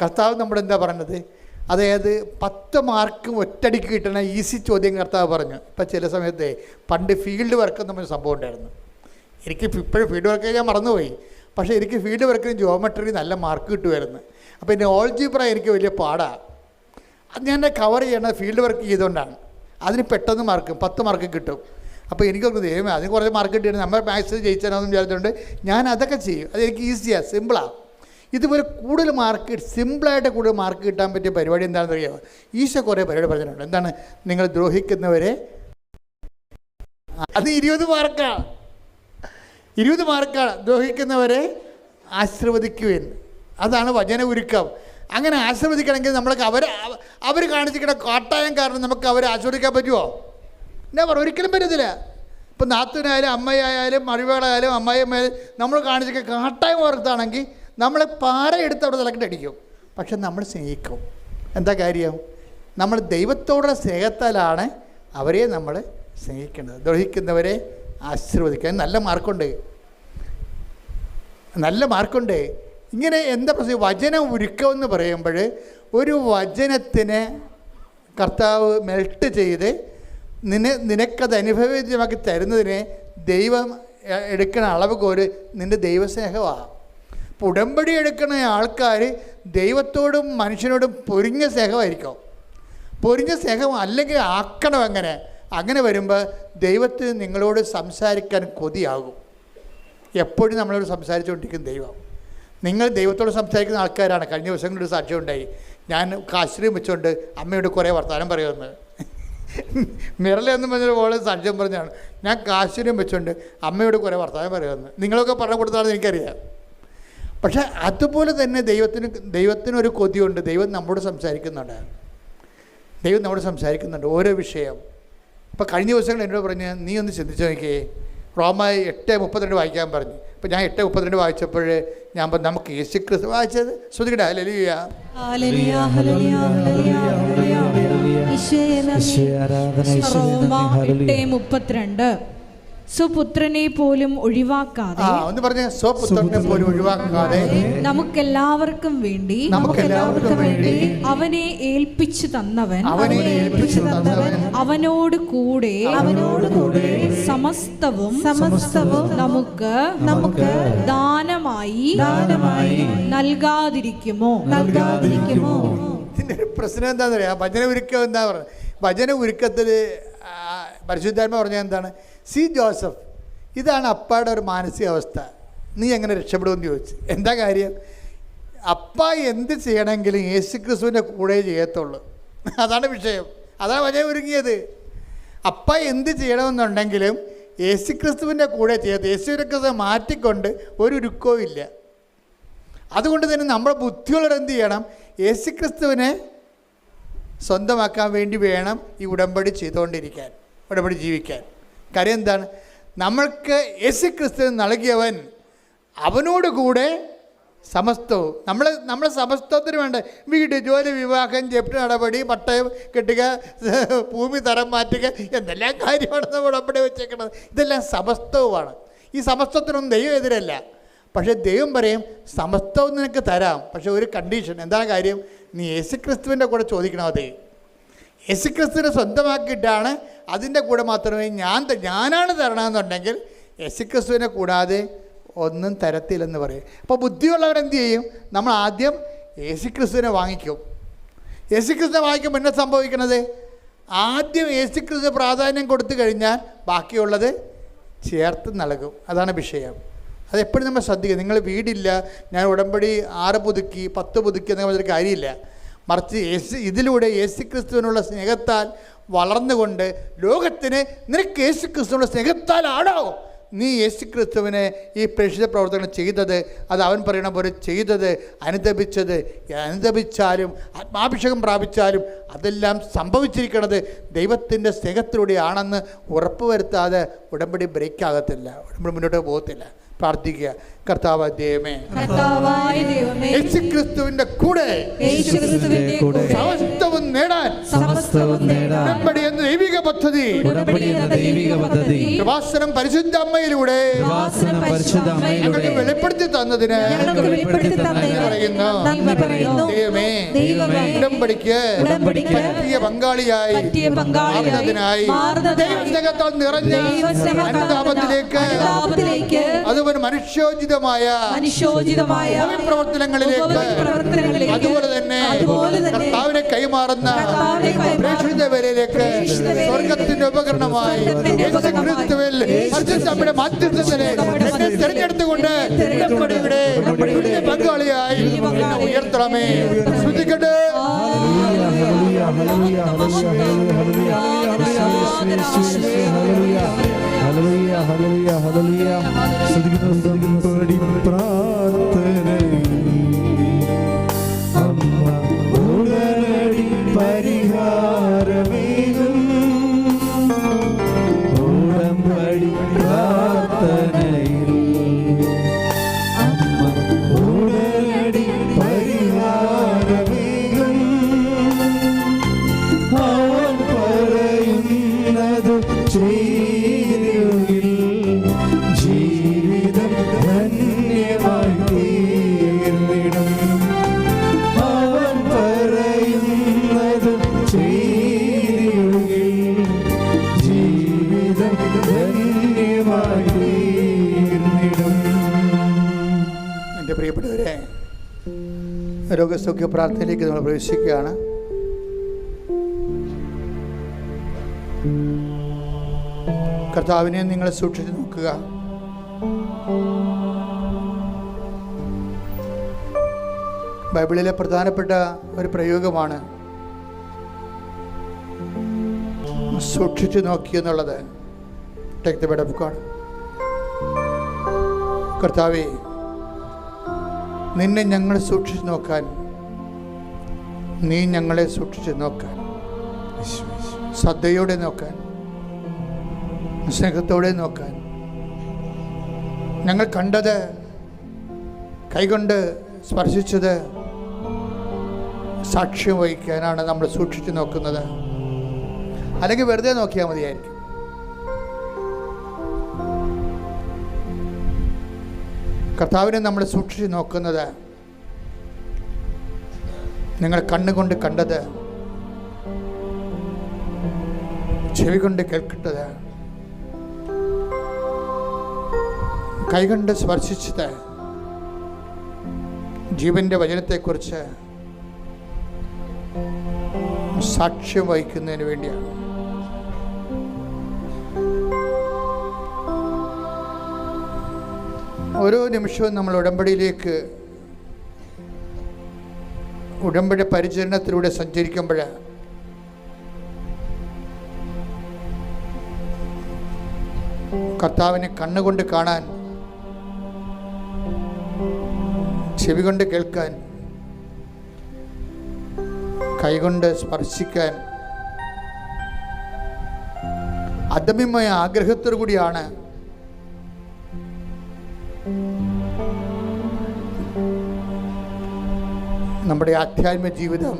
കർത്താവ് നമ്മളെന്താ പറഞ്ഞത്? അതായത് 10 മാർക്ക് ഒറ്റടിക്ക് കിട്ടണ ഈസി ചോദ്യം കർത്താവ് പറഞ്ഞു. ഇപ്പം ചില സമയത്ത് പണ്ട് ഫീൽഡ് വർക്ക് എന്നൊരു സംഭവം ഉണ്ടായിരുന്നു. എനിക്ക് ഇപ്പോഴും ഫീൽഡ് വർക്ക് ഞാൻ മറന്നുപോയി. പക്ഷേ എനിക്ക് ഫീൽഡ് വർക്കിന് ജോമെട്രി നല്ല മാർക്ക് കിട്ടുമായിരുന്നു. അപ്പോൾ എൻ്റെ ഓൾജിബ്ര എനിക്ക് വലിയ പാടാണ്. അത് ഞാൻ കവർ ചെയ്യണത് ഫീൽഡ് വർക്ക് ചെയ്തുകൊണ്ടാണ്. അതിന് പെട്ടെന്ന് 10 മാർക്ക് കിട്ടും. അപ്പോൾ എനിക്കൊക്കെ ദൈവമേ അതിന് കുറച്ച് മാർക്ക് കിട്ടിയാണ് നമ്മൾ മാത്സിൽ ജയിച്ചാലെന്ന് വിചാരിച്ചുകൊണ്ട് ഞാൻ അതൊക്കെ ചെയ്യും. അതെനിക്ക് ഈസിയാണ്, സിമ്പിളാണ്. ഇതുപോലെ കൂടുതൽ മാർക്ക് സിമ്പിളായിട്ട് കൂടുതൽ മാർക്ക് കിട്ടാൻ പറ്റിയ പരിപാടി എന്താണെന്ന് അറിയാമോ? ഈശോ കുറേ പരിപാടി പറഞ്ഞിട്ടുണ്ട്. എന്താണ്? നിങ്ങൾ ദ്രോഹിക്കുന്നവരെ, അത് 20 മാർക്കാണ്. 20 മാർക്കാണ്. ദ്രോഹിക്കുന്നവരെ ആശീർവദിക്കുവിൻ. അതാണ് വചന ഉരുക്കം. അങ്ങനെ ആശീർവദിക്കണമെങ്കിൽ നമ്മൾക്ക് അവർ കാണിച്ചിരിക്കുന്ന കാട്ടായം കാരണം നമുക്ക് അവരെ ആശീർവദിക്കാൻ പറ്റുമോ? എന്നാ പറ, ഒരിക്കലും പറ്റത്തില്ല. ഇപ്പം നാത്തൂനായാലും അമ്മയായാലും മരുമകളായാലും അമ്മായിയമ്മയായാലും നമ്മൾ കാണിച്ചിരിക്കുന്ന കാട്ടായം ഓർത്താണെങ്കിൽ നമ്മളെ പാറയെടുത്ത് അവിടെ തലക്കിട്ടടിക്കും. പക്ഷെ നമ്മൾ സ്നേഹിക്കും. എന്താ കാര്യം? നമ്മൾ ദൈവത്തോടുള്ള സ്നേഹത്താലാണ് അവരെ നമ്മൾ സ്നേഹിക്കേണ്ടത്. ദ്രോഹിക്കുന്നവരെ ആശീർവദിക്കാൻ നല്ല മാർക്കുണ്ട്. ഇങ്ങനെ എന്താ പ്രശ്നം? വചനം ഉരുക്കമെന്ന് പറയുമ്പോൾ ഒരു വചനത്തിന് കർത്താവ് മെൽട്ട് ചെയ്ത് നിനക്കത് അനുഭവവേദ്യമാക്കി തരുന്നതിന് ദൈവം എടുക്കുന്ന അളവ് കോല് നിൻ്റെ ദൈവസ്നേഹമാണ്. ഇപ്പോൾ ഉടമ്പടി എടുക്കുന്ന ആൾക്കാർ ദൈവത്തോടും മനുഷ്യനോടും പൊരിഞ്ഞ സ്നേഹമായിരിക്കും. പൊരിഞ്ഞ സ്നേഹം അല്ലെങ്കിൽ ആക്കണം. അങ്ങനെ വരുമ്പോൾ ദൈവത്തിന് നിങ്ങളോട് സംസാരിക്കാൻ കൊതിയാകും. എപ്പോഴും നമ്മളോട് സംസാരിച്ചുകൊണ്ടിരിക്കും ദൈവം. നിങ്ങൾ ദൈവത്തോട് സംസാരിക്കുന്ന ആൾക്കാരാണ്. കഴിഞ്ഞ ദിവസങ്ങളൊരു സാക്ഷ്യം ഉണ്ടായി. ഞാൻ കാശ്രീം വെച്ചുകൊണ്ട് അമ്മയോട് കുറേ വർത്തമാനം പറയുമെന്ന്. മിറലെന്ന് പറഞ്ഞൊരു പോലെ സാക്ഷ്യം പറഞ്ഞാണ്. ഞാൻ കാശ്രീം വെച്ചുകൊണ്ട് അമ്മയോട് കുറേ വർത്തമാനം പറയുമെന്ന്. നിങ്ങളൊക്കെ പറഞ്ഞു കൊടുത്താണെന്ന് എനിക്കറിയാം. പക്ഷേ അതുപോലെ തന്നെ ദൈവത്തിനൊരു കൊതിയുണ്ട്. ദൈവം നമ്മോട് സംസാരിക്കുന്നുണ്ട് ഓരോ വിഷയം. ഇപ്പോൾ കഴിഞ്ഞ ദിവസങ്ങൾ എന്നോട് പറഞ്ഞ് നീ ഒന്ന് ചിന്തിച്ചു നോക്കിയേ, റോമായി 8:32 വായിക്കാൻ പറഞ്ഞു. അപ്പോൾ ഞാൻ 8:32 വായിച്ചപ്പോൾ ഞാൻ പറഞ്ഞു നമുക്ക് യേശുക്രിസ്തു വായിച്ചത് ശ്രദ്ധിക്കട്ടെ. ഹല്ലേലൂയ, റോമ 8:32 സ്വപുത്രനെ പോലും ഒഴിവാക്കാതെ നമുക്കെല്ലാവർക്കും വേണ്ടി അവനെ ഏൽപ്പിച്ചു തന്നവൻ അവനോട് കൂടെ സമസ്തവും നമുക്ക് ദാനമായി നൽകാതിരിക്കുമോ? ഇതിൻ്റെ ഒരു പ്രശ്നം എന്താണെന്ന് അറിയാം. ഭജന ഉരുക്കം എന്താ പറയുക? ഭജന ഉരുക്കത്തിൽ പരിശുദ്ധാത്മ പറഞ്ഞാൽ എന്താണ്? സി ജോസഫ്, ഇതാണ് അപ്പയുടെ ഒരു മാനസികാവസ്ഥ. നീ എങ്ങനെ രക്ഷപ്പെടുമെന്ന് ചോദിച്ചു. എന്താ കാര്യം? അപ്പ എന്ത് ചെയ്യണമെങ്കിലും യേശുക്രിസ്തുവിൻ്റെ കൂടെ ചെയ്യത്തുള്ളൂ. അതാണ് വിഷയം. അതാണ് ഭജന ഒരുങ്ങിയത്. അപ്പ എന്ത് ചെയ്യണമെന്നുണ്ടെങ്കിലും യേശുക്രിസ്തുവിൻ്റെ കൂടെ ചെയ്യത്ത്. യേശുക്രിസ്തു മാറ്റിക്കൊണ്ട് ഒരു ഉരുക്കവും ഇല്ല. അതുകൊണ്ട് തന്നെ നമ്മുടെ ബുദ്ധികളോട് എന്ത് ചെയ്യണം? യേശുക്രിസ്തുവിനെ സ്വന്തമാക്കാൻ വേണ്ടി വേണം ഈ ഉടമ്പടി ചെയ്തുകൊണ്ടിരിക്കാൻ, ഉടമ്പടി ജീവിക്കാൻ. കാര്യം എന്താണ്? നമ്മൾക്ക് യേശുക്രിസ്തുവിന് നൽകിയവൻ അവനോട് കൂടെ സമസ്തവും. നമ്മളെ സമസ്തത്തിന് വേണ്ട വീട്, ജോലി, വിവാഹം, ജപ്തി നടപടി, പട്ടയം കെട്ടുക, ഭൂമി തരം മാറ്റുക, എന്തെല്ലാം കാര്യമാണ് നമ്മൾ ഉടമ്പടി വെച്ചേക്കുന്നത്. ഇതെല്ലാം സമസ്തവുമാണ്. ഈ സമസ്തത്തിനൊന്നും ദൈവം എതിരല്ല. പക്ഷേ ദൈവം പറയും സമസ്തവും നിനക്ക് തരാം, പക്ഷേ ഒരു കണ്ടീഷൻ. എന്താണ് കാര്യം? നീ യേശുക്രിസ്തുവിൻ്റെ കൂടെ ചോദിക്കണം. അത് യേശുക്രിസ്തുവിനെ സ്വന്തമാക്കിയിട്ടാണ് അതിൻ്റെ കൂടെ മാത്രമേ ഞാനാണ് തരണമെന്നുണ്ടെങ്കിൽ യേശുക്രിസ്തുവിനെ കൂടാതെ ഒന്നും തരത്തില്ലെന്ന് പറയും. അപ്പോൾ ബുദ്ധിയുള്ളവരെന്ത് ചെയ്യും? നമ്മൾ ആദ്യം യേശുക്രിസ്തുവിനെ വാങ്ങിക്കും. യേശുക്രിസ്തുവിനെ വാങ്ങിക്കുമ്പോൾ എന്നാ സംഭവിക്കുന്നത്? ആദ്യം യേശുക്രിസ്തു പ്രാധാന്യം കൊടുത്തു കഴിഞ്ഞാൽ ബാക്കിയുള്ളത് ചേർത്ത് നൽകും. അതാണ് വിഷയം. അതെപ്പോഴും നമ്മൾ ശ്രദ്ധിക്കുക. നിങ്ങൾ വീടില്ല, ഞാൻ ഉടമ്പടി 6 പുതുക്കി 10 പുതുക്കി എന്നൊക്കെ പറഞ്ഞൊരു കാര്യമില്ല. മറിച്ച് ഇതിലൂടെ യേശുക്രിസ്തുവിനുള്ള സ്നേഹത്താൽ വളർന്നുകൊണ്ട് ലോകത്തിന് നിനക്ക് യേശുക്രിസ്തുവിനുള്ള സ്നേഹത്താലാണോ നീ യേശുക്രിസ്തുവിനെ ഈ പ്രേക്ഷിത പ്രവർത്തനം ചെയ്തത്? അത് അവൻ പറയണ പോലെ ചെയ്തത്, അനുദപിച്ചാലും ആത്മാഭിഷേകം പ്രാപിച്ചാലും അതെല്ലാം സംഭവിച്ചിരിക്കുന്നത് ദൈവത്തിൻ്റെ സ്നേഹത്തിലൂടെയാണെന്ന് ഉറപ്പുവരുത്താതെ ഉടമ്പടി ബ്രേക്ക് ആകത്തില്ല, ഉടമ്പടി മുന്നോട്ട് പോകത്തില്ല. പ്രാർത്ഥിക്കുക. കർത്താവായ ദൈവമേ, കർത്താവായ ദൈവമേ, യേശുക്രിസ്തുവിന്റെ കൂടെ യേശുക്രിസ്തുവിന്റെ കൂടെ സമസ്തവും നേടാൻ ഉടമ്പടി എന്ന ദൈവിക പദ്ധതി കൃപാസനം പരിശുദ്ധ അമ്മയിലൂടെ ഞങ്ങൾക്ക് വെളിപ്പെടുത്തി തന്നതിന് പറയുന്നു. ദൈവമേ, ഉടമ്പടിക്ക് പറ്റിയ പങ്കാളിയായി മാറുന്നതിനായി ദൈവസ്നേഹത്താൽ നിറഞ്ഞ അനുതാപത്തിലേക്ക് അതുപോലെ മനുഷ്യോചിതമായ പ്രവർത്തനങ്ങളിലേക്ക് അതുപോലെ തന്നെ കർത്താവിനെ കൈമാറുന്ന പ്രേക്ഷിതവരിലേക്ക് സ്വർഗത്തിന്റെ ഉപകരണമായി യേശുക്രിസ്തുവിൽ പരിശുദ്ധ മാധ്യസ്ഥനെ എന്നെ തിരഞ്ഞെടുത്തുകൊണ്ട് ഉടമ്പടിയുടെ പങ്കാളിയായി ഉയർത്തണമേ. ശ്രദ്ധിക്കട്ടെ. പരിഹാരമേകും ഉടമ്പടി പ്രാർത്ഥനയിൽ അമ്മ ഉടനടി പരിഹാരമേകും. അവൻ പറയുന്നത് ചെയ്തെങ്കിൽ ജീവിതം ധന്യമായി തീർന്നിടും. അവൻ പറയുന്നത് ചെയ്തെങ്കിൽ ജീവിതം ധന്യമായി തീർന്നിടും. എൻ്റെ പ്രിയപ്പെട്ടവരെ, രോഗസൗഖ്യ പ്രാർത്ഥനയിലേക്ക് നമ്മൾ പ്രവേശിക്കുകയാണ്. കർത്താവിനെ നിങ്ങൾ സൂക്ഷിച്ചു നോക്കുക. ബൈബിളിലെ പ്രധാനപ്പെട്ട ഒരു പ്രയോഗമാണ് സൂക്ഷിച്ചു നോക്കി എന്നുള്ളത്. Take the word of God. കർത്താവേ, നിന്നെ ഞങ്ങൾ സൂക്ഷിച്ചു നോക്കാൻ, നീ ഞങ്ങളെ സൂക്ഷിച്ചു നോക്കാൻ, ശ്രദ്ധയോടെ നോക്കാൻ, സ്നേഹത്തോടെ നോക്കാൻ, ഞങ്ങൾ കണ്ടത്, കൈകൊണ്ട് സ്പർശിച്ചത് സാക്ഷ്യം വഹിക്കാനാണ് നമ്മൾ സൂക്ഷിച്ചു നോക്കുന്നത്. അല്ലെങ്കിൽ വെറുതെ നോക്കിയാൽ മതിയായിരിക്കും. കർത്താവിനെ നമ്മൾ സൂക്ഷിച്ച് നോക്കുന്നത് നിങ്ങൾ കണ്ണുകൊണ്ട് കണ്ടത്, ചെവി കൊണ്ട് കേൾക്കേണ്ടത്, കൈകൊണ്ട് സ്പർശിച്ചത്, ജീവന്റെ വചനത്തെക്കുറിച്ച് സാക്ഷ്യം വഹിക്കുന്നതിന് വേണ്ടിയാണ്. ഓരോ നിമിഷവും നമ്മൾ ഉടമ്പടിയിലേക്ക്, ഉടമ്പടി പരിചരണത്തിലൂടെ സഞ്ചരിക്കുമ്പോൾ കർത്താവിനെ കണ്ണുകൊണ്ട് കാണാൻ, ചെവി കൊണ്ട് കേൾക്കാൻ, കൈകൊണ്ട് സ്പർശിക്കാൻ അദമ്യമായ ആഗ്രഹത്തോടു കൂടിയാണ് നമ്മുടെ ആധ്യാത്മിക ജീവിതം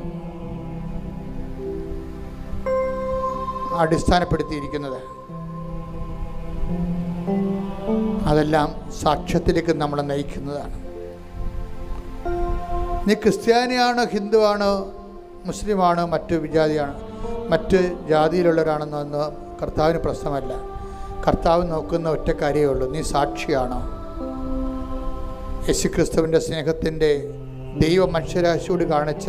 അടിസ്ഥാനപ്പെടുത്തിയിരിക്കുന്നത്. അതെല്ലാം സാക്ഷ്യത്തിലേക്ക് നമ്മളെ നയിക്കുന്നതാണ്. നീ ക്രിസ്ത്യാനിയാണോ, ഹിന്ദുവാണോ, മുസ്ലിമാണോ, മറ്റു വിജാതിയാണോ, മറ്റ് ജാതിയിലുള്ളവരാണെന്നൊന്നും കർത്താവിന് പ്രശ്നമല്ല. കർത്താവ് നോക്കുന്ന ഒറ്റ കാര്യമേ ഉള്ളൂ, നീ സാക്ഷിയാണോ? യേശുക്രിസ്തുവിൻ്റെ സ്നേഹത്തിൻ്റെ, ദൈവ മനുഷ്യരാശിയോട് കാണിച്ച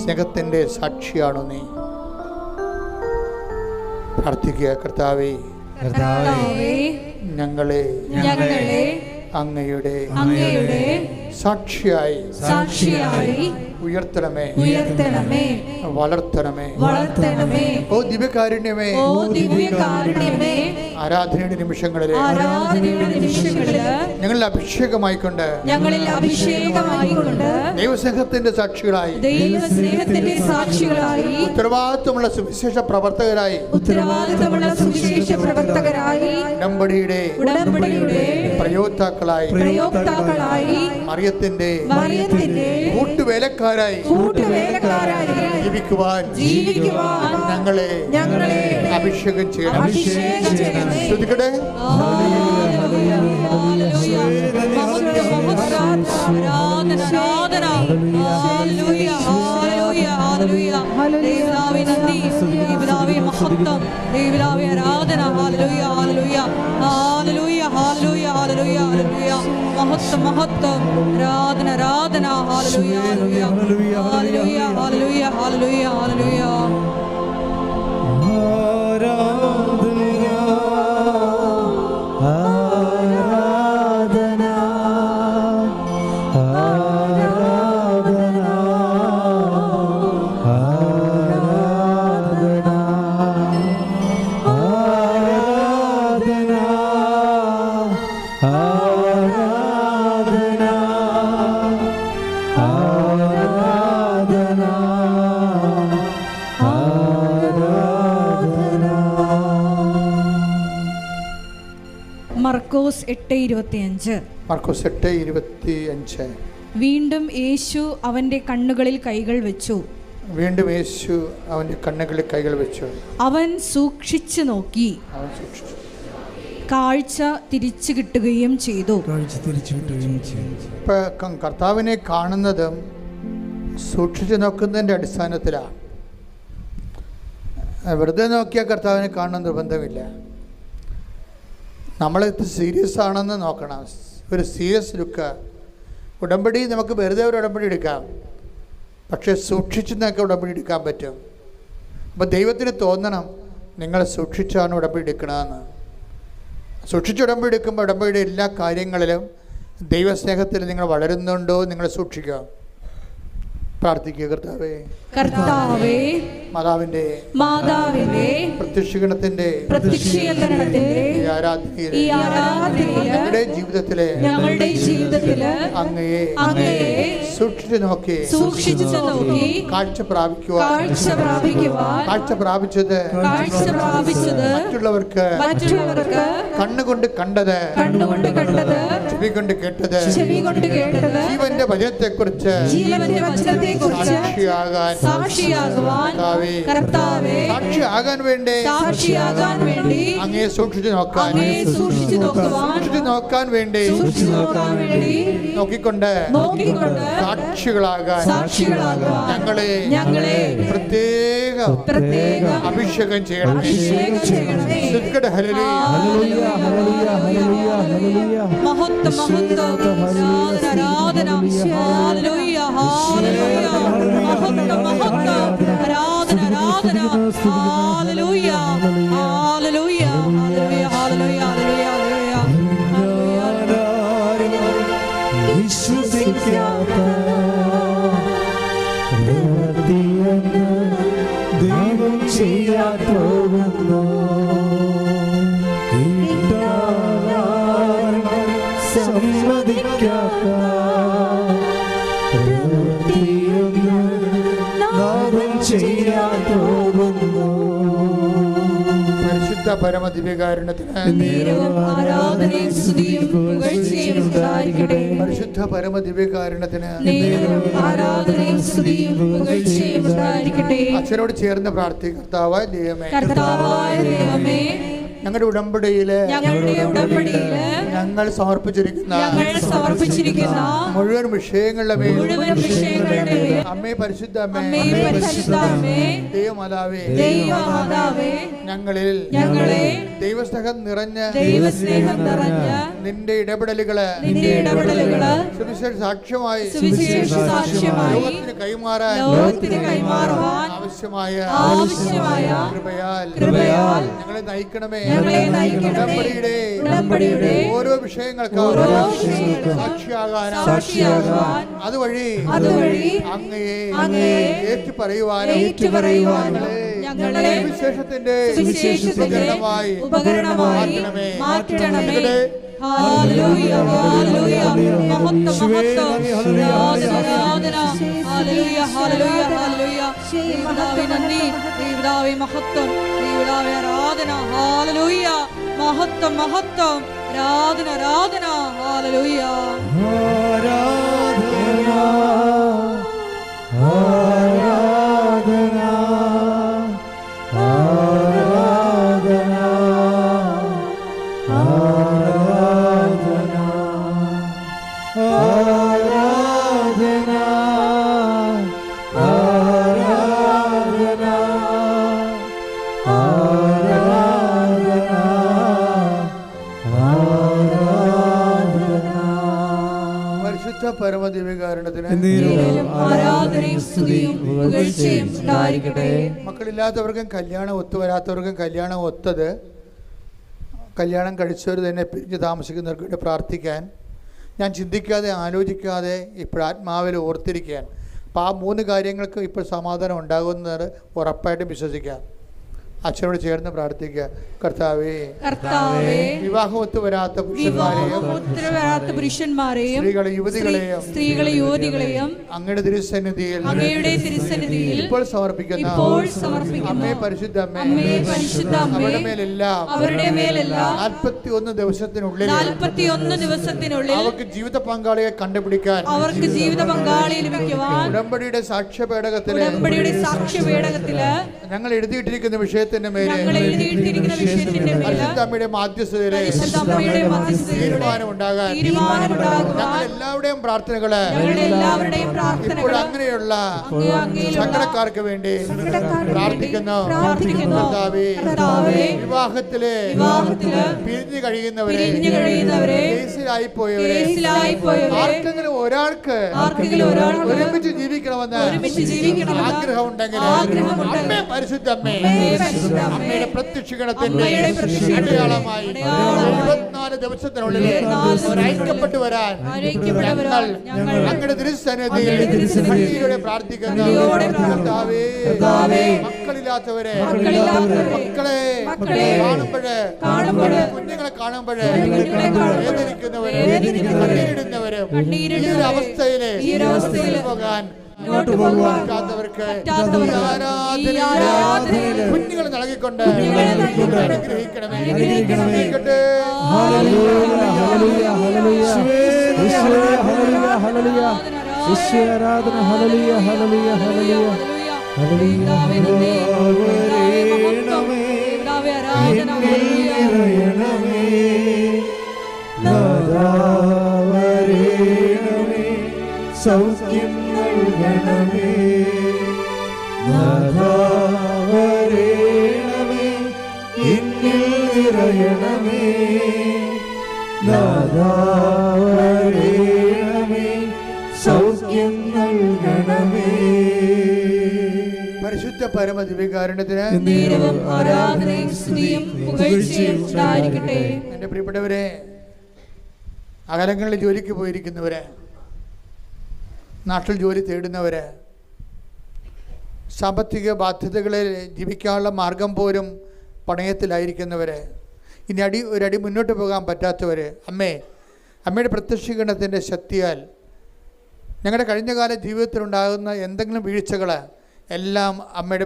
സ്നേഹത്തിൻ്റെ സാക്ഷിയാണോ നീ? പ്രാർത്ഥിക്കുക. കർത്താവേ, ഞങ്ങളെ അങ്ങയുടെ സാക്ഷിയായി ഉയർത്തണമേ, വളർത്തണമേ. ഓ ദിവ്യകാരുണ്യമേ, ആരാധനയുടെ നിമിഷങ്ങളിലെ ഞങ്ങളിൽ അഭിഷേകമായിക്കൊണ്ട് ദൈവസ്നേഹത്തിന്റെ സാക്ഷികളായി, ഉത്തരവാദിത്വമുള്ള സുവിശേഷ പ്രവർത്തകരായി, ഉടമ്പടിയുടെ പ്രയോക്താക്കളായി പ്രയോക്താക്കളായി മറിയത്തിന്റെ കൂട്ടുവേലക്കാരായി ജീവിക്കുവാൻ ഞങ്ങളെ അഭിഷേകം ചെയ്യണം. ശ്രദ്ധിക്കട്ടെ. മർക്കോസ് 8:25. വീണ്ടും യേശു അവന്റെ കണ്ണുകളിൽ കൈകൾ വെച്ചു. അവൻ സൂക്ഷിച്ചു നോക്കി. കാഴ്ച തിരിച്ചു കിട്ടുകയും ചെയ്തു. കർത്താവിനെ കാണുന്നതും സൂക്ഷിച്ചു നോക്കുന്നതിൻ്റെ അടിസ്ഥാനത്തിലാണ്. വെറുതെ നോക്കിയാൽ കർത്താവിനെ കാണുന്ന നിർബന്ധമില്ല. നമ്മൾ സീരിയസ് ആണെന്ന് നോക്കണം. ഒരു സീരിയസ് ലുക്ക്. ഉടമ്പടി നമുക്ക് വെറുതെ ഒരു ഉടമ്പടി എടുക്കാം, പക്ഷേ സൂക്ഷിച്ച് നമുക്ക് ഉടമ്പടി എടുക്കാൻ പറ്റും. അപ്പോൾ ദൈവത്തിന് തോന്നണം നിങ്ങൾ സൂക്ഷിച്ചാണ് ഉടമ്പടി എടുക്കണമെന്ന്. സൂക്ഷിച്ച് ഉടമ്പടി എടുക്കുമ്പോൾ ഉടമ്പടിയുടെ എല്ലാ കാര്യങ്ങളിലും ദൈവസ്നേഹത്തിൽ നിങ്ങൾ വളരുന്നുണ്ടോ നിങ്ങൾ സൂക്ഷിക്കുക. പ്രാർത്ഥിക്കുക. കർത്താവേ മാതാവിന്റെ പ്രത്യക്ഷീകരണത്തിന്റെ ഞങ്ങളുടെ ജീവിതത്തിലെ അങ്ങയെ സൂക്ഷിച്ചു നോക്കി കാഴ്ച പ്രാപിച്ചത് മറ്റുള്ളവർക്ക് കണ്ണുകൊണ്ട് കണ്ടത് ചെവി കൊണ്ട് കേട്ടത് ജീവന്റെ വചനത്തെക്കുറിച്ച് സാക്ഷിയാകാൻ വേണ്ടി അങ്ങയെ സൂക്ഷിച്ചു നോക്കാൻ വേണ്ടി നോക്കിക്കൊണ്ട് സാക്ഷികളാകാൻ ഞങ്ങളെ പ്രത്യേക അഭിഷേകം ചെയ്യണം. ദൈവം ചെയ്യാൻ പോകുന്നു. സമ്മതിക്കാത്ത ചെയ്യാൻ പോകുന്നു. പരിശുദ്ധ പരമദിവ്യകാരുണ്യത്തിന് പരിശുദ്ധ പരമദിവ്യകാരുണ്യത്തിന് അച്ഛനോട് ചേർന്ന് പ്രാർത്ഥിക്കുക. കർത്താവായ ദൈവമേ, ഞങ്ങളുടെ ഉടമ്പടിയില് ഞങ്ങൾ സമർപ്പിച്ചിരിക്കുന്ന മുഴുവൻ വിഷയങ്ങളുടെ മേൽ അമ്മേ പരിശുദ്ധ ദൈവമാതാവേ, ഞങ്ങളിൽ ദൈവസ്നേഹം നിറഞ്ഞ് നിന്റെ ഇടപെടലുകള് സുവിശേഷ സാക്ഷ്യമായി ലോകത്തിന് കൈമാറാൻ ആവശ്യമായ കൃപയാൽ ഞങ്ങളെ നയിക്കണമേ. ഉടമ്പടിയുടെ ഓരോ വിഷയങ്ങൾക്കും സാക്ഷിയാകാൻ അതുവഴി അങ്ങയെ ഏറ്റുപറയുവാനും വിശേഷത്തിന്റെ ഉപകരണമായി മാറ്റണമേ. ഹല്ലേലൂയ, ഹല്ലേലൂയ, മഹത്വം, മഹത്വം, ആരാധന, ഹല്ലേലൂയ, ഹല്ലേലൂയ, ഹല്ലേലൂയ. ദൈവമേ നന്ദി, ദൈവമേ മഹത്വം, ദൈവമേ ആരാധന, ഹല്ലേലൂയ, മഹത്വം, മഹത്വം, ആരാധന ആരാധന ഹല്ലേലൂയ പരമദിവ്യകാരുണ്യത്തിന് മക്കളില്ലാത്തവർക്കും കല്യാണം ഒത്തുവരാത്തവർക്കും കല്യാണം ഒത്തത്, കല്യാണം കഴിച്ചവർ തന്നെ പിരിഞ്ഞ് താമസിക്കുന്നവർക്ക് വേണ്ടി പ്രാർത്ഥിക്കാൻ, ഞാൻ ചിന്തിക്കാതെ ആലോചിക്കാതെ ഇപ്പോൾ ആത്മാവിൽ ഓർത്തിരിക്കാൻ. അപ്പോൾ ആ 3 കാര്യങ്ങൾക്ക് ഇപ്പോൾ സമാധാനം ഉണ്ടാകുന്നത് ഉറപ്പായിട്ടും വിശ്വസിക്കാം. അച്ഛനോട് ചേർന്ന് പ്രാർത്ഥിക്കുക. കർത്താവേ, വിവാഹം ഒത്തുവരാത്ത പുരുഷന്മാരെയും സ്ത്രീകളെ യുവതികളെയും അങ്ങയുടെ തിരുസന്നിധിയിൽ ഇപ്പോൾ സമർപ്പിക്കുന്ന അമ്മേ പരിശുദ്ധ അവരുടെ മേലെല്ലാം 41 ദിവസത്തിനുള്ളിൽ അവർക്ക് ജീവിത പങ്കാളിയെ കണ്ടുപിടിക്കാൻ ഉടമ്പടിയുടെ സാക്ഷ്യപേടകത്തില് ഞങ്ങൾ എഴുതിയിട്ടിരിക്കുന്ന വിഷയത്തിൽ പരിശുദ്ധമ്മയുടെ മാധ്യസ്ഥതയിലെ തീരുമാനമുണ്ടാകാൻ എല്ലാവരുടെയും പ്രാർത്ഥനകള് ഇപ്പോൾ അങ്ങനെയുള്ള സങ്കടക്കാർക്ക് വേണ്ടി പ്രാർത്ഥിക്കുന്നു. വിവാഹത്തില് പിരിഞ്ഞു കഴിയുന്നവരെ, കേസിലായി പോയവരെ, ആർക്കെങ്കിലും ഒരാൾക്ക് ഒരുമിച്ച് ജീവിക്കണമെന്ന് ആഗ്രഹം ഉണ്ടെങ്കിൽ അമ്മേ പരിശുദ്ധമ്മേ അമ്മയുടെ പ്രത്യക്ഷീകരണത്തിന്റെ അടയാളമായി 74 ദിവസത്തിനുള്ളിൽ ഐക്യപ്പെട്ടു വരാൻ ഞങ്ങൾ അങ്ങയുടെ തിരുസന്നിധിയിൽ പ്രാർത്ഥിക്കുന്നു. മക്കളില്ലാത്തവരെ മക്കളെ കാണുമ്പോഴേ, കുഞ്ഞുങ്ങളെ കാണുമ്പോഴേ വേദനിക്കുന്നവരും കണ്ണീരിടുന്നവരും ഈ ഒരു അവസ്ഥയില് പോകാൻ കുഞ്ഞുങ്ങൾ നൽകിക്കൊണ്ട് അനുഗ്രഹിക്കണമേ. സൗഖ്യം നൽകണമേ, നാഥാവരേണമേ, എന്നിൽ നിറയണമേ, നാഥാവരേണമേ, സൗഖ്യം നൽകണമേ. പരിശുദ്ധ പരമദിവ്യകാരുണ്യത്തിന് എൻ്റെ പ്രിയപ്പെട്ടവരെ, അകലങ്ങളിൽ ജോലിക്ക് പോയിരിക്കുന്നവരെ, നാട്ടിൽ ജോലി തേടുന്നവര്, സാമ്പത്തിക ബാധ്യതകളിൽ ജീവിക്കാനുള്ള മാർഗം പോലും പണയത്തിലായിരിക്കുന്നവർ, ഇനി ഒരടി മുന്നോട്ട് പോകാൻ പറ്റാത്തവർ, അമ്മയുടെ പ്രത്യക്ഷീകരണത്തിൻ്റെ ശക്തിയാൽ ഞങ്ങളുടെ കഴിഞ്ഞകാല ജീവിതത്തിലുണ്ടാകുന്ന എന്തെങ്കിലും വീഴ്ചകൾ എല്ലാം അമ്മയുടെ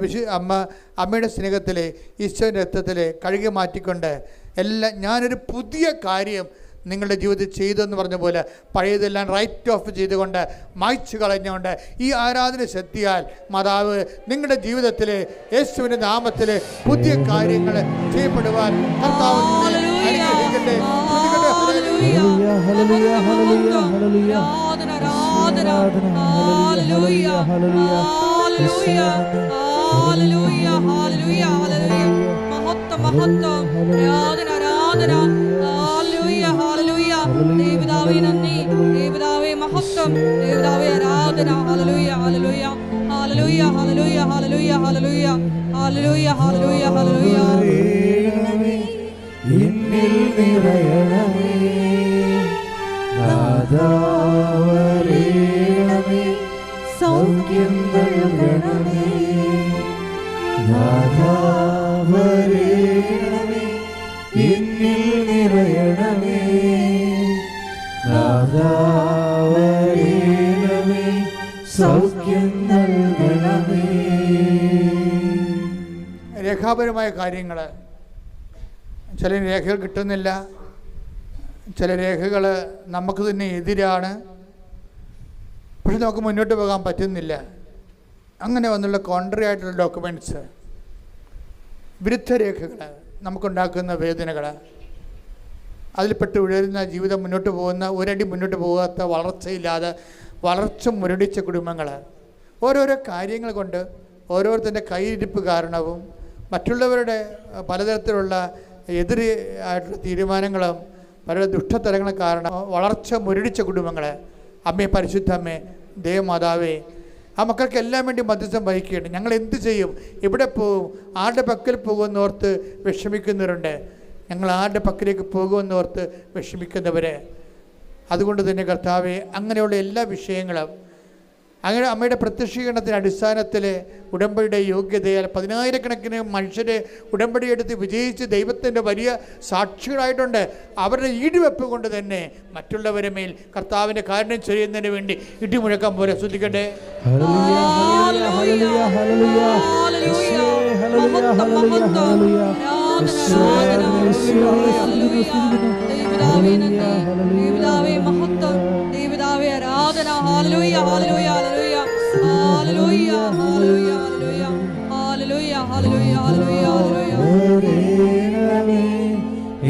സ്നേഹത്തിൽ ഈശോയുടെ രക്തത്തിൽ കഴുകി മാറ്റിക്കൊണ്ട് ഞാനൊരു പുതിയ കാര്യം നിങ്ങളുടെ ജീവിതത്തിൽ ചെയ്തെന്ന് പറഞ്ഞ പോലെ പഴയതെല്ലാം റൈറ്റ് ഓഫ് ചെയ്തുകൊണ്ട് മായ്ച്ചു കളഞ്ഞുകൊണ്ട് ഈ ആരാധന ശക്തിയാൽ മാതാവ് നിങ്ങളുടെ ജീവിതത്തിൽ യേശുവിൻ്റെ നാമത്തിൽ പുതിയ കാര്യങ്ങൾ ചെയ്യപ്പെടുവാൻ കർത്താവ് അനുഗ്രഹിക്കട്ടെ. ദേവതാവേ നന്ദി, ദേവതാവേ മഹത്വം, ദേവതാവേ ആരാധന. ഹല്ലേലൂയ ഹല്ലേലൂയ ഹല്ലേലൂയ ഹല്ലേലൂയ ഹല്ലേലൂയ ഹല്ലേലൂയ ഹല്ലേലൂയ ഹല്ലേലൂയ ഹല്ലേലൂയ. എന്നിൽ നിറയണമേ, നാഥാവരേണമേ, സൗഖ്യം നൽകണമേ, നാഥാവരേണമേ, എന്നിൽ നിറയണമേ, നാഥാവരേണമേ, സൗഖ്യം നൽകണമേ. രേഖാപരമായ കാര്യങ്ങൾ ചില രേഖകൾ കിട്ടുന്നില്ല, ചില രേഖകൾ നമുക്ക് തന്നെ എതിരാണ്, പക്ഷെ നമുക്ക് മുന്നോട്ട് പോകാൻ പറ്റുന്നില്ല. അങ്ങനെ വന്നുള്ള കോൺട്രറി ആയിട്ടുള്ള ഡോക്യുമെൻറ്റ്സ്, വിരുദ്ധ രേഖകൾ നമുക്കുണ്ടാക്കുന്ന വേദനകൾ, അതിൽപ്പെട്ട് ഉയരുന്ന ജീവിതം മുന്നോട്ട് പോകുന്ന, ഒരടി മുന്നോട്ട് പോകാത്ത, വളർച്ചയില്ലാതെ വളർച്ച മുരടിച്ച കുടുംബങ്ങൾ, ഓരോരോ കാര്യങ്ങൾ കൊണ്ട് ഓരോരുത്തരുടെ കയ്യിരിപ്പ് കാരണവും മറ്റുള്ളവരുടെ പലതരത്തിലുള്ള എതിര് ആയിട്ടുള്ള തീരുമാനങ്ങളും പല ദുഷ്ടതരങ്ങളും കാരണം വളർച്ച മുരടിച്ച കുടുംബങ്ങൾ, അമ്മേ, പരിശുദ്ധ അമ്മേ, ദേവമാതാവേ, ആ മക്കൾക്ക് എല്ലാം വേണ്ടി മധ്യസ്ഥം വഹിക്കുകയാണ്. ഞങ്ങൾ എന്ത് ചെയ്യും, എവിടെ പോകും, ആരുടെ പക്കൽ പോകുമെന്നോർത്ത് വിഷമിക്കുന്നവരുണ്ട്. ഞങ്ങൾ ആരുടെ പക്കലേക്ക് പോകുമെന്നോർത്ത് വിഷമിക്കുന്നവർ. അതുകൊണ്ട് തന്നെ കർത്താവെ, അങ്ങനെയുള്ള എല്ലാ വിഷയങ്ങളും അങ്ങനെ അമ്മയുടെ പ്രത്യക്ഷീകരണത്തിൻ്റെ അടിസ്ഥാനത്തിൽ ഉടമ്പടിയുടെ യോഗ്യതയാൽ 10,000-കണക്കിന് മനുഷ്യരെ ഉടമ്പടിയെടുത്ത് വിജയിച്ച് ദൈവത്തിൻ്റെ വലിയ സാക്ഷികളായിട്ടുണ്ട്. അവരുടെ ഈടുവെപ്പ് കൊണ്ട് തന്നെ മറ്റുള്ളവരെ മേൽ കർത്താവിൻ്റെ കാരുണ്യം ചെയ്യുന്നതിന് വേണ്ടി ഇടിമുഴക്കാൻ പോലെ ശ്രദ്ധിക്കട്ടെ.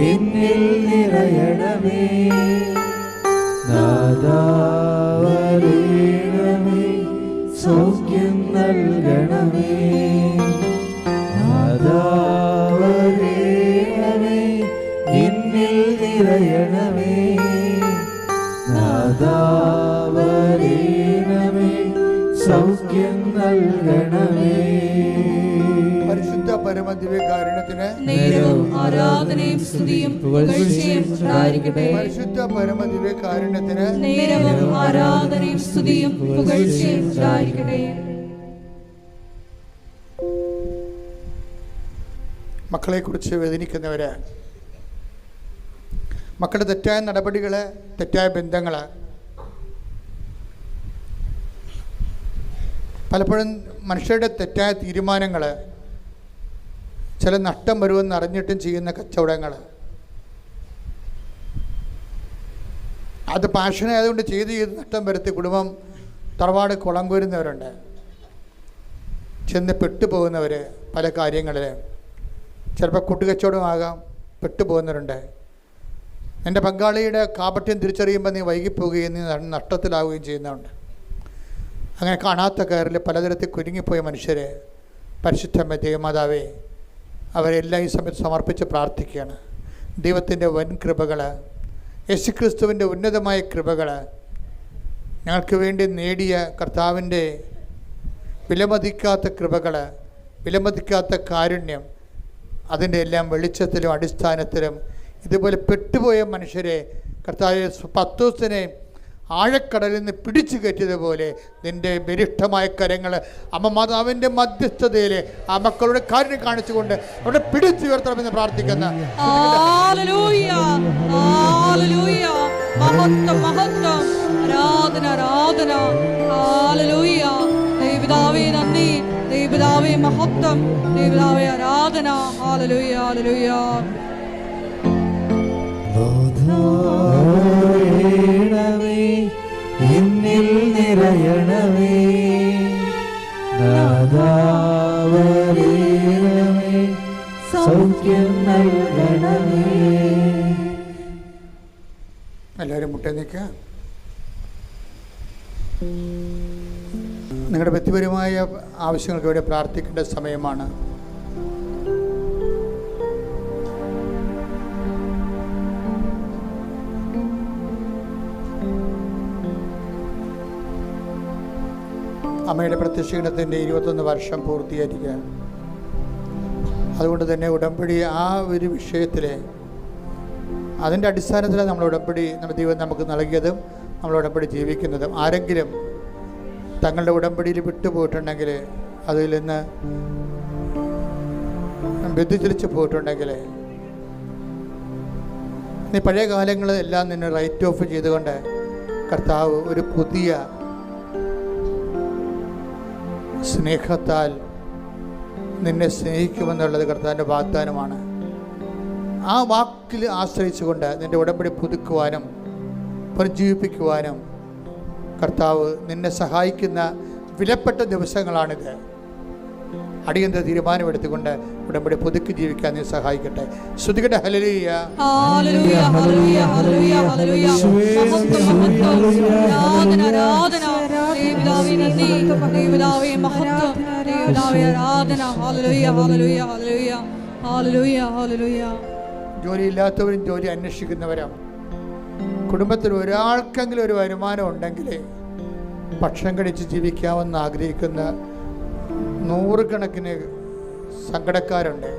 എന്നിൽ നിറയണമേ നാഥാ, വരേണമേ, സൗഖ്യം നൽകണമേ നാഥാ, വരേണമേ, എന്നിൽ നിറയണമേ നാഥാ, വരേണമേ, സൗഖ്യം നൽകണമേ. പരിശുദ്ധ പരമദിവ്യകാരുണ്യത്തിന് നേരവും ആരാധനയും സ്തുതിയും പുകഴ്ചയും ഉണ്ടായിരിക്കട്ടെ. പരിശുദ്ധ പരമദിവ്യകാരുണ്യത്തിന് നേരവും ആരാധനയും സ്തുതിയും പുകഴ്ചയും ഉണ്ടായിരിക്കട്ടെ. മക്കളെക്കുറിച്ച് വേദനിക്കുന്നവർ, മക്കളുടെ തെറ്റായ നടപടികൾ, തെറ്റായ ബന്ധങ്ങൾ, പലപ്പോഴും മനുഷ്യരുടെ തെറ്റായ തീരുമാനങ്ങൾ, ചില നഷ്ടം വരുമെന്ന് അറിഞ്ഞിട്ടും ചെയ്യുന്ന കച്ചവടങ്ങൾ, അത് പാഷനായതുകൊണ്ട് ചെയ്ത് നഷ്ടം വരുത്തി കുടുംബം തറവാട് കുളം കോരുന്നവരുണ്ട്. ചെന്ന് പെട്ടുപോകുന്നവർ പല കാര്യങ്ങളിൽ, ചിലപ്പോൾ കൂട്ടുകച്ചവടമാകാം, പെട്ടുപോകുന്നവരുണ്ട്. എൻ്റെ പങ്കാളിയുടെ കാപട്യം തിരിച്ചറിയുമ്പോൾ നീ വൈകിപ്പോവുകയും നീ നഷ്ടത്തിലാവുകയും ചെയ്യുന്നതുണ്ട്. അങ്ങനെ കാണാത്ത കയറിൽ പലതരത്തിൽ കുരുങ്ങിപ്പോയ മനുഷ്യരെ പരിശുദ്ധ ദേവമാതാവേ, അവരെല്ലാം ഈ സമയത്ത് സമർപ്പിച്ച് പ്രാർത്ഥിക്കുകയാണ്. ദൈവത്തിൻ്റെ വൻ കൃപകൾ, യേശുക്രിസ്തുവിൻ്റെ ഉന്നതമായ കൃപകൾ, ഞങ്ങൾക്ക് വേണ്ടി നേടിയ കർത്താവിൻ്റെ വിലമതിക്കാത്ത കൃപകൾ, വിലമതിക്കാത്ത കാരുണ്യം, അതിൻ്റെ എല്ലാം വെളിച്ചത്തിലും അടിസ്ഥാനത്തിലും ഇതുപോലെ പെട്ടുപോയ മനുഷ്യരെ കർത്താവ് പത്തോസിനെ ആഴക്കടലിൽ നിന്ന് പിടിച്ചു കയറ്റിയതുപോലെ നിൻ്റെ ബലിഷ്ഠമായ കരങ്ങൾ അമ്മ മാതാവിൻ്റെ മധ്യസ്ഥതയിൽ ആ മക്കളുടെ കാര്യം കാണിച്ചുകൊണ്ട് അവിടെ പിടിച്ചുയർത്തണമെന്ന് പ്രാർത്ഥിക്കുന്ന മഹത്വം, ദൈവപിതാവേ ആരാധന. ഹല്ലേലൂയ, ഹല്ലേലൂയ. എന്നിൽ നിറയണമേ നാഥാ, വരേണമേ, സൗഖ്യം നൽകണമേ. എല്ലാവരും മുട്ടേ നിൽക്കുക. നിങ്ങളുടെ വ്യക്തിപരമായ ആവശ്യങ്ങൾക്ക് വേണ്ടി പ്രാർത്ഥിക്കേണ്ട സമയമാണ്. അമ്മയുടെ പ്രത്യക്ഷീകരണത്തിൻ്റെ 21 വർഷം പൂർത്തീകരിക്കുക. അതുകൊണ്ട് തന്നെ ഉടമ്പടി ആ ഒരു വിഷയത്തിൽ അതിൻ്റെ അടിസ്ഥാനത്തിലാണ് നമ്മൾ ഉടമ്പടി ദൈവം നമുക്ക് നൽകിയതും നമ്മൾ ഉടമ്പടി ജീവിക്കുന്നതും. ആരെങ്കിലും തങ്ങളുടെ ഉടമ്പടിയിൽ വിട്ടുപോയിട്ടുണ്ടെങ്കിൽ, അതിൽ നിന്ന് വ്യതിചലിച്ച് പോയിട്ടുണ്ടെങ്കിൽ, നീ പഴയ കാലങ്ങളെല്ലാം നിന്നെ റൈറ്റ് ഓഫ് ചെയ്തുകൊണ്ട് കർത്താവ് ഒരു പുതിയ സ്നേഹത്താൽ നിന്നെ സ്നേഹിക്കുമെന്നുള്ളത് കർത്താവിൻ്റെ വാഗ്ദാനമാണ്. ആ വാക്കിൽ ആശ്രയിച്ചുകൊണ്ട് നിൻ്റെ ഉടമ്പടി പുതുക്കുവാനും പുനർജീവിപ്പിക്കുവാനും കർത്താവ് നിന്നെ സഹായിക്കുന്ന വിലപ്പെട്ട ദിവസങ്ങളാണിത്. അടിയന്തര തീരുമാനമെടുത്തുകൊണ്ട് ഉടമ്പടി പുതുക്കി ജീവിക്കാൻ നീ സഹായിക്കട്ടെ. ശ്രുതികട്ടെ ഹല്ലേലൂയ. ഹല്ലേലൂയ ഹല്ലേലൂയ ഹല്ലേലൂയ ഹല്ലേലൂയ. ആരാധന ദൈവപിതാവേ നന്ദി, ദൈവപിതാവേ മഹത്വം, ദൈവപിതാവേ ആരാധന. ഹല്ലേലൂയ ഹല്ലേലൂയ ഹല്ലേലൂയ ഹല്ലേലൂയ ഹല്ലേലൂയ. ജോലിയില്ലാത്തവരും ജോലി അന്വേഷിക്കുന്നവരും കുടുംബത്തിൽ ഒരാൾക്കെങ്കിലും ഒരു വരുമാനം ഉണ്ടെങ്കിൽ ഭക്ഷണം കഴിച്ച് ജീവിക്കാമെന്ന് ആഗ്രഹിക്കുന്ന നൂറുകണക്കിന് സങ്കടക്കാരുണ്ട്.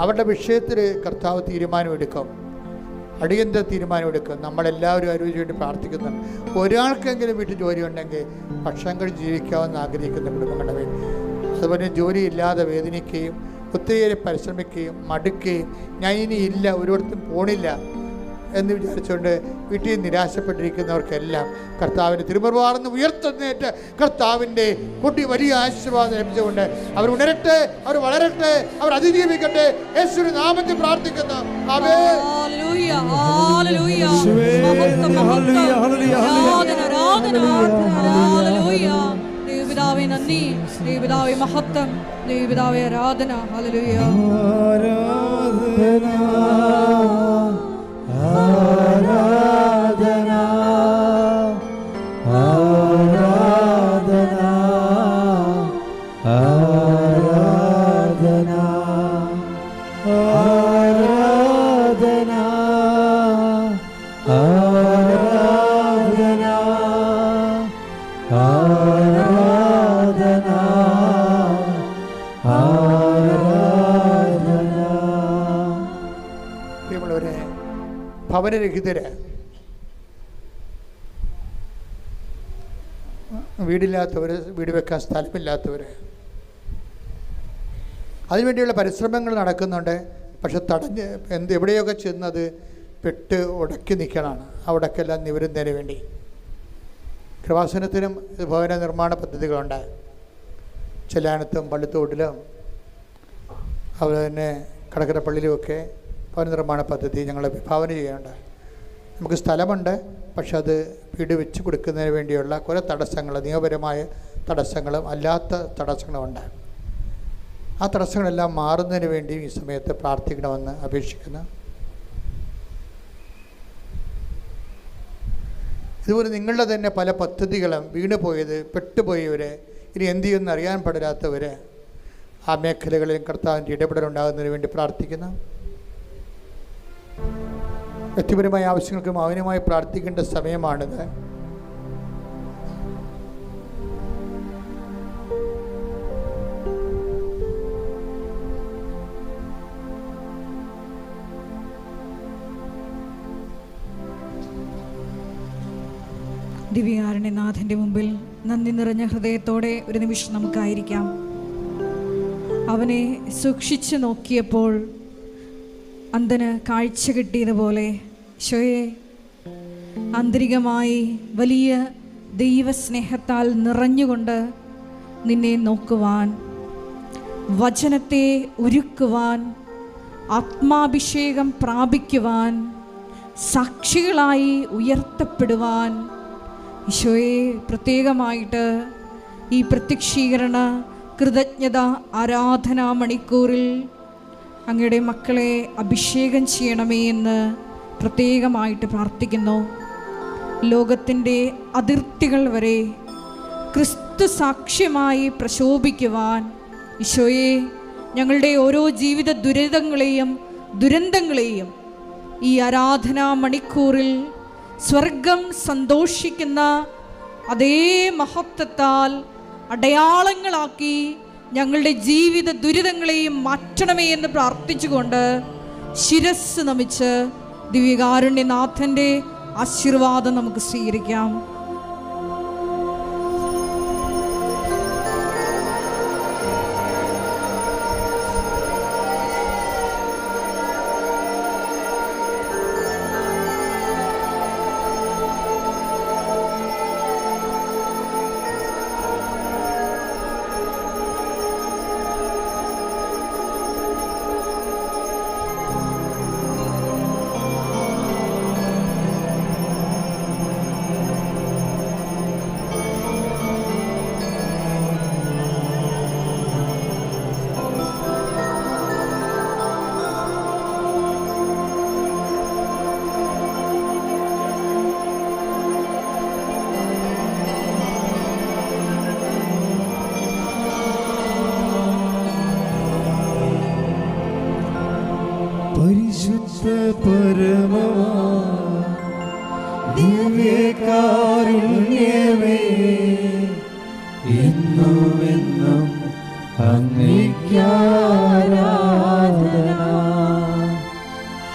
അവരുടെ വിഷയത്തിൽ കർത്താവ് തീരുമാനമെടുക്കും, അടിയന്തര തീരുമാനമെടുക്കും. നമ്മളെല്ലാവരും അതിനു വേണ്ടി പ്രാർത്ഥിക്കുന്നുണ്ട്. ഒരാൾക്കെങ്കിലും വീട്ടിൽ ജോലി ഉണ്ടെങ്കിൽ ഭക്ഷണം കഴിച്ച് ജീവിക്കാമെന്ന് ആഗ്രഹിക്കുന്ന കുടുംബങ്ങളുടെ പേര്. അതുപോലെ ജോലിയില്ലാതെ വേദനിക്കുകയും ഒത്തിരി പരിശ്രമിക്കുകയും മടുക്കുകയും ഞാൻ ഇനി ഇല്ല, ഒരിടത്തും പോണില്ല എന്ന് വിചാരിച്ചുകൊണ്ട് വീട്ടിൽ നിരാശപ്പെട്ടിരിക്കുന്നവർക്കെല്ലാം കർത്താവിൻ്റെ തിരുമുറുവാർന്ന് ഉയർത്തുന്നേറ്റ് കർത്താവിൻ്റെ കൂട്ടി വലിയ ആശീർവാദം ലഭിച്ചുകൊണ്ട് അവർ ഉണരട്ടെ, അവർ വളരട്ടെ, അവർ അതിജീവിക്കട്ടെ. യേശുവിന്റെ നാമത്തിൽ പ്രാർത്ഥിക്കുന്നു. ആമേൻ. ഹല്ലേലൂയ ഹല്ലേലൂയ. ദൈവപിതാവേ നന്ദി, ദൈവപിതാവേ മഹത്വം, ദൈവപിതാവേ ആരാധന. ഹല്ലേലൂയ. ആരാധന ആരാധന ആരാധന ആരാധന ആരാധന ആരാധന ആരാധന. പ്രിയമുള്ളവരെ, ഭവനരഹിതര്, വീടില്ലാത്തവർ, വീട് വെക്കാൻ സ്ഥലമില്ലാത്തവർ, അതിനുവേണ്ടിയുള്ള പരിശ്രമങ്ങൾ നടക്കുന്നുണ്ട്. പക്ഷെ തടഞ്ഞ് എവിടെയൊക്കെ ചെന്നത് പെട്ട് ഉടക്കി നിൽക്കണമാണ്. അവിടേക്കെല്ലാം നിവരുന്നതിന് വേണ്ടി കൃപാസനത്തിനും ഭവന നിർമ്മാണ പദ്ധതികളുണ്ട്. ചെല്ലാനത്തും പള്ളിത്തോട്ടിലും അതുപോലെ തന്നെ കടക്കരപ്പള്ളിയിലുമൊക്കെ ഭവന നിർമ്മാണ പദ്ധതി ഞങ്ങൾ വിഭാവന ചെയ്യാറുണ്ട്. നമുക്ക് സ്ഥലമുണ്ട്, പക്ഷെ അത് വീട് വെച്ച് കൊടുക്കുന്നതിന് വേണ്ടിയുള്ള കുറേ തടസ്സങ്ങൾ, നിയമപരമായ തടസ്സങ്ങളും അല്ലാത്ത തടസ്സങ്ങളുമുണ്ട്. ആ തടസ്സങ്ങളെല്ലാം മാറുന്നതിന് വേണ്ടി ഈ സമയത്ത് പ്രാർത്ഥിക്കണമെന്ന് അപേക്ഷിക്കുന്നു. ഇതുപോലെ നിങ്ങളുടെ തന്നെ പല പദ്ധതികളും വീണ് പോയത്, പെട്ടുപോയവർ, ഇനി എന്ത് ചെയ്യുമെന്ന് അറിയാൻ പാടില്ലാത്തവർ, ആ മേഖലകളിലും കർത്താവിൻ്റെ ഇടപെടലുണ്ടാകുന്നതിന് വേണ്ടി പ്രാർത്ഥിക്കുന്നു. വ്യക്തിപരമായ ആവശ്യങ്ങൾക്ക് മൗനമായി പ്രാർത്ഥിക്കേണ്ട സമയമാണിത്. ദിവ്യകാരുണ്യനാഥൻ്റെ മുമ്പിൽ നന്ദി നിറഞ്ഞ ഹൃദയത്തോടെ ഒരു നിമിഷം നമുക്കായിരിക്കാം. അവനെ സൂക്ഷിച്ചു നോക്കിയപ്പോൾ അന്ധന് കാഴ്ച കിട്ടിയതുപോലെ ഈശോയെ, ആന്തരികമായി വലിയ ദൈവസ്നേഹത്താൽ നിറഞ്ഞുകൊണ്ട് നിന്നെ നോക്കുവാൻ, വചനത്തെ ഒരുക്കുവാൻ, ആത്മാഭിഷേകം പ്രാപിക്കുവാൻ, സാക്ഷികളായി ഉയർത്തപ്പെടുവാൻ ഈശോയെ പ്രത്യേകമായിട്ട് ഈ പ്രത്യക്ഷീകരണ കൃതജ്ഞത ആരാധനാ മണിക്കൂറിൽ അങ്ങയുടെ മക്കളെ അഭിഷേകം ചെയ്യണമേ എന്ന് പ്രത്യേകമായിട്ട് പ്രാർത്ഥിക്കുന്നു. ലോകത്തിൻ്റെ അതിർത്തികൾ വരെ ക്രിസ്തു സാക്ഷ്യമായി പ്രശോഭിക്കുവാൻ ഈശോയെ, ഞങ്ങളുടെ ഓരോ ജീവിത ദുരന്തങ്ങളെയും ഈ ആരാധനാ മണിക്കൂറിൽ സ്വർഗം സന്തോഷിക്കുന്ന അതേ മഹത്വത്താൽ അടയാളങ്ങളാക്കി ഞങ്ങളുടെ ജീവിത ദുരിതങ്ങളെയും മാറ്റണമേ എന്ന് പ്രാർത്ഥിച്ചുകൊണ്ട് ശിരസ് നമിച്ച് ദിവ്യകാരുണ്യനാഥൻ്റെ ആശീർവാദം നമുക്ക് സ്വീകരിക്കാം. പരമമാ ദിവ്യകാരുണ്യമേ എന്നുമെന്നും അങ്ങേയ്ക്കാരാധന.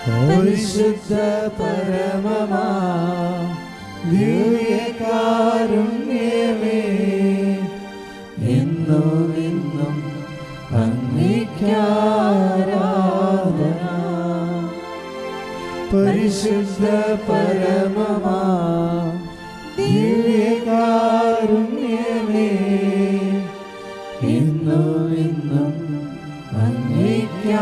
പരിശുദ്ധ പരമമാ ദിവ്യകാരുണ്യമേ എന്നുമെന്നും അങ്ങേയ്ക്കാരാധന. പരിശുദ്ധ പരമമാ ദിവ്യകാരുണ്യമേ എന്നുമെന്നും അങ്ങേയ്ക്കാരാധന.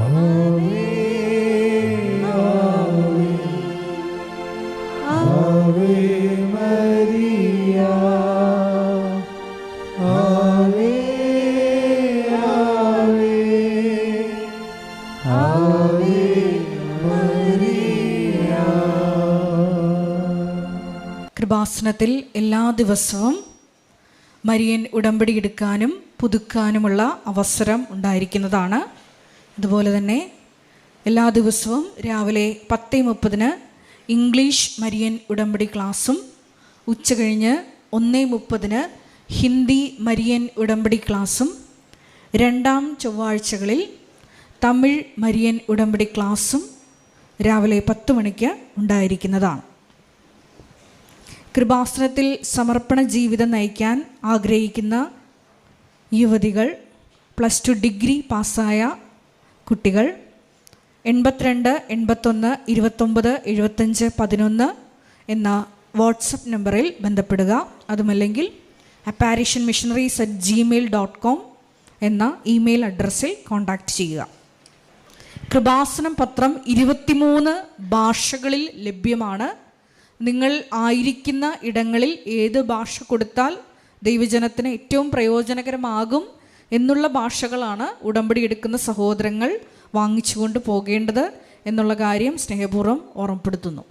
ആവേ ആവേ മരിയ, ആവേ ആവേ ആവേ മരിയ. കൃപാസനത്തിൽ എല്ലാ ദിവസവും മരിയൻ ഉടമ്പടി എടുക്കാനും പുതുക്കാനുമുള്ള അവസരം ഉണ്ടായിരിക്കുന്നതാണ്. അതുപോലെ തന്നെ എല്ലാ ദിവസവും രാവിലെ 10:30 ഇംഗ്ലീഷ് മരിയൻ ഉടമ്പടി ക്ലാസ്സും ഉച്ചകഴിഞ്ഞ് 1:30 ഹിന്ദി മരിയൻ ഉടമ്പടി ക്ലാസ്സും രണ്ടാം ചൊവ്വാഴ്ചകളിൽ തമിഴ് മരിയൻ ഉടമ്പടി ക്ലാസ്സും രാവിലെ 10 മണിക്ക് ഉണ്ടായിരിക്കുന്നതാണ്. കൃപാസനത്തിൽ സമർപ്പണ ജീവിതം നയിക്കാൻ ആഗ്രഹിക്കുന്ന യുവതികൾ, +2 ഡിഗ്രി പാസ്സായ കുട്ടികൾ 82 81 29 75 11 എന്ന വാട്സപ്പ് നമ്പറിൽ ബന്ധപ്പെടുക. അതുമല്ലെങ്കിൽ apparitionmissionaries@gmail.com എന്ന ഇമെയിൽ അഡ്രസ്സിൽ കോൺടാക്റ്റ് ചെയ്യുക. കൃപാസനം പത്രം 23 ഭാഷകളിൽ ലഭ്യമാണ്. നിങ്ങൾ ആയിരിക്കുന്ന ഇടങ്ങളിൽ ഏത് ഭാഷ കൊടുത്താൽ ദൈവജനത്തിന് ഏറ്റവും പ്രയോജനകരമാകും എന്നുള്ള ഭാഷകളാണ് ഉടമ്പടി എടുക്കുന്ന സഹോദരങ്ങൾ വാങ്ങിച്ചുകൊണ്ട് പോകേണ്ടത് എന്നുള്ള കാര്യം സ്നേഹപൂർവ്വം ഓർമ്മപ്പെടുത്തുന്നു.